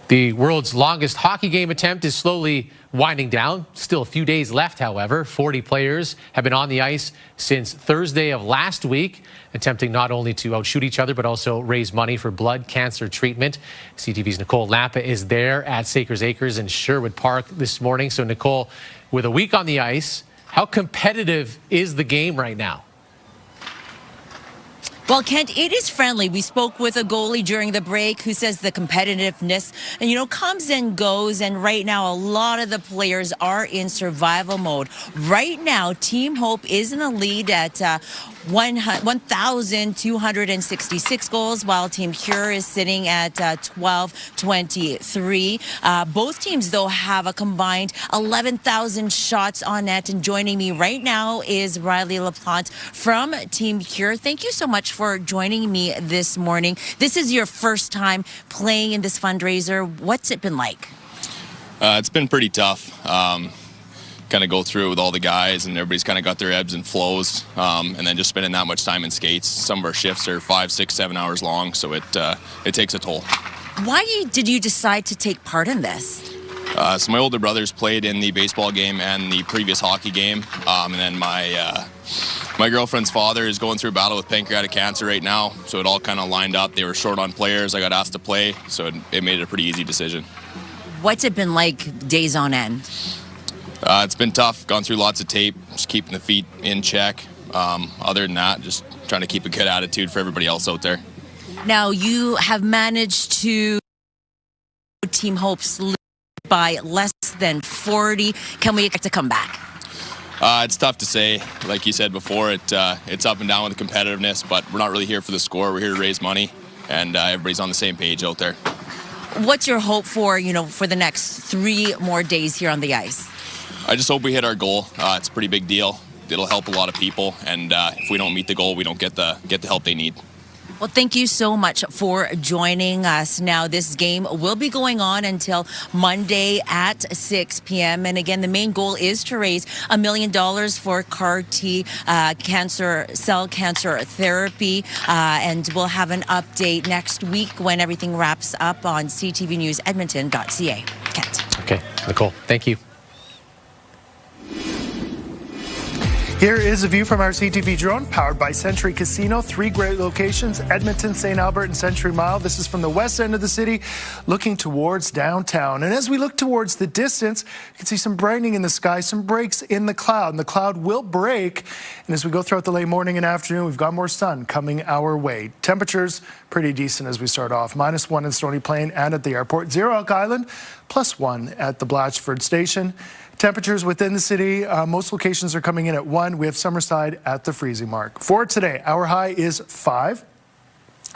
The world's longest hockey game attempt is slowly winding down. Still a few days left, however. 40 players have been on the ice since Thursday of last week, attempting not only to outshoot each other, but also raise money for blood cancer treatment. CTV's Nicole Lampa is there at Sakers Acres in Sherwood Park this morning. So, Nicole, with a week on the ice, how competitive is the game right now?
Well, Kent, it is friendly. We spoke with a goalie during the break who says the competitiveness, comes and goes. And right now, a lot of the players are in survival mode. Right now, Team Hope is in the lead at 1,266 goals, while Team Cure is sitting at 1,223. Both teams, though, have a combined 11,000 shots on net. And joining me right now is Riley LaPlante from Team Cure. Thank you so much for joining me this morning. This is your first time playing in this fundraiser. What's it been like?
It's been pretty tough. Kind of go through it with all the guys, and everybody's kind of got their ebbs and flows, and then just spending that much time in skates. Some of our shifts are 5, 6, 7 hours long, so it takes a toll.
Why did you decide to take part in this?
So my older brothers played in the baseball game and the previous hockey game, and then my girlfriend's father is going through a battle with pancreatic cancer right now, so it all kind of lined up. They were short on players. I got asked to play, so it made it a pretty easy decision.
What's it been like days on end?
It's been tough. Gone through lots of tape, just keeping the feet in check. Other than that, just trying to keep a good attitude for everybody else out there.
Now, you have managed to Team Hope's lead by less than 40. Can we expect to come back?
It's tough to say. Like you said before, it's up and down with the competitiveness, but we're not really here for the score. We're here to raise money, and everybody's on the same page out there.
What's your hope for the next 3 more days here on the ice?
I just hope we hit our goal. It's a pretty big deal. It'll help a lot of people, and if we don't meet the goal, we don't get the help they need.
Well, thank you so much for joining us. Now, this game will be going on until Monday at 6 p.m. And again, the main goal is to raise $1 million for CAR-T cell cancer therapy. And we'll have an update next week when everything wraps up on ctvnewsedmonton.ca. Kent.
Okay, Nicole, thank you.
Here is a view from our CTV drone powered by Century Casino. 3 great locations, Edmonton, St. Albert, and Century Mile. This is from the west end of the city, looking towards downtown. And as we look towards the distance, you can see some brightening in the sky, some breaks in the cloud. And the cloud will break. And as we go throughout the late morning and afternoon, we've got more sun coming our way. Temperatures pretty decent as we start off. -1 in Stony Plain and at the airport. 0 Elk Island, +1 at the Blatchford Station. Temperatures within the city, most locations are coming in at 1. We have Summerside at the freezing mark. For today, our high is 5.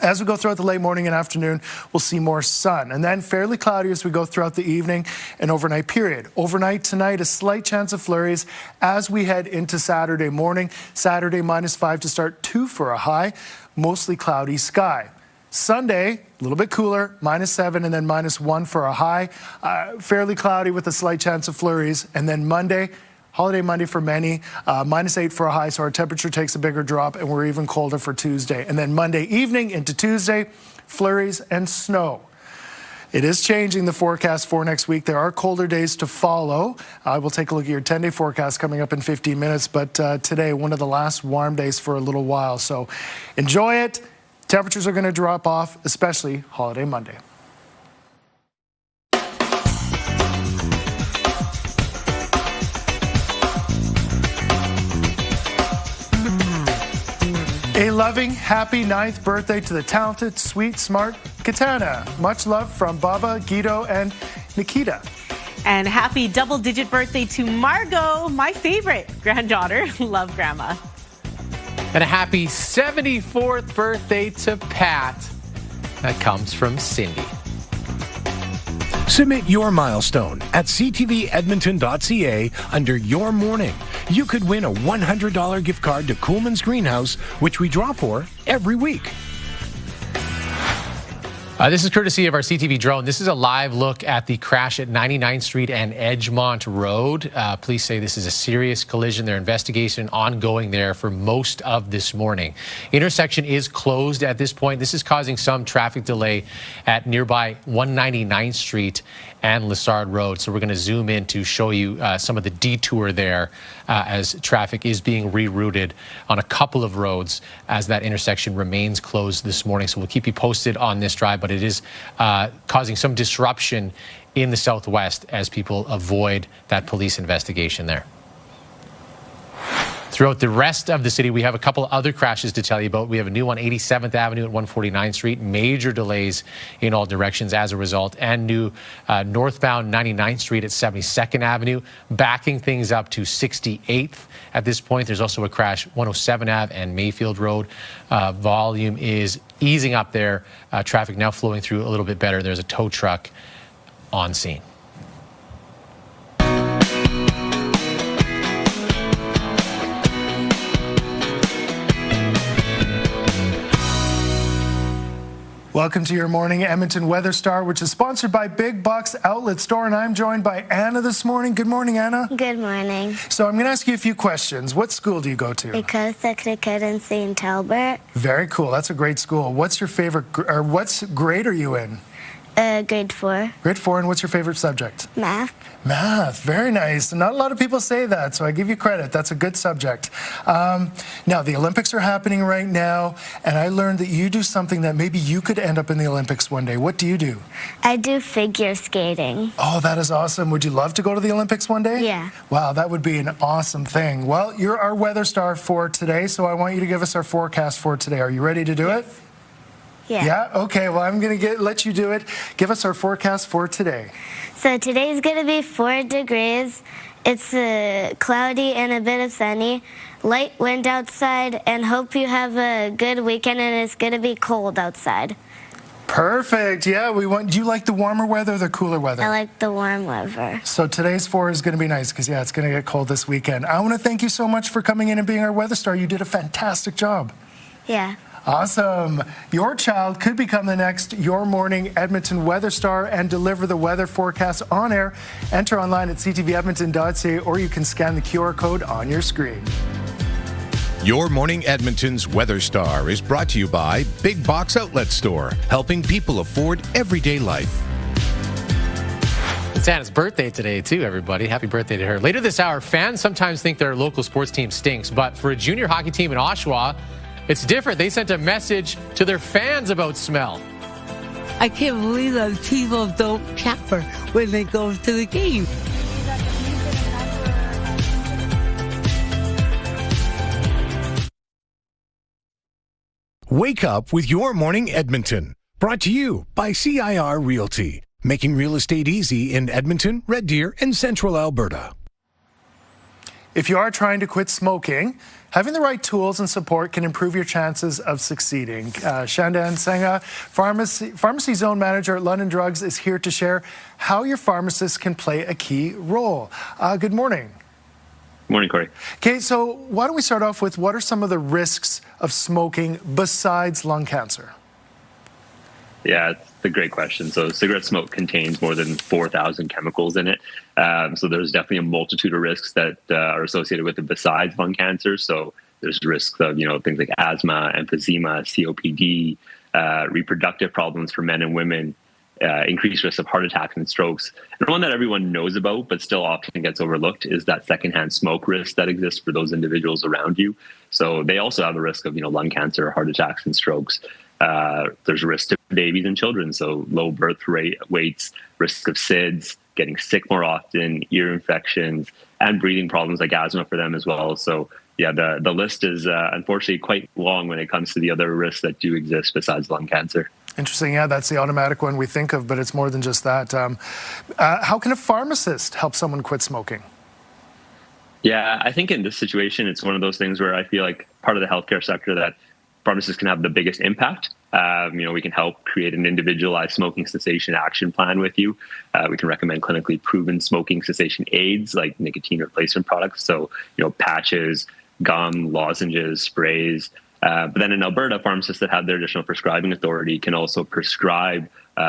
As we go throughout the late morning and afternoon, we'll see more sun. And then fairly cloudy as we go throughout the evening and overnight period. Overnight tonight, a slight chance of flurries as we head into Saturday morning. Saturday, -5 to start, 2 for a high. Mostly cloudy sky. Sunday, a little bit cooler, -7 and then -1 for a high. Fairly cloudy with a slight chance of flurries. And then Monday, holiday Monday for many, -8 for a high, so our temperature takes a bigger drop, and we're even colder for Tuesday. And then Monday evening into Tuesday, flurries, and snow. It is changing the forecast for next week. There are colder days to follow. We'll take a look at your 10-day forecast coming up in 15 minutes. But today, one of the last warm days for a little while. So enjoy it. Temperatures are going to drop off, especially holiday Monday. A loving, happy 9th birthday to the talented, sweet, smart Katana. Much love from Baba, Guido, and Nikita.
And happy double-digit birthday to Margot, my favorite granddaughter. Love, Grandma.
And a happy 74th birthday to Pat. That comes from Cindy.
Submit your milestone at ctvedmonton.ca under Your Morning. You could win a $100 gift card to Coolman's Greenhouse, which we draw for every week.
This is courtesy of our CTV drone. This is a live look at the crash at 99th Street and Edgemont Road. Police say this is a serious collision. Their investigation ongoing there for most of this morning. Intersection is closed at this point. This is causing some traffic delay at nearby 199th Street and Lessard Road. So we're going to zoom in to show you some of the detour there as traffic is being rerouted on a couple of roads as that intersection remains closed this morning. So we'll keep you posted on this drive, but it is causing some disruption in the southwest as people avoid that police investigation there. Throughout the rest of the city, we have a couple other crashes to tell you about. We have a new one, 87th Avenue at 149th Street. Major delays in all directions as a result. And new northbound 99th Street at 72nd Avenue, backing things up to 68th. At this point, there's also a crash 107 Ave and Mayfield Road. Volume is easing up there. Traffic now flowing through a little bit better. There's a tow truck on scene.
Welcome to your morning Edmonton Weather Star, which is sponsored by Big Box Outlet Store, and I'm joined by Anna this morning. Good morning, Anna.
Good morning.
So I'm going to ask you a few questions. What school do you go to?
Because Secretary in St. Albert.
Very cool. That's a great school. What's your favorite, or what grade are you in?
Grade 4.
Grade 4, and what's your favorite subject?
Math.
Math, very nice. Not a lot of people say that, so I give you credit. That's a good subject. Now, the Olympics are happening right now, and I learned that you do something that maybe you could end up in the Olympics one day. What do you do?
I do figure skating.
Oh, that is awesome. Would you love to go to the Olympics one day?
Yeah.
Wow, that would be an awesome thing. Well, you're our weather star for today, so I want you to give us our forecast for today. Are you ready to do it?
Yeah.
Yeah? Okay, well, I'm going to let you do it. Give us our forecast for today.
So today's going to be 4 degrees. It's cloudy and a bit of sunny. Light wind outside, and hope you have a good weekend, and it's going to be cold outside.
Perfect. Yeah, do you like the warmer weather or the cooler weather?
I like the warm weather.
So today's 4 is going to be nice because, yeah, it's going to get cold this weekend. I want to thank you so much for coming in and being our weather star. You did a fantastic job.
Yeah.
Awesome. Your child could become the next Your Morning Edmonton Weather Star and deliver the weather forecast on air. Enter online at ctvedmonton.ca, or you can scan the QR code on your screen.
Your Morning Edmonton's Weather Star is brought to you by Big Box Outlet Store, helping people afford everyday life.
It's Anna's birthday today, too, everybody. Happy birthday to her. Later this hour, fans sometimes think their local sports team stinks, but for a junior hockey team in Oshawa, it's different. They sent a message to their fans about smell.
I can't believe those people don't shower when they go to the game.
Wake up with Your Morning Edmonton. Brought to you by CIR Realty, making real estate easy in Edmonton, Red Deer, and Central Alberta.
If you are trying to quit smoking, having the right tools and support can improve your chances of succeeding. Shandan Senga, Pharmacy Zone Manager at London Drugs, is here to share how your pharmacist can play a key role. Good morning.
Morning, Corey.
Okay, so why don't we start off with what are some of the risks of smoking besides lung cancer?
Yeah, it's a great question. So cigarette smoke contains more than 4,000 chemicals in it. So there's definitely a multitude of risks that are associated with it besides lung cancer. So there's risks of, things like asthma, emphysema, COPD, reproductive problems for men and women, increased risk of heart attacks and strokes. And one that everyone knows about but still often gets overlooked is that secondhand smoke risk that exists for those individuals around you. So they also have a risk of lung cancer, heart attacks and strokes. There's a risk to babies and children, so low birth weights, risk of SIDS, getting sick more often, ear infections, and breathing problems like asthma for them as well. So yeah, the list is unfortunately quite long when it comes to the other risks that do exist besides lung cancer.
Interesting. Yeah, that's the automatic one we think of, but it's more than just that. How can a pharmacist help someone quit smoking?
Yeah, I think in this situation, it's one of those things where I feel like part of the healthcare sector that pharmacists can have the biggest impact. We can help create an individualized smoking cessation action plan with you. We can recommend clinically proven smoking cessation aids like nicotine replacement products. So, patches, gum, lozenges, sprays. But then in Alberta, pharmacists that have their additional prescribing authority can also prescribe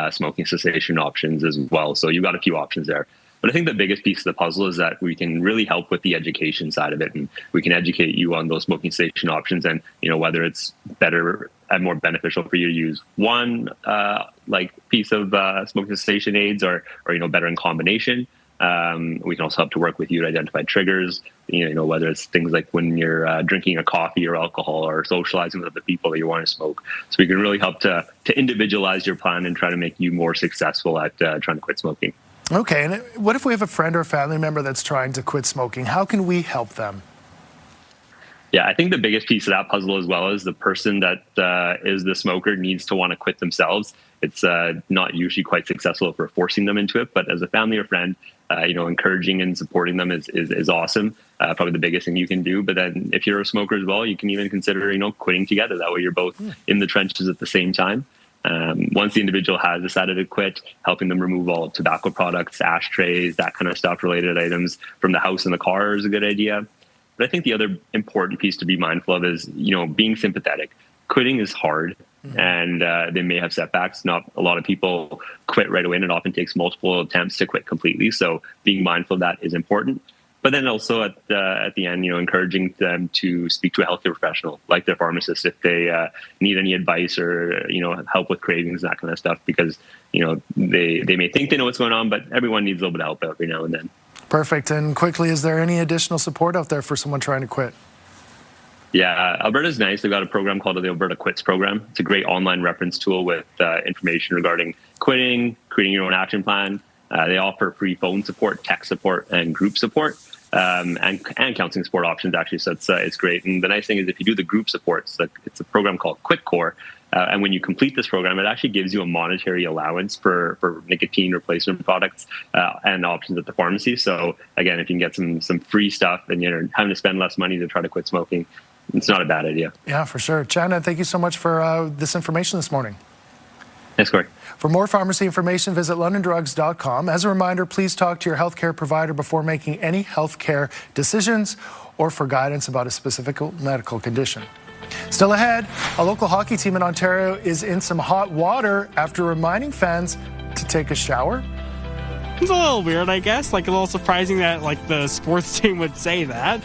smoking cessation options as well. So you've got a few options there. But I think the biggest piece of the puzzle is that we can really help with the education side of it, and we can educate you on those smoking cessation options, and whether it's better and more beneficial for you to use one piece of smoking cessation aids, or better in combination. We can also help to work with you to identify triggers. Whether it's things like when you're drinking a coffee or alcohol, or socializing with other people that you want to smoke. So we can really help to individualize your plan and try to make you more successful at trying to quit smoking.
Okay, and what if we have a friend or a family member that's trying to quit smoking? How can we help them?
Yeah, I think the biggest piece of that puzzle as well is the person that is the smoker needs to want to quit themselves. It's not usually quite successful if we're forcing them into it, but as a family or friend, encouraging and supporting them is awesome. Probably the biggest thing you can do. But then if you're a smoker as well, you can even consider, quitting together. That way you're both in the trenches at the same time. Once the individual has decided to quit, helping them remove all tobacco products, ashtrays, that kind of stuff, related items from the house and the car is a good idea. But I think the other important piece to be mindful of is, being sympathetic. Quitting is hard, and they may have setbacks. Not a lot of people quit right away, and it often takes multiple attempts to quit completely. So being mindful of that is important. But then also at the end, encouraging them to speak to a healthcare professional, like their pharmacist, if they need any advice or, help with cravings, that kind of stuff, because, they may think they know what's going on, but everyone needs a little bit of help every now and then.
Perfect. And quickly, is there any additional support out there for someone trying to quit?
Yeah, Alberta's nice. They've got a program called the Alberta Quits Program. It's a great online reference tool with information regarding quitting, creating your own action plan. They offer free phone support, tech support, and group support, and counseling support options, actually. So it's great. And the nice thing is if you do the group support, it's a program called QuitCore. And when you complete this program, it actually gives you a monetary allowance for nicotine replacement products and options at the pharmacy. So again, if you can get some free stuff and you're having to spend less money to try to quit smoking, it's not a bad idea.
Yeah, for sure. Chana, thank you so much for this information this morning.
Thanks, Corey.
For more pharmacy information, visit londondrugs.com. As a reminder, please talk to your healthcare provider before making any healthcare decisions or for guidance about a specific medical condition. Still ahead, a local hockey team in Ontario is in some hot water after reminding fans to take a shower.
It's a little weird, I guess. A little surprising that the sports team would say that.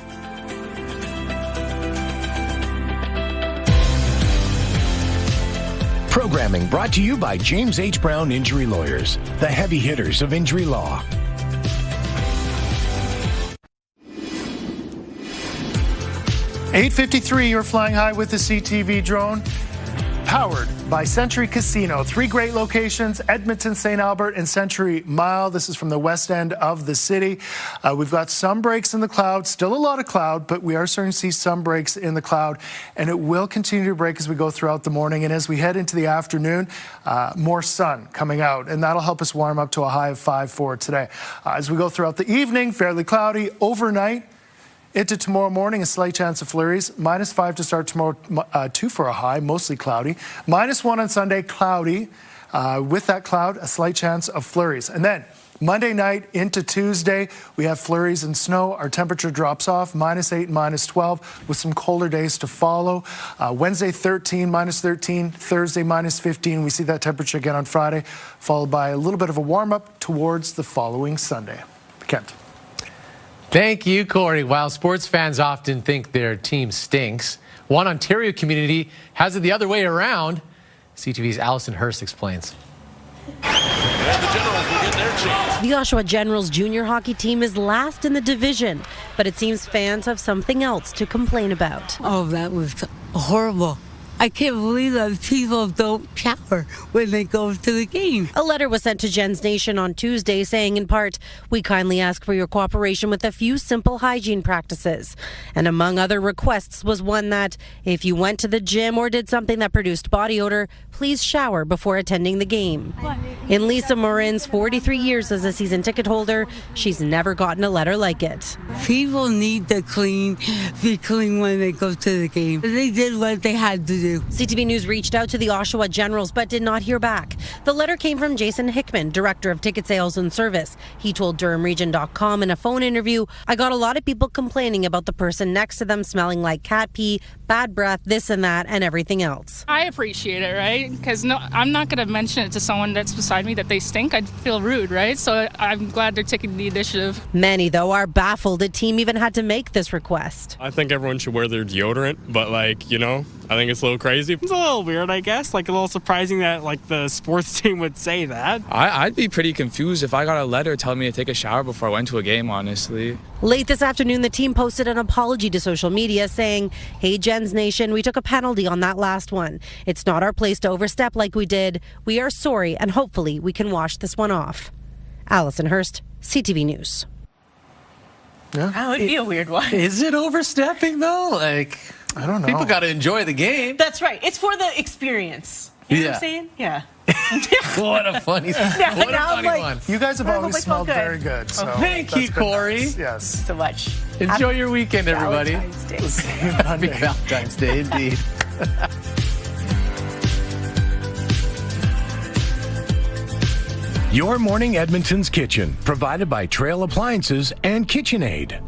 Programming brought to you by James H. Brown Injury Lawyers, the heavy hitters of injury law.
$8:53, you're flying high with the CTV drone. Powered by Century Casino. 3 great locations, Edmonton, St. Albert, and Century Mile. This is from the west end of the city. We've got some breaks in the cloud, still a lot of cloud, but we are starting to see some breaks in the cloud, and it will continue to break as we go throughout the morning. And as we head into the afternoon, more sun coming out, and that'll help us warm up to a high of 5 for today. As we go throughout the evening, fairly cloudy. Overnight, into tomorrow morning, a slight chance of flurries. -5 to start tomorrow, 2 for a high, mostly cloudy. -1 on Sunday, cloudy. With that cloud, a slight chance of flurries. And then Monday night into Tuesday, we have flurries and snow. Our temperature drops off, -8 and -12, with some colder days to follow. Wednesday, 13, -13. Thursday, -15. We see that temperature again on Friday, followed by a little bit of a warm-up towards the following Sunday. Kent.
Thank you, Corey. While sports fans often think their team stinks, one Ontario community has it the other way around. CTV's Allison Hurst explains.
The Oshawa Generals junior hockey team is last in the division, but it seems fans have something else to complain about.
Oh, that was horrible. I can't believe that people don't shower when they go to the game.
A letter was sent to Gens Nation on Tuesday saying, in part, we kindly ask for your cooperation with a few simple hygiene practices. And among other requests was one that if you went to the gym or did something that produced body odor, please shower before attending the game. In Lisa Morin's 43 years as a season ticket holder, she's never gotten a letter like it.
People need to be clean when they go to the game. They did what they had to do.
CTV News reached out to the Oshawa Generals but did not hear back. The letter came from Jason Hickman, Director of Ticket Sales and Service. He told DurhamRegion.com in a phone interview, I got a lot of people complaining about the person next to them smelling like cat pee, bad breath, this and that, and everything else.
I appreciate it, right? Because I'm not going to mention it to someone that's beside me that they stink. I'd feel rude, right? So I'm glad they're taking the initiative.
Many, though, are baffled a team even had to make this request.
I think everyone should wear their deodorant, but I think it's a little crazy. It's a little weird, I guess. A little surprising that the sports team would say that.
I'd be pretty confused if I got a letter telling me to take a shower before I went to a game, honestly.
Late this afternoon, the team posted an apology to social media saying, hey, Gens Nation, we took a penalty on that last one. It's not our place to overstep like we did. We are sorry, and hopefully we can wash this one off. Allison Hurst, CTV News.
Yeah. That would be a weird one.
Is it overstepping, though?
I don't know.
People got to enjoy the game.
That's right. It's for the experience. You know what I'm saying? Yeah.
What a funny one.
You guys have always smelled very good. So
thank you, Corey.
Nice. Yes.
So much.
Enjoy your weekend, everybody.
Valentine's Day.
We'll see you
Happy
Monday.
Valentine's Day, indeed.
Your Morning Edmonton's Kitchen, provided by Trail Appliances and KitchenAid.